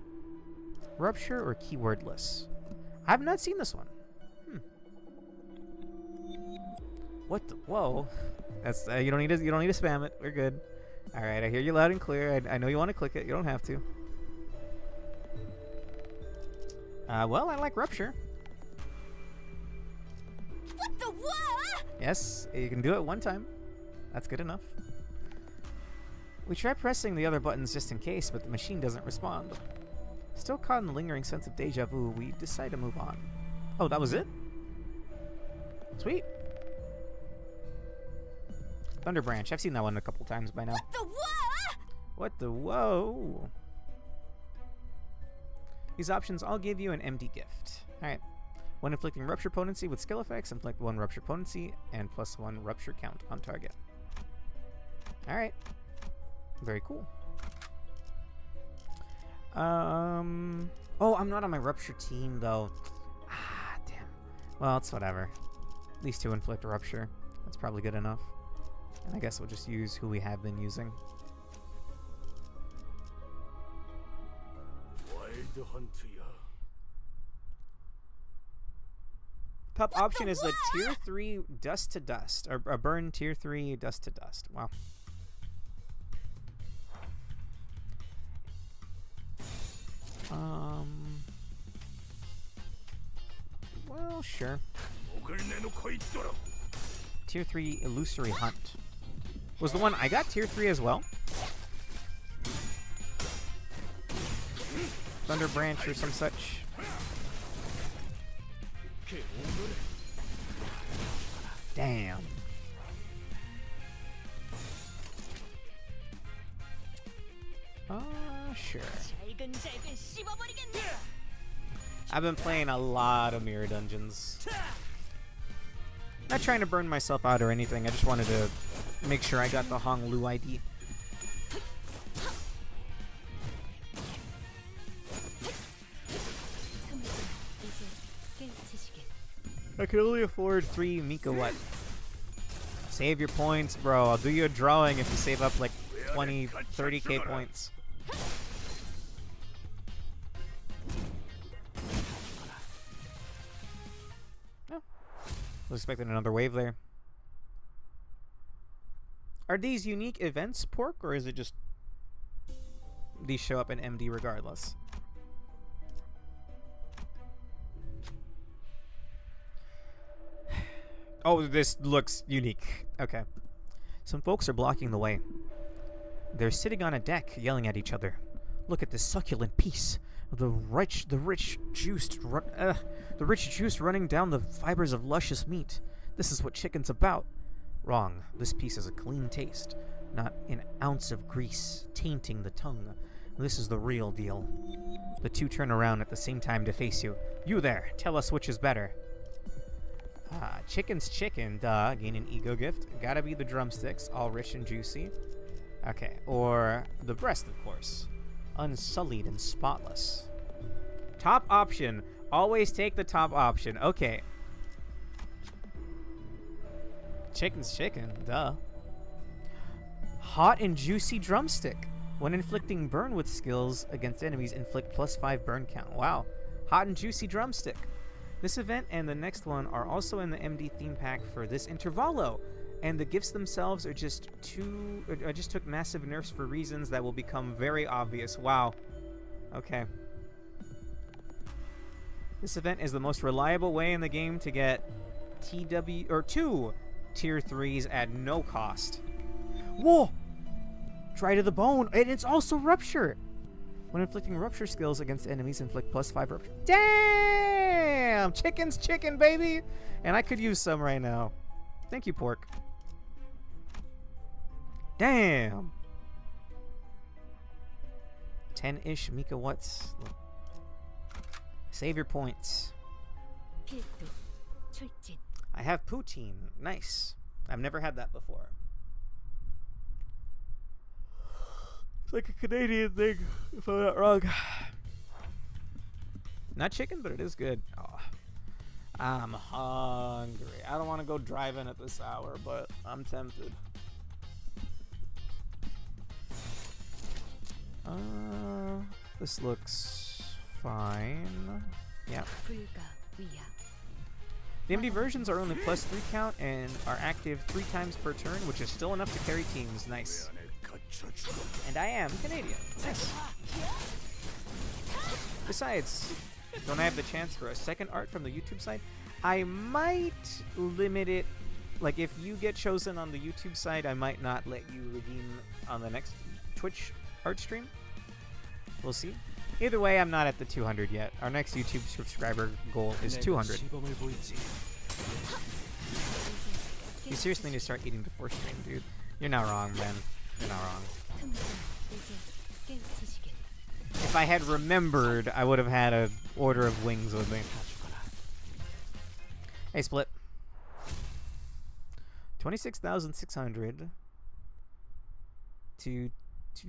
Rupture or keywordless. I have not seen this one. What the? Whoa. That's you don't need to spam it. We're good. All right, I hear you loud and clear. I know you want to click it. You don't have to. Well, I like rupture. What the what? Yes, you can do it one time. That's good enough. We try pressing the other buttons just in case, but the machine doesn't respond. Still caught in the lingering sense of deja vu, we decide to move on. Oh, that was it? Sweet. Thunder Branch. I've seen that one a couple times by now. What the what? What the whoa? These options all give you an MD gift. Alright. When inflicting rupture potency with skill effects, inflict 1 rupture potency and +1 rupture count on target. Alright. Very cool. Oh, I'm not on my rupture team though. Ah, damn. Well, it's whatever. These two inflict rupture. That's probably good enough. And I guess we'll just use who we have been using. Top option is the tier 3 dust to dust, or a burn tier 3 dust to dust. Wow. Well, sure. Tier 3 illusory hunt was the one I got tier 3 as well. Thunder branch or some such. Damn. Sure. I've been playing a lot of mirror dungeons. Not trying to burn myself out or anything. I just wanted to make sure I got the Hong Lu ID. I can only afford 3 Mika what? Save your points, bro. I'll do you a drawing if you save up like 20, 30k points. Oh. Was expecting another wave there. Are these unique events, Pork, or is it just these show up in MD regardless? Oh, this looks unique. Okay. Some folks are blocking the way. They're sitting on a deck, yelling at each other. Look at this succulent piece. The rich juice running down the fibers of luscious meat. This is what chicken's about. Wrong. This piece has a clean taste, not an ounce of grease tainting the tongue. This is the real deal. The two turn around at the same time to face you. You there, tell us which is better. Chicken's chicken, duh. Gain an ego gift. Gotta be the drumsticks, all rich and juicy. Okay, or the breast, of course. Unsullied and spotless. Top option. Always take the top option. Okay. Chicken's chicken, duh. Hot and juicy drumstick. When inflicting burn with skills against enemies, inflict +5 burn count. Wow. Hot and juicy drumstick. This event and the next one are also in the MD theme pack for this Intervallo, and the gifts themselves are just I just took massive nerfs for reasons that will become very obvious. Wow. Okay. This event is the most reliable way in the game to get TW or 2 tier 3s at no cost. Whoa! Dry to the bone, and it's also rupture. When inflicting rupture skills against enemies, inflict +5 rupture. Damn! Chicken's chicken, baby! And I could use some right now. Thank you, Pork. Damn! 10-ish Mika Watts. Save your points. I have poutine. Nice. I've never had that before. It's like a Canadian thing, if I'm not wrong. Not chicken, but it is good. Oh, I'm hungry. I don't want to go driving at this hour, but I'm tempted. This looks fine. Yeah. The MD versions are only +3 count and are active 3 times per turn, which is still enough to carry teams. Nice. And I am Canadian. Nice. Besides, don't I have the chance for a second art from the YouTube side? I might limit it. Like, if you get chosen on the YouTube side, I might not let you redeem on the next Twitch art stream. We'll see. Either way, I'm not at the 200 yet. Our next YouTube subscriber goal is 200. You seriously need to start eating before stream, dude. You're not wrong, man. You're not wrong. If I had remembered, I would have had an order of wings with me. Hey, Split. 26,600 to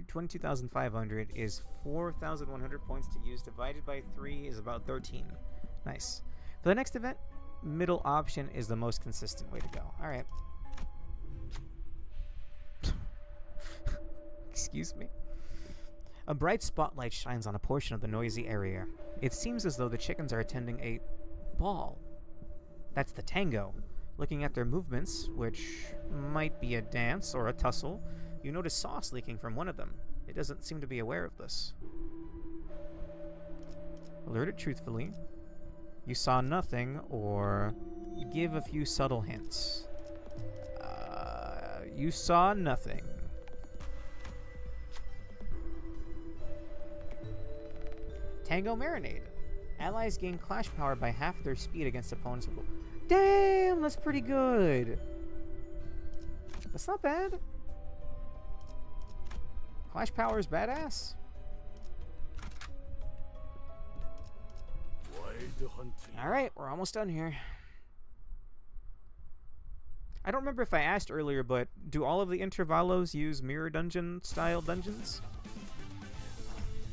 22,500 is 4,100 points to use. Divided by 3 is about 13. Nice. For the next event, middle option is the most consistent way to go. All right. Excuse me. A bright spotlight shines on a portion of the noisy area. It seems as though the chickens are attending a ball. That's the tango. Looking at their movements, which might be a dance or a tussle, you notice sauce leaking from one of them. It doesn't seem to be aware of this. Alert it truthfully. You saw nothing, or give a few subtle hints. You saw nothing. Tango Marinade. Allies gain clash power by half their speed against opponents. Damn, that's pretty good. That's not bad. Clash power is badass. Alright, we're almost done here. I don't remember if I asked earlier, but do all of the Intervallos use mirror dungeon style dungeons?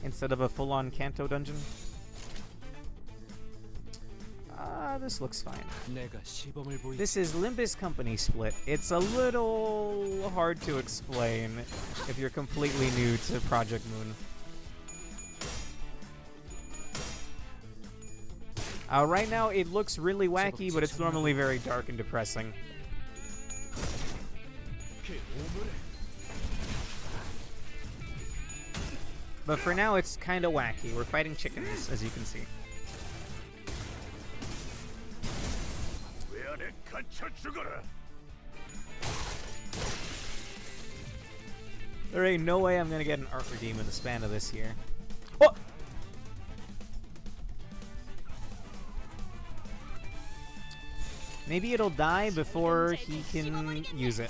Instead of a full-on Kanto dungeon? This looks fine. This is Limbus Company Split. It's a little hard to explain if you're completely new to Project Moon. Right now it looks really wacky, but it's normally very dark and depressing. But for now it's kind of wacky. We're fighting chickens, as you can see. There ain't no way I'm gonna get an art redeem in the span of this year. Oh! Maybe it'll die before he can use it.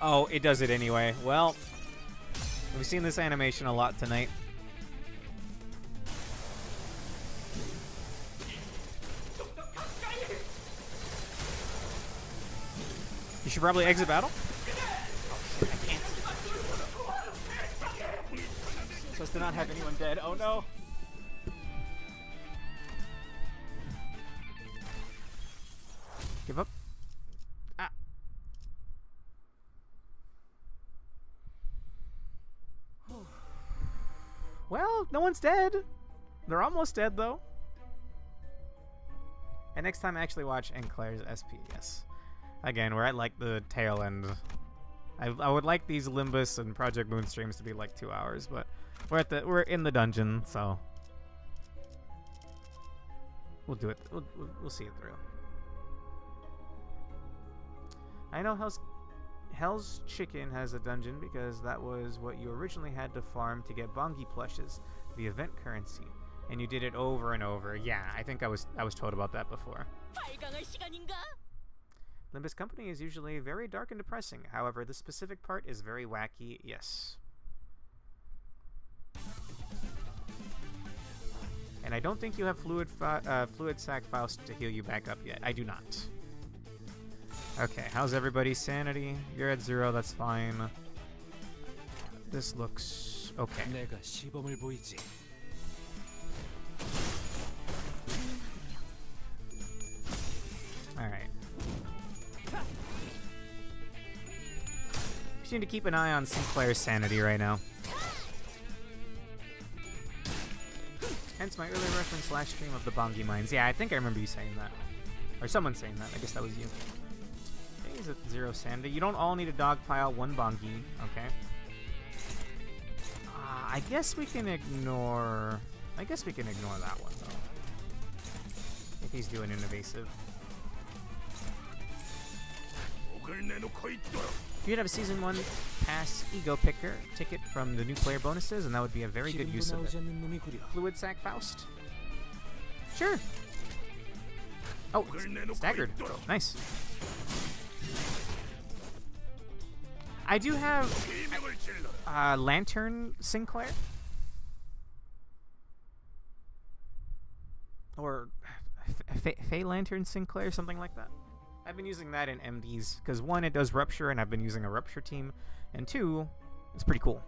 Oh, it does it anyway. Well, we've seen this animation a lot tonight. You should probably exit battle. So as to not have anyone dead. Oh no. Give up. Ah. Well, no one's dead. They're almost dead though. And next time I actually watch Enclair's SP, yes. Again, we're at like the tail end. I would like these Limbus and Project Moon streams to be like 2 hours, but we're in the dungeon, so we'll do it. We'll see it through. I know Hell's Chicken has a dungeon because that was what you originally had to farm to get Bongi plushes, the event currency, and you did it over and over. Yeah, I think I was told about that before. Limbus Company is usually very dark and depressing. However, this specific part is very wacky, yes. And I don't think you have Fluid Sac Faust to heal you back up yet. I do not. Okay, how's everybody's sanity? You're at 0, that's fine. This looks okay. Alright. Just need to keep an eye on Sinclair's sanity right now. Hence my earlier reference last stream of the Bongi mines. Yeah, I think I remember you saying that. Or someone saying that. I guess that was you. Okay, he's at 0 sanity. You don't all need a dogpile 1 Bongi. Okay. I guess we can ignore... I guess we can ignore that one, though. If he's doing an evasive. You'd have a Season 1 Pass Ego Picker ticket from the new player bonuses, and that would be a very good use of it. Fluid Sac Faust? Sure. Oh, it's staggered. Nice. I do have Lantern Sinclair. Or Fey Lantern Sinclair, something like that. I've been using that in MDs, because 1, it does Rupture, and I've been using a Rupture team, and 2, it's pretty cool.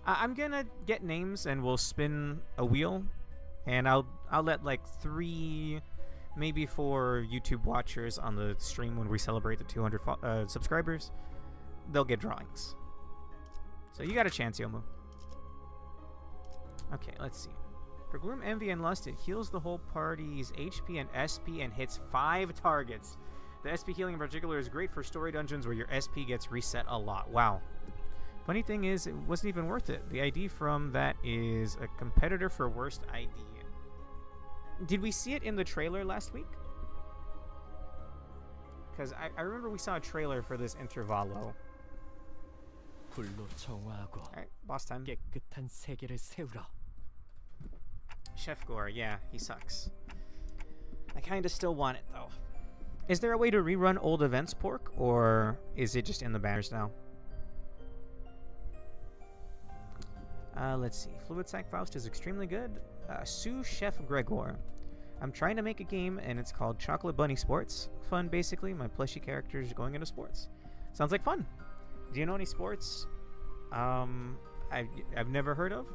I'm gonna get names, and we'll spin a wheel, and I'll let like 3 maybe for YouTube watchers on the stream when we celebrate the 200 subscribers, they'll get drawings. So you got a chance, Yomu. Okay, let's see. For Gloom, Envy, and Lust, it heals the whole party's HP and SP and hits 5 targets. The SP healing in particular is great for story dungeons where your SP gets reset a lot. Wow. Funny thing is, it wasn't even worth it. The ID from that is a competitor for worst ID. Did we see it in the trailer last week? Because I remember we saw a trailer for this Intervallo. 불로 정화하고 Alright, boss time. 깨끗한 세계를 세우라. Chef Gore, yeah, he sucks. I kinda still want it though. Is there a way to rerun old events, Pork, or is it just in the banners now? Let's see. Fluid Sack Faust is extremely good. Sous Chef Gregor. I'm trying to make a game and it's called Chocolate Bunny Sports. Fun, basically. My plushy characters going into sports. Sounds like fun. Do you know any sports I've never heard of?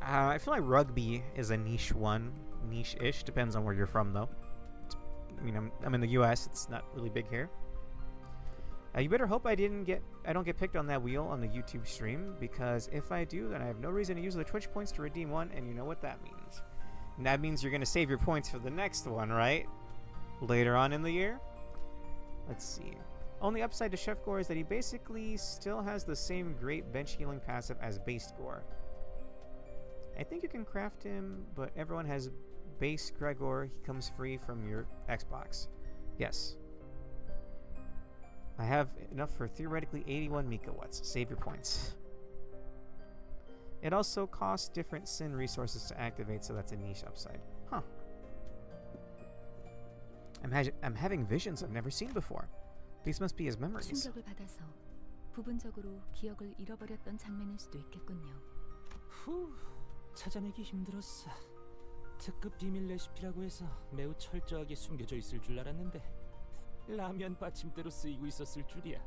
I feel like rugby is a niche one. Niche-ish. Depends on where you're from, though. I mean, I'm in the U.S. It's not really big here. You better hope I don't get picked on that wheel on the YouTube stream, because if I do, then I have no reason to use the Twitch points to redeem one, and you know what that means. And that means you're going to save your points for the next one, right? Later on in the year? Let's see. Only upside to Chef Gore is that he basically still has the same great bench healing passive as Base Gore. I think you can craft him, but everyone has Base Gregor. He comes free from your Xbox. Yes. I have enough for theoretically 81 Mika Watts. Save your points. It also costs different Sin resources to activate, so that's a niche upside. Huh. I'm having visions I've never seen before. These must be his memories. 충격을 받아서 부분적으로 기억을 잃어버렸던 장면일 수도 있겠군요. 후, 찾아내기 힘들었어. 특급 비밀 레시피라고 해서 매우 철저하게 숨겨져 있을 줄 알았는데 라면 받침대로 쓰이고 있었을 줄이야.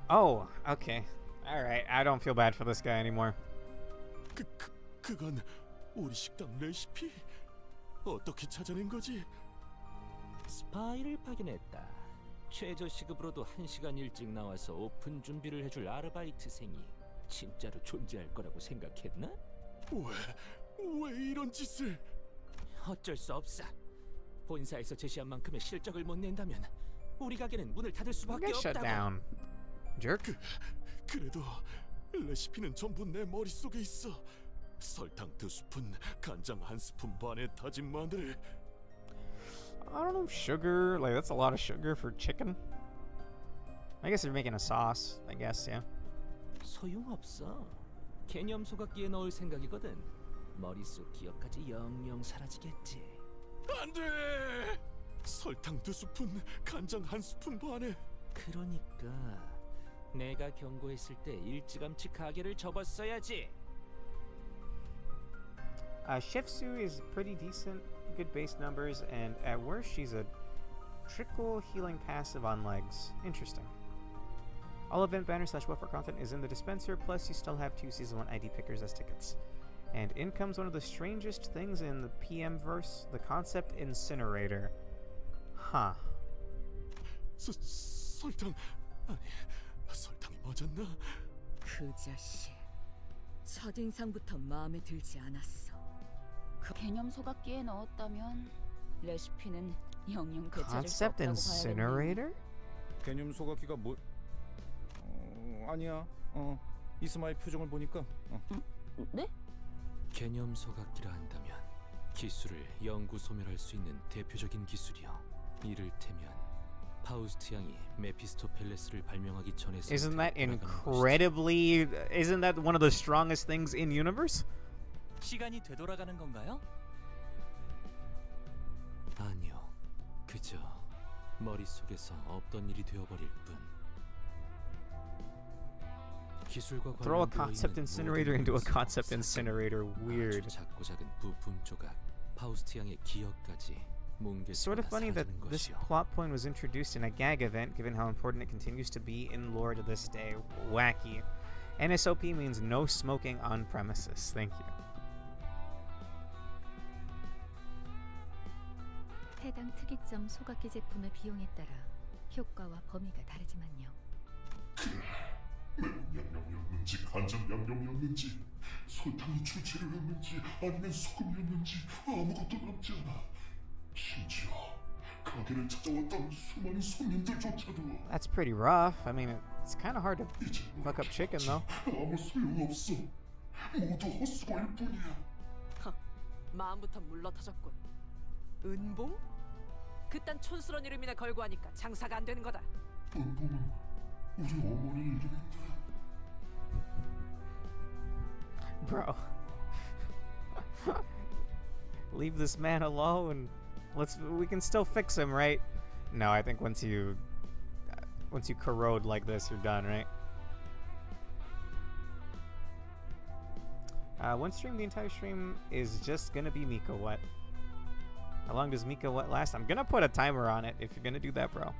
Oh, okay. Alright, I don't feel bad for this guy anymore. 그건 우리 식당 레시피? 어떻게 찾아낸 거지? 스파이를 파견했다. 최저 시급으로도 1시간 일찍 나와서 오픈 준비를 해줄 아르바이트생이 진짜로 존재할 거라고 생각했나? 왜 이런 짓을? 어쩔 수 없어. 본사에서 제시한 만큼의 실적을 못 낸다면 우리 가게는 문을 닫을 수밖에 Get shut 없다고. down. Jerk. 그래도 레시피는 전부 내 머릿속에 있어. 설탕 2스푼, 간장 1스푼 반에 다진 마늘. I don't know, sugar. Like, that's a lot of sugar for chicken. I guess they're making a sauce. I guess, yeah. 소용없어. 개념 소각기에 넣을 생각이거든. 머릿속 기억까지 영영 사라지겠지. 안 돼! 설탕 2스푼, 간장 1스푼 반에. 그러니까 내가 경고했을 때 일찌감치 가게를 접었어야지. Chef Sue is pretty decent, good base numbers, and at worst she's a trickle healing passive on legs. Interesting. All event banner / welfare content is in the dispenser, plus you still have 2 Season 1 ID pickers as tickets. And in comes one of the strangest things in the PM verse, the concept incinerator. Huh. 설탕 아니 설탕이 맞았나? 그 자식 첫인상부터 마음에 들지 않았어. 개념 소각기에 넣었다면 레시피는 영영 되찾을 수 Concept 없다고 봐야겠네요. incinerator? 개념 소각기가 뭐? 아니야. 이스마의 표정을 보니까. 네? 개념 소각기라 한다면 기술을 영구 소멸할 수 있는 대표적인 기술이요. 이를테면 파우스트 양이 메피스토펠레스를 발명하기 전에 Isn't that one of the strongest things in universe? 시간이 되돌아가는 건가요? 아니요. 그저 머릿속에서 없던 일이 되어버릴 뿐. 기술과 Throw a 관련되어 concept 있는 incinerator 모든 into a 요소, concept 사건, incinerator. Weird. 아주 작고 작은 부품 조각, 파우스트 양의 기억까지 Sort of funny that 사라지는 this 것이요. plot point was introduced in a gag event, given how important it continues to be in lore to this day. Wacky. NSOP means no smoking on premises. Thank you. 해당 특이점 소각기 제품의 비용에 따라 효과와 범위가 다르지만요. 매운 양념이었는지 간장 양념이었는지 설탕이 주재료였는지 아니면 소금이었는지 아무것도 남지 않아. 심지어 가게를 찾아왔던 수많은 손님들조차도 That's pretty rough. I mean, it's kind of hard to fuck up chicken, though. 아무 소용없어. 모두 헛수고일 뿐이야. 마음부터 물러터졌군. 은봉? 그딴 촌스러운 이름이나 걸고 하니까 장사가 안 되는 거다. 은봉은 우리 어머니 이름인데. Bro. Leave this man alone. We can still fix him, right? No, I think once you corrode like this, you're done, right? One stream, the entire stream is just gonna be Mika Wet. How long does Mika Wet last? I'm gonna put a timer on it if you're gonna do that, bro.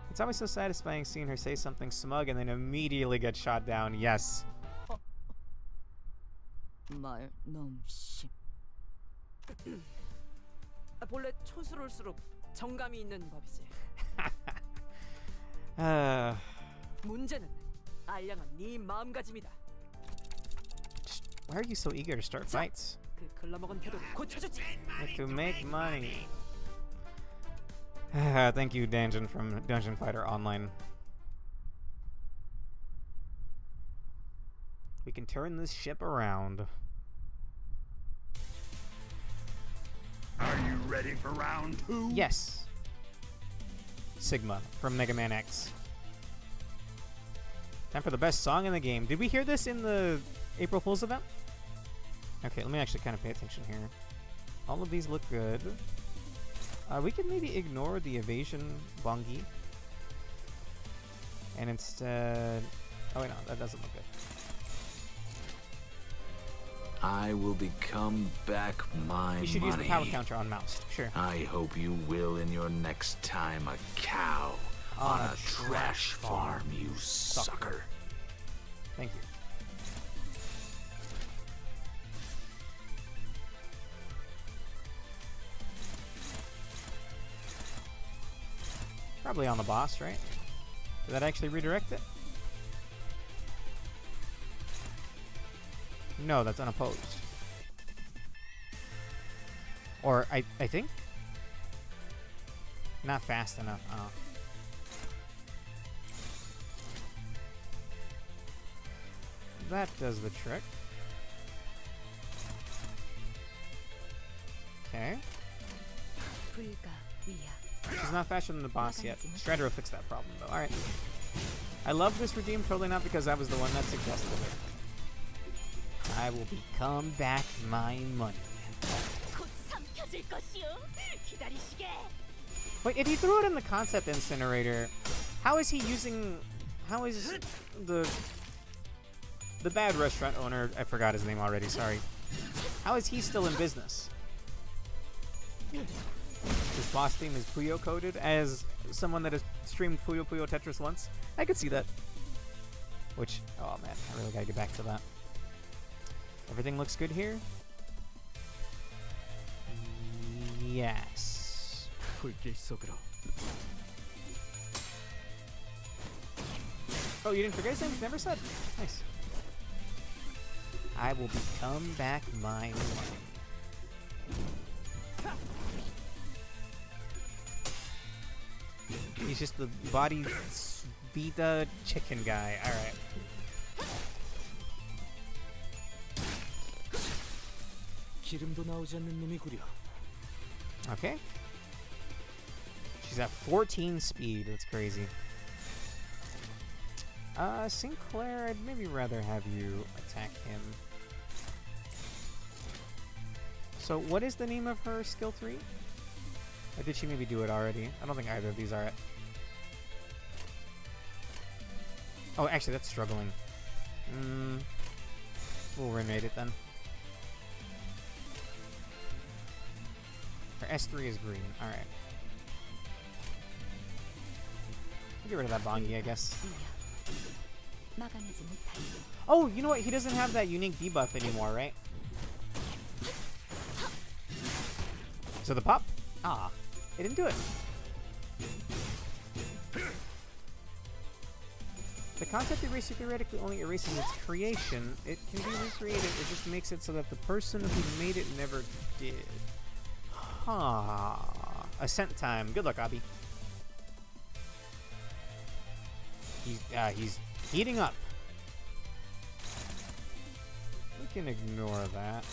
It's always so satisfying seeing her say something smug and then immediately get shot down. Yes. 말 넘심. 본래 촌스러울수록 정감이 있는 법이지. 문제는 알량한 네 마음가짐이다. Why are you so eager to start fights? 그 글러먹은 태도를 고쳐주지. To make money. Thank you, Dungeon from Dungeon Fighter Online. We can turn this ship around. Are you ready for round 2? Yes. Sigma from Mega Man X. Time for the best song in the game. Did we hear this in the April Fool's event? Okay, let me actually kind of pay attention here. All of these look good. We could maybe ignore the evasion bongi. And instead... Oh wait, no, that doesn't look good. I will become back my You should money. use the power counter on mouse. Sure. I hope you will in your next time a cow on a trash farm, you sucker. Thank you. Probably on the boss, right? Did that actually redirect it? No, that's unopposed. Or, I think? Not fast enough. Oh. That does the trick. Okay. She's not faster than the boss yet. Strider will fix that problem, though. Alright. I love this redeem, totally not because I was the one that suggested it. I will become back my money. Wait, if he threw it in the concept incinerator, how is he using... How is the bad restaurant owner... I forgot his name already, sorry. How is he still in business? His boss theme is Puyo coded. As someone that has streamed Puyo Puyo Tetris once, I could see that. Which, oh man, I really gotta get back to that. Everything looks good here? Yes. Oh, you didn't forget his name? Never said. Nice. I will become back my money. He's just the body Vita chicken guy. Alright. 기름도 나오지 않는 놈이구려. Okay. She's at 14 speed. That's crazy. Sinclair, I'd maybe rather have you attack him. So, what is the name of her skill 3? Or did she maybe do it already? I don't think either of these are it. Oh, actually, that's struggling. We'll remade it then. Her S3 is green. Alright. Get rid of that Bongi, I guess. Oh, you know what? He doesn't have that unique debuff anymore, right? So the pop? Ah, it didn't do it. The concept erase, you theoretically only erasing its creation. It can be recreated, it just makes it so that the person who made it never did. Huh. Ascent time. Good luck, Abby. He's heating up. We can ignore that.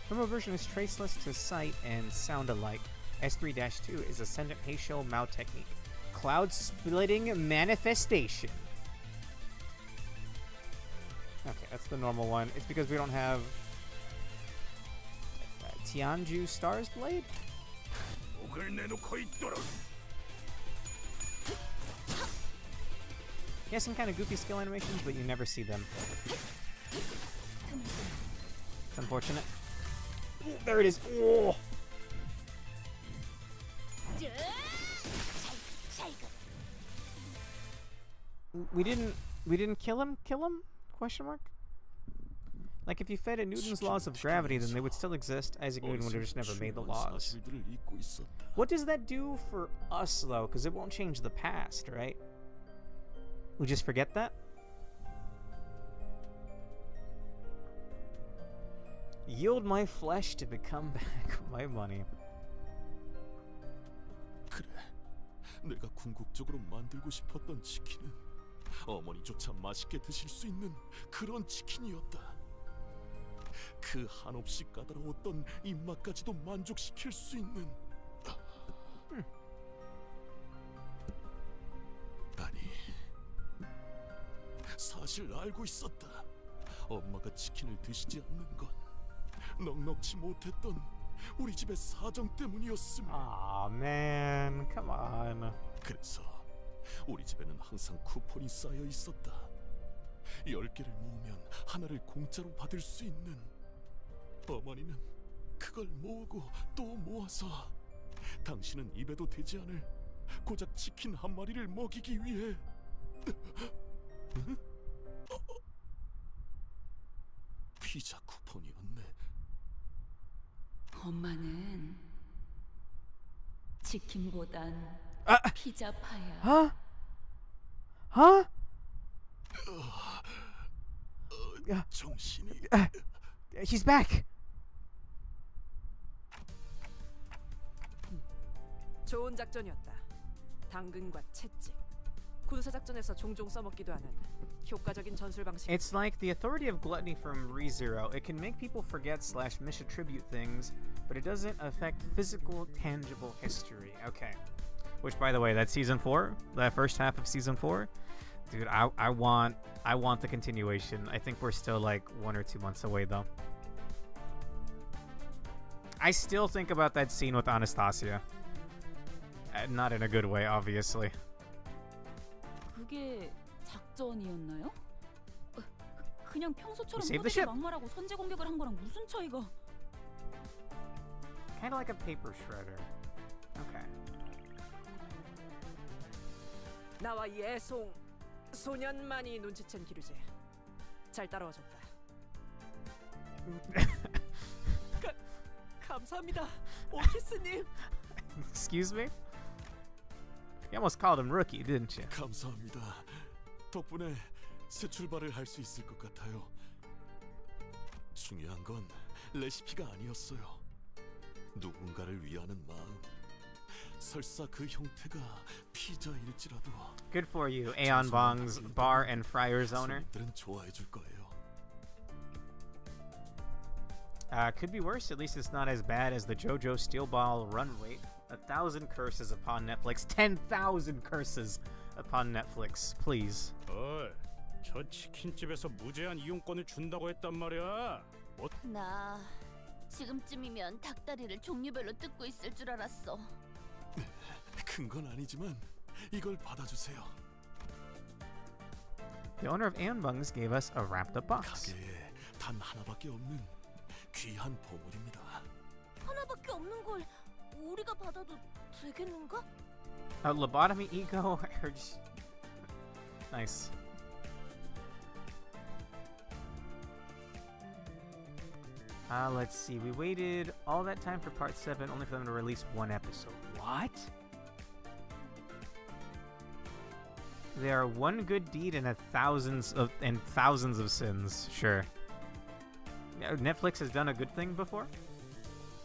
Thermal version is traceless to sight and sound alike. S3-2 is Ascendant Heisho Mao technique. Cloud splitting manifestation. Okay, that's the normal one. It's because we don't have Tianju Star's Blade? He has some kind of goofy skill animations, but you never see them. It's unfortunate. Ooh, there it is. Oh. We didn't kill him? Kill him? Question mark? Like, if you fed it Newton's laws of gravity, then they would still exist. Isaac Newton would have just never made the laws. What does that do for us, though? Because it won't change the past, right? We just forget that? Yield my flesh to become back my money. 그래, 내가 궁극적으로 만들고 싶었던 치킨은 어머니조차 맛있게 드실 수 있는 그런 치킨이었다. 그 한없이 까다로웠던 입맛까지도 만족시킬 수 있는. 아니, 사실 알고 있었다. 엄마가 치킨을 드시지 않는 건 넉넉지 못했던 우리 집의 사정 때문이었음을. Aw, man, come on. 그래서 우리 집에는 항상 쿠폰이 쌓여 있었다. 10개를 모으면 하나를 공짜로 받을 수 있는. 어머니는 그걸 모으고 또 모아서 당신은 입에도 대지 않을 고작 치킨 한 마리를 먹이기 위해. 피자 쿠폰이었네. 엄마는 치킨보단 피자파야. Huh? Huh? 정신이. He's back. 좋은 작전이었다. 당근과 채찍. 군사 작전에서 종종 써먹기도 하는 효과적인 전술 방식. It's like the authority of gluttony from ReZero. It can make people forget / misattribute things, but it doesn't affect physical, tangible history. Okay. Which, by the way, that's season 4, that first half of season 4. Dude, I want the continuation. I think we're still like 1 or 2 months away, though. I still think about that scene with Anastasia. Not in a good way, obviously. 그게 작전이었나요? 그냥 평소처럼 Save the 포대를 ship. 막말하고 선제 공격을 한 거랑 무슨 차이가? Kind of like a paper shredder. Okay. 나와 예송 소년만이 눈치챈 기류제. 잘 따라와줬다. 감사합니다, 오키스님. Excuse me? You almost called him rookie, didn't you? 감사합니다. 덕분에 새 출발을 할 수 있을 것 같아요. 중요한 건 레시피가 아니었어요. 누군가를 위하는 마음. 설사 그 형태가 피자일지라도. Good for you, Aeon Bong's bar and fryers owner. 손님들은 좋아해 줄 거예요. Could be worse. At least it's not as bad as the JoJo Steel Ball run rate. 1,000 curses upon Netflix. 10,000 curses upon Netflix. Please. 저 치킨집에서 무제한 이용권을 준다고 했단 말이야. 나 지금쯤이면 닭다리를 종류별로 뜯고 있을 줄 알았어. 큰 건 아니지만 이걸 받아주세요. The owner of Aeon Bungs gave us a wrapped up box. 가게에 단 하나밖에 없는 귀한 보물입니다. 하나밖에 없는 걸 우리가 받아도 되겠는가? Lobotomy ego. Nice. Let's see. We waited all that time for part 7, only for them to release one episode. What? They are one good deed and thousands of sins. Sure. Netflix has done a good thing before?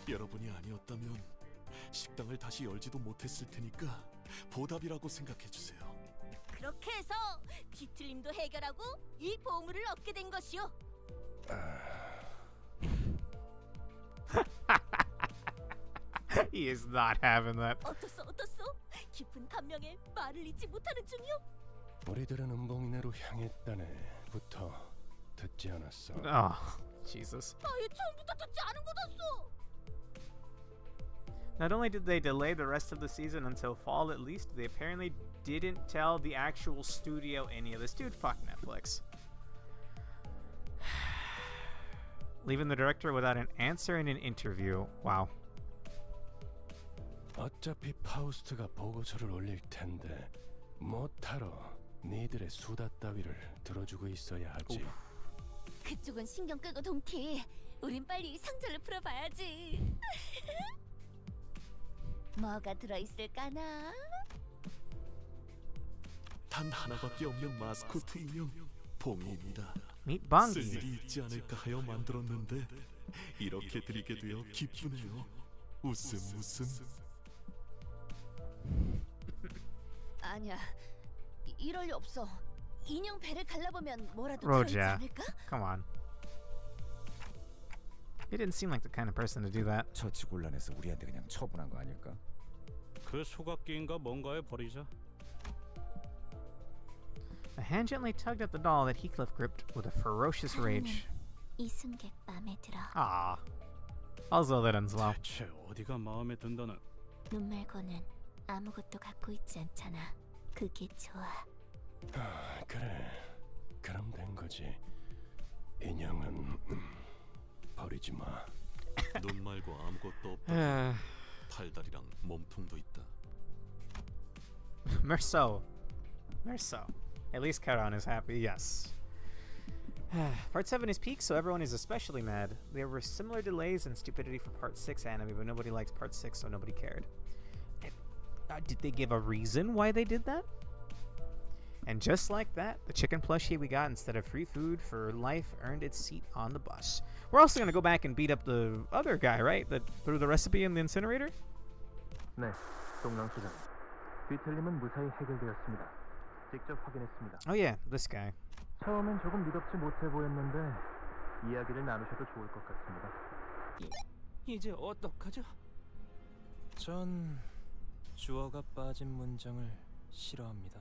여러분이 아니었다면 식당을 다시 열지도 못했을 테니까 보답이라고 생각해 주세요. 그렇게 해서 뒤틀림도 해결하고 이 보물을 얻게 된 것이요. He is not having that. 어떻소? 깊은 감명에 말을 잇지 못하는 중이요. 우리들은 음봉인으로 향했다네부터 듣지 않았어. Oh, Jesus. 아예 처음부터 듣지 않은 거였어. Not only did they delay the rest of the season until fall at least, they apparently didn't tell the actual studio any of this. Dude, fuck Netflix. Leaving the director without an answer in an interview. Wow. 어차피 파우스트가 보고서를 올릴 텐데 못하러 니들의 수다 따위를 들어주고 있어야 하지. 그쪽은 신경 끄고 동키. 우린 빨리 상자를 풀어봐야지. 뭐가 들어있을까나? 단 하나밖에 없는 마스코트 인형 봉이입니다. Meet Bongi. 쓸일이 있지 않을까 하여 만들었는데 이렇게 드리게 되어 기쁘네요. 웃음. 아니야, 이럴 리 없어. 인형 배를 갈라보면 뭐라도 Roja. 들어있지 않을까? Come on. He didn't seem like the kind of person to do that. 처치곤란해서 우리한테 그냥 처분한 거 아닐까? 그 소각기인가 뭔가에 버리자. The hand gently tugged at the doll that Heathcliff gripped with a ferocious rage. 이 승객 마음에 들어. Ah. Also that ends well. 대체 어디가 마음에 든다는? 눈 말고는 아무것도 갖고 있지 않잖아. 그게 좋아. 그래. 그럼 된 거지. 인형은 버리지 마. 눈 말고 아무것도 없다. 팔다리랑 몸통도 있다. Merceau. At least Charon is happy, yes. Part 7 is peak, so everyone is especially mad. There were similar delays and stupidity for Part 6 anime, but nobody likes Part 6, so nobody cared. Did they give a reason why they did that? And just like that, the chicken plushie we got instead of free food for life earned its seat on the bus. We're also going to go back and beat up the other guy, right? That threw the recipe in the incinerator? 네, 동랑소장. 뒤틀림은 무사히 해결되었습니다. 직접 확인했습니다. Oh yeah, this guy. 처음엔 조금 믿었지 못해 보였는데 이야기를 나누셔도 좋을 것 같습니다. 이제 어떡하죠? 전 주어가 빠진 문장을 싫어합니다.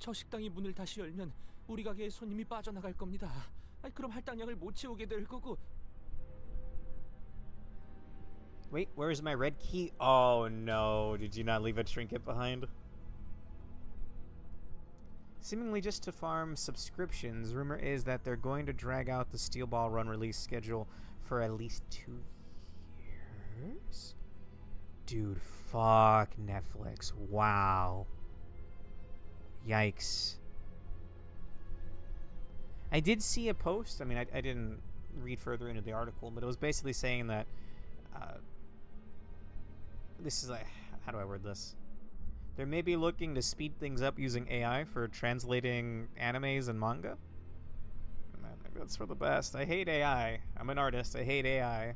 저 식당이 문을 다시 열면 우리 가게에 손님이 빠져나갈 겁니다. 그럼 할당량을 못 채우게 될 거고. Wait, where's my red key? Oh no, did you not leave a trinket behind? Seemingly just to farm subscriptions, rumor is that they're going to drag out the Steel Ball Run release schedule for at least 2 years? Dude, fuck Netflix. Wow. Yikes. I did see a post. I mean, I didn't read further into the article, but it was basically saying that this is like, how do I word this? They may be looking to speed things up using AI for translating animes and manga. Maybe that's for the best. I hate AI. I'm an artist. I hate AI.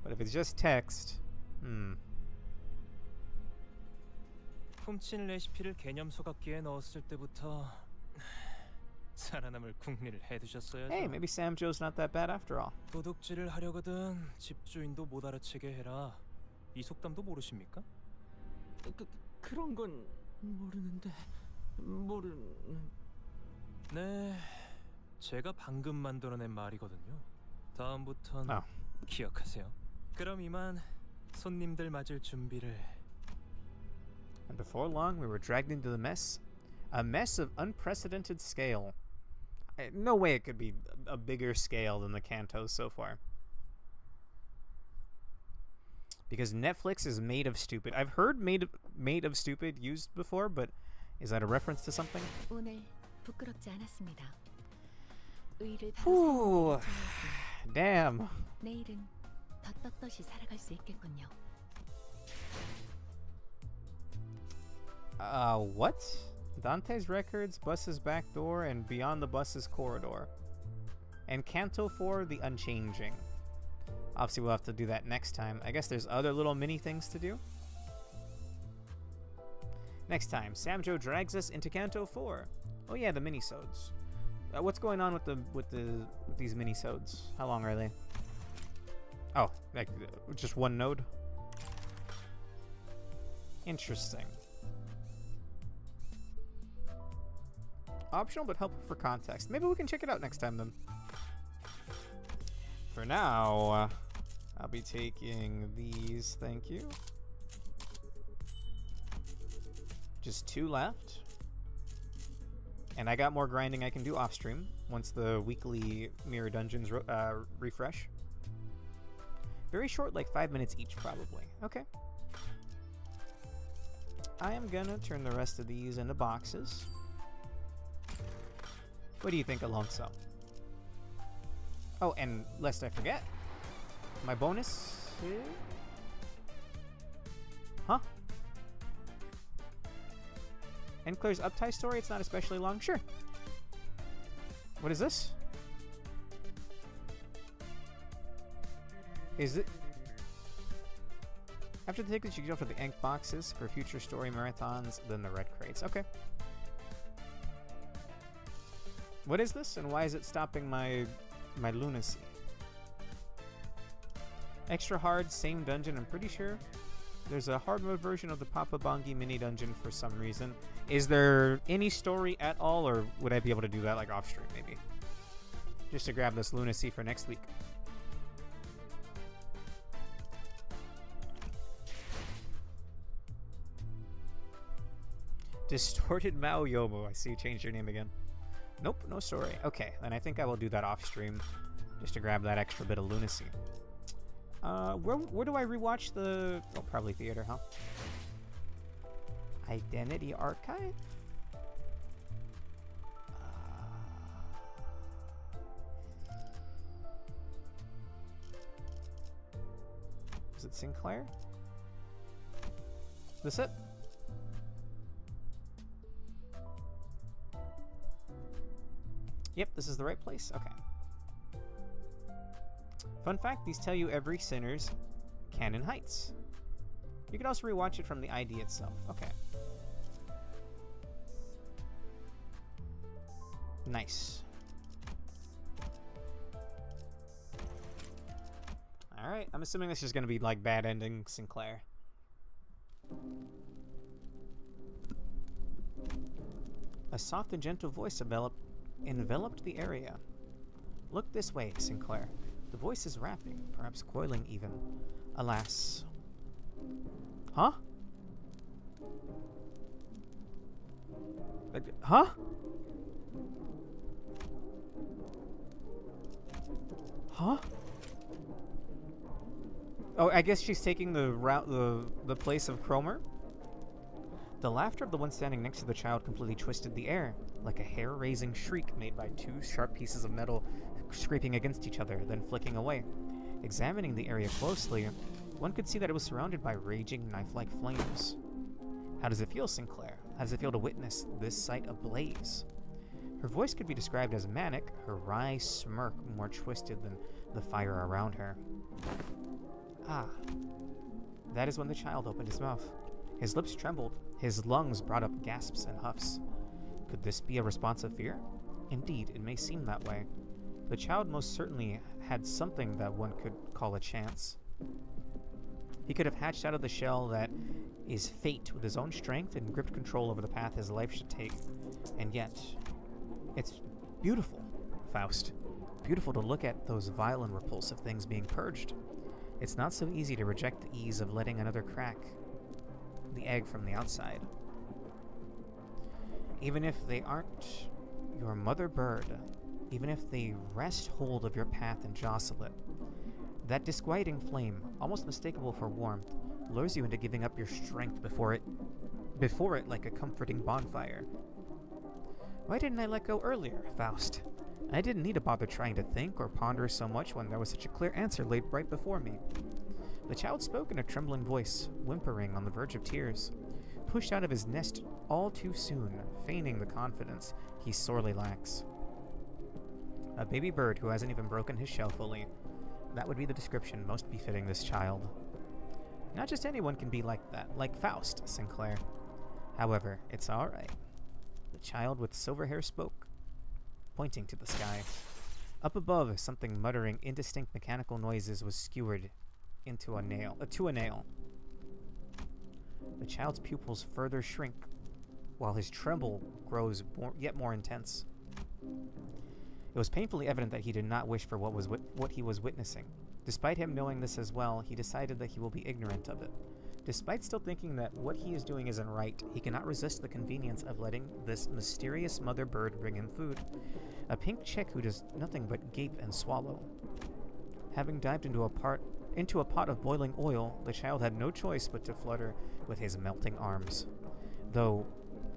But if it's just text, 훔친 레시피를 개념 소각기에 넣었을 때부터 살아남을 궁리를 해두셨어야죠. hey, maybe Sam Joe's not that bad after all. 도둑질을 하려거든 집주인도 못 알아채게 해라. 이 속담도 모르십니까? 그런 건 모르는데 네, 제가 방금 만들어낸 말이거든요. 다음부턴 기억하세요. 그럼 이만 손님들 맞을 준비를. And before long, we were dragged into the mess. A mess of unprecedented scale. No way it could be a bigger scale than the Cantos so far. Because Netflix is made of stupid. I've heard made of stupid used before, but is that a reference to something? 오늘 부끄럽지 않았습니다. 의의를 Ooh. 바로 Damn. 내일은 더 떳떳이 살아갈 수 있겠군요. What? Dante's Records, Bus's Back Door, and Beyond the Bus's Corridor. And Canto 4, The Unchanging. Obviously, we'll have to do that next time. I guess there's other little mini things to do. Next time, Samjo drags us into Canto 4. Oh yeah, the minisodes. What's going on with these minisodes? How long are they? Oh, like just one node? Interesting. Optional but helpful for context. Maybe we can check it out next time then. For now, I'll be taking these, thank you. Just 2 left. And I got more grinding I can do off stream once the weekly mirror dungeons refresh. Very short, like 5 minutes each probably. Okay. I am gonna turn the rest of these into boxes. What do you think, Alonso? Oh, and lest I forget, my bonus is... Huh? Enclair's Uptie story, it's not especially long? Sure. What is this? Is it... After the tickets, you go for the ink boxes for future story marathons, then the red crates. Okay. What is this, and why is it stopping my lunacy? Extra hard, same dungeon, I'm pretty sure. There's a hard mode version of the Papa Bongi mini dungeon for some reason. Is there any story at all, or would I be able to do that like off stream maybe? Just to grab this lunacy for next week. Distorted Mao Yomo. I see you changed your name again. Nope, no story. Okay, then I think I will do that off stream just to grab that extra bit of lunacy. Where do I rewatch the... Oh, probably theater, huh? Identity Archive? Is it Sinclair? Is this it? Yep, this is the right place. Okay. Fun fact, these tell you every Sinner's canon heights. You can also rewatch it from the ID itself. Okay. Nice. Alright, I'm assuming this is going to be like bad ending Sinclair. A soft and gentle voice enveloped the area. Look this way, Sinclair. The voice is rapping, perhaps coiling even. Alas. Huh? Huh? Huh? Oh, I guess she's taking the place of Cromer? The laughter of the one standing next to the child completely twisted the air, like a hair-raising shriek made by 2 sharp pieces of metal scraping against each other, then flicking away. Examining the area closely, one could see that it was surrounded by raging knife-like flames. How does it feel, Sinclair? How does it feel to witness this sight ablaze? Her voice could be described as manic, her wry smirk more twisted than the fire around her. Ah. That is when the child opened his mouth. His lips trembled, his lungs brought up gasps and huffs. Could this be a response of fear? Indeed, it may seem that way. The child most certainly had something that one could call a chance. He could have hatched out of the shell that is fate with his own strength and gripped control over the path his life should take. And yet, it's beautiful, Faust. Beautiful to look at those vile and repulsive things being purged. It's not so easy to reject the ease of letting another crack the egg from the outside. Even if they aren't your mother bird, even if they wrest hold of your path and jostle it, that disquieting flame, almost mistakable for warmth, lures you into giving up your strength before it like a comforting bonfire. Why didn't I let go earlier, Faust? I didn't need to bother trying to think or ponder so much when there was such a clear answer laid right before me. The child spoke in a trembling voice, whimpering on the verge of tears, pushed out of his nest all too soon, feigning the confidence he sorely lacks. A baby bird who hasn't even broken his shell fully. That would be the description most befitting this child. Not just anyone can be like that, like Faust, Sinclair. However, it's alright. The child with silver hair spoke, pointing to the sky. Up above, something muttering indistinct mechanical noises was skewered into a nail. The child's pupils further shrink, while his tremble grows yet more intense. It was painfully evident that he did not wish for what he was witnessing. Despite him knowing this as well, he decided that he will be ignorant of it. Despite still thinking that what he is doing isn't right, he cannot resist the convenience of letting this mysterious mother bird bring him food. A pink chick who does nothing but gape and swallow. Having dived into a pot of boiling oil, the child had no choice but to flutter with his melting arms. Though,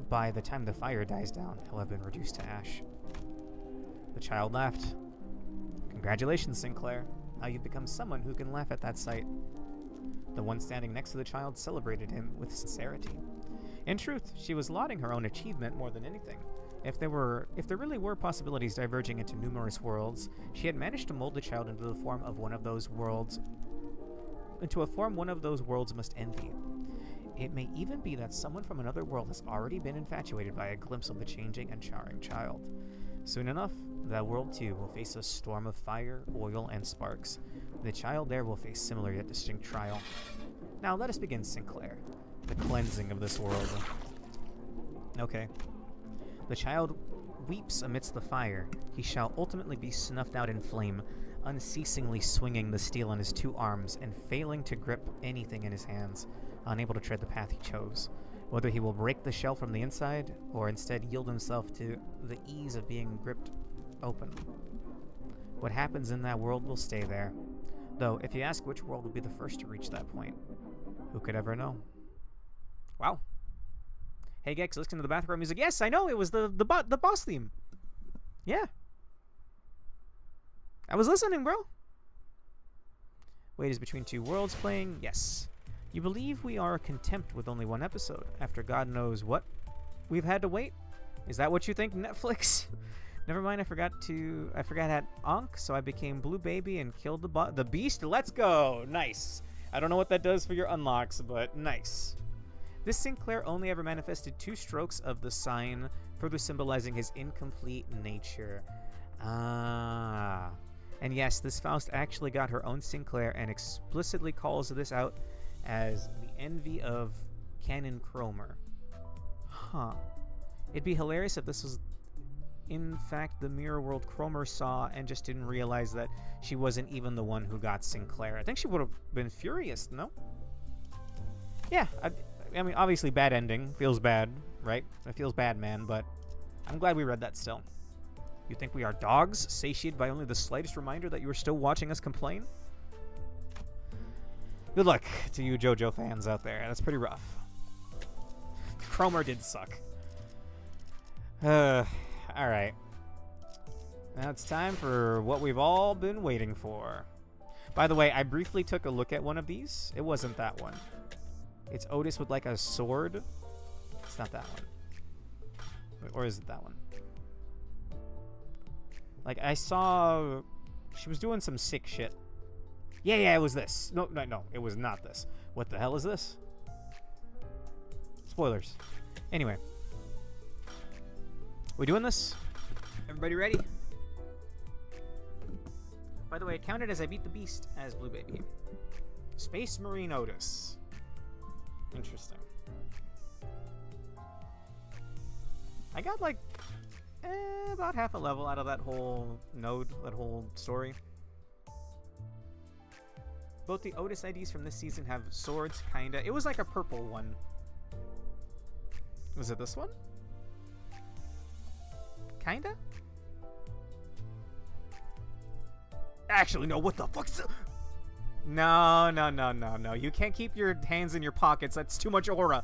by the time the fire dies down, he'll have been reduced to ash. The child laughed. Congratulations, Sinclair. Now you've become someone who can laugh at that sight. The one standing next to the child celebrated him with sincerity. In truth, she was lauding her own achievement more than anything. If there really were possibilities diverging into numerous worlds, she had managed to mold the child into the form of one of those worlds must envy. It may even be that someone from another world has already been infatuated by a glimpse of the changing and charring child. Soon enough, that world too will face a storm of fire, oil, and sparks. The child there will face similar yet distinct trial. Now let us begin, Sinclair. The cleansing of this world. Okay. The child weeps amidst the fire. He shall ultimately be snuffed out in flame, unceasingly swinging the steel in his two arms and failing to grip anything in his hands, unable to tread the path he chose. Whether he will break the shell from the inside, or instead yield himself to the ease of being gripped open. What happens in that world will stay there. Though, if you ask which world will be the first to reach that point, who could ever know? Wow. Hey Gex, listen to the bathroom music. Yes, I know, it was the boss theme. Yeah. I was listening, bro. Wait, is between two worlds playing? Yes. You believe we are content with only one episode after God knows what we've had to wait? Is that what you think, Netflix? Never mind, I forgot I had Ankh, so I became Blue Baby and killed the beast. Let's go. Nice. I don't know what that does for your unlocks, but nice. This Sinclair only ever manifested 2 strokes of the sign, further symbolizing his incomplete nature. Ah. And yes, this Faust actually got her own Sinclair and explicitly calls this out as the envy of Canon Cromer. Huh. It'd be hilarious if this was in fact the mirror world Cromer saw and just didn't realize that she wasn't even the one who got Sinclair. I think she would have been furious, no? Yeah, I mean, obviously bad ending. Feels bad, right? It feels bad, man, but I'm glad we read that still. You think we are dogs, satiated by only the slightest reminder that you are still watching us complain? Good luck to you JoJo fans out there. That's pretty rough. Cromer did suck. Alright. Now it's time for what we've all been waiting for. By the way, I briefly took a look at one of these. It wasn't that one. It's Otis with like a sword. It's not that one. Or is it that one? Like, I saw... She was doing some sick shit. Yeah, it was this. No, it was not this. What the hell is this? Spoilers. Anyway. We doing this? Everybody ready? By the way, it counted as I beat the beast as Blue Baby. Space Marine Otis. Interesting. I got like about half a level out of that whole node, that whole story. Both the Otis IDs from this season have swords, kinda. It was like a purple one. Was it this one? Kinda? Actually, no, what the fuck's... No. You can't keep your hands in your pockets. That's too much aura.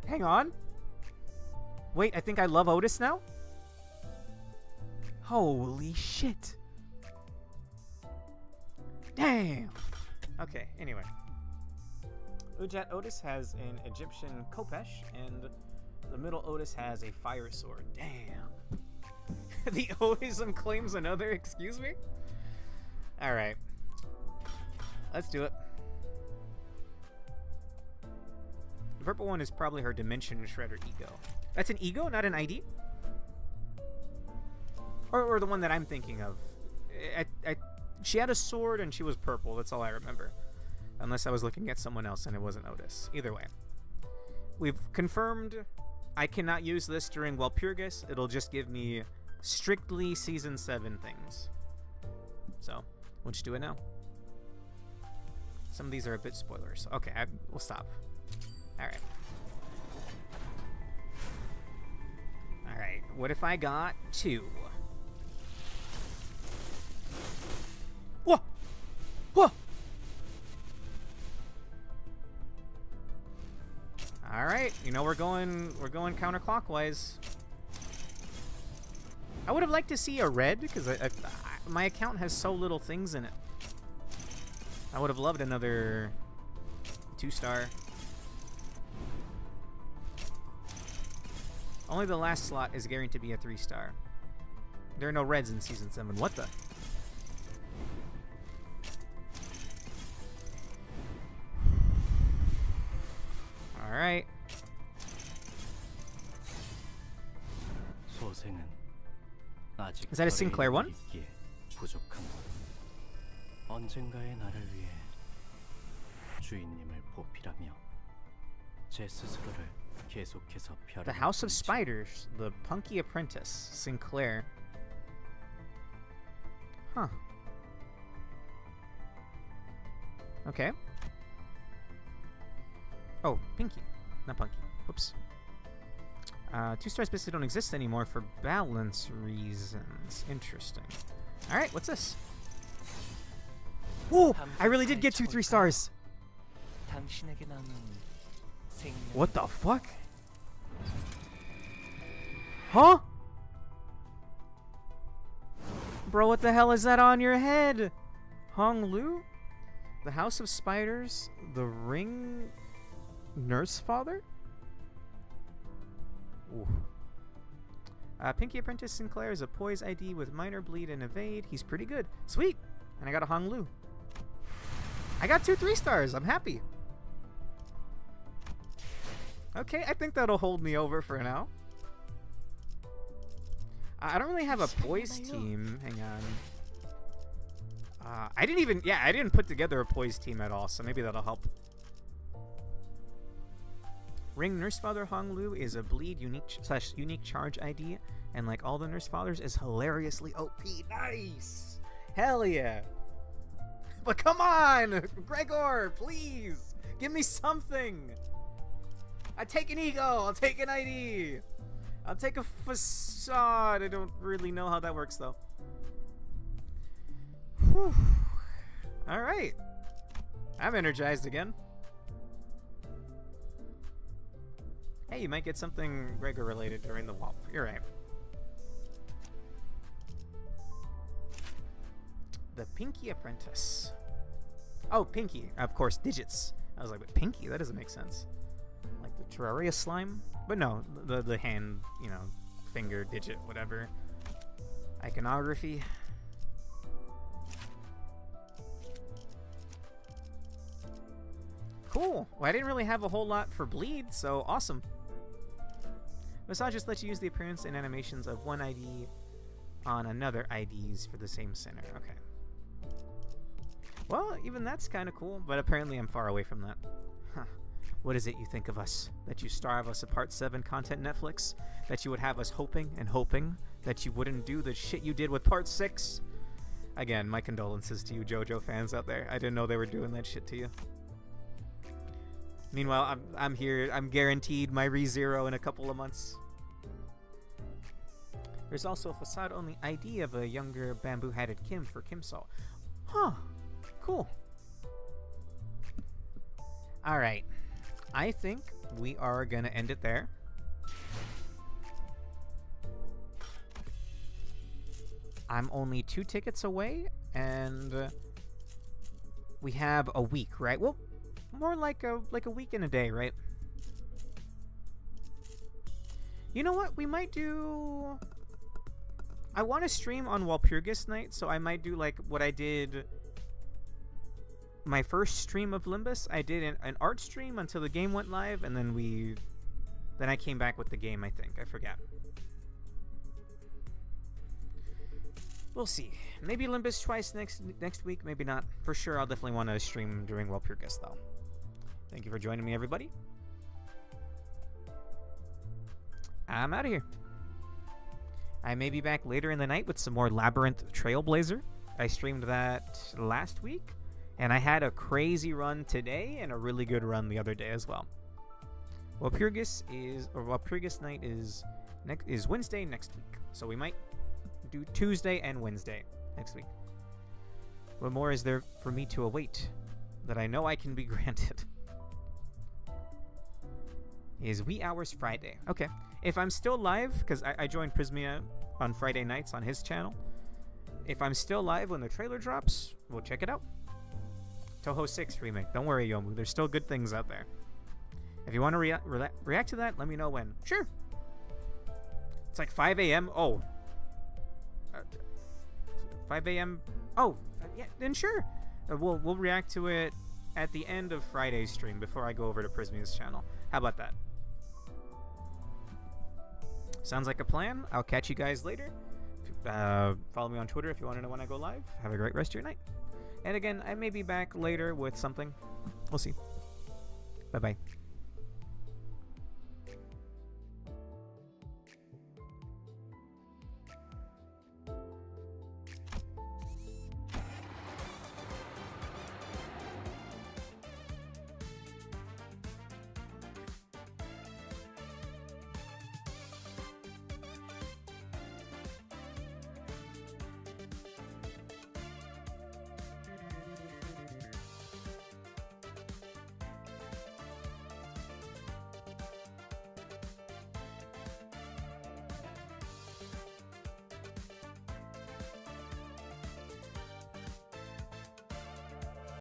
Hang on. Wait, I think I love Otis now? Holy shit. Damn. Okay, anyway. Ujat Otis has an Egyptian Kopesh, and the middle Otis has a fire sword. Damn. The Otism claims another, excuse me? Alright. Let's do it. The purple one is probably her Dimension Shredder Ego. That's an Ego, not an ID? Or the one that I'm thinking of. She had a sword and she was purple, that's all I remember. Unless I was looking at someone else and it wasn't Otis. Either way. We've confirmed I cannot use this during Walpurgis. It'll just give me strictly Season 7 things. So, we'll just do it now. Some of these are a bit spoilers. Okay, we'll stop. Alright. Alright, what if I got 2? Whoa! Whoa! Alright, you know we're going counterclockwise. I would have liked to see a red, because my account has so little things in it. I would have loved another 2-star. Only the last slot is guaranteed to be a 3-star. There are no reds in Season 7. What the? Alright. Is that a Sinclair one? 언젠가의 나를 위해 주인님을 보필하며 제 스스로를 계속해서 펴. The House of Spiders, The Punky Apprentice, Sinclair. Huh. Okay. Oh, Pinky, not Punky. Whoops. 2 stars basically don't exist anymore for balance reasons. Interesting. Alright, what's this? Whoa! I really did get 2 3 stars! What the fuck? Huh? Bro, what the hell is that on your head? Hong Lu? The House of Spiders? The Ring... Nurse Father? Ooh. Pinky Apprentice Sinclair is a poise ID with minor bleed and evade. He's pretty good. Sweet! And I got a Hong Lu. I got 2 3 stars. I'm happy. Okay, I think that'll hold me over for now. I don't really have a poise team. Hang on. I didn't put together a poise team at all, so maybe that'll help. Ring Nurse Father Hong Lu is a bleed unique charge ID, and like all the Nurse Fathers, is hilariously OP. Nice! Hell yeah! But come on! Gregor, please! Give me something! I take an ego! I'll take an ID! I'll take a facade! I don't really know how that works, though. Whew. Alright. I'm energized again. Hey, you might get something Gregor related during the walk. You're right. The Pinky Apprentice. Oh, Pinky. Of course, digits. I was like, but Pinky? That doesn't make sense. Like the Terraria slime? But no, the hand, you know, finger, digit, whatever. Iconography. Cool. Well, I didn't really have a whole lot for bleed, so awesome. Massage just lets you use the appearance and animations of one ID on another IDs for the same center. Okay. Well, even that's kind of cool, but apparently I'm far away from that. Huh. What is it you think of us? That you starve us of Part 7 content Netflix? That you would have us hoping and hoping that you wouldn't do the shit you did with Part 6? Again, my condolences to you JoJo fans out there. I didn't know they were doing that shit to you. Meanwhile, I'm here. I'm guaranteed my ReZero in a couple of months. There's also a facade-only ID of a younger bamboo-hatted Kim for Kimsol. Huh. Cool. Alright. I think we are going to end it there. I'm only 2 tickets away, and we have a week, right? Well, more like a week and a day, right? You know what? We might do... I want to stream on Walpurgis night, so I might do like what I did my first stream of Limbus. I did an art stream until the game went live, and then I came back with the game, I think. I forget. We'll see. Maybe Limbus twice next week, maybe not. For sure, I'll definitely want to stream during Walpurgis, though. Thank you for joining me, everybody. I'm out of here. I may be back later in the night with some more Labyrinth Trailblazer. I streamed that last week, and I had a crazy run today and a really good run the other day as well. Walpurgis night is Wednesday next week, so we might do Tuesday and Wednesday next week. What more is there for me to await that I know I can be granted? Is Wee Hours Friday. Okay. If I'm still live, because I joined Prismia on Friday nights on his channel. If I'm still live when the trailer drops, we'll check it out. Toho 6 remake. Don't worry, Yomu. There's still good things out there. If you want to react to that, let me know when. Sure. It's like 5 a.m. Oh. 5 a.m. Oh, yeah, then sure. We'll react to it at the end of Friday's stream before I go over to Prismia's channel. How about that? Sounds like a plan. I'll catch you guys later. Follow me on Twitter if you want to know when I go live. Have a great rest of your night. And again, I may be back later with something. We'll see. Bye-bye.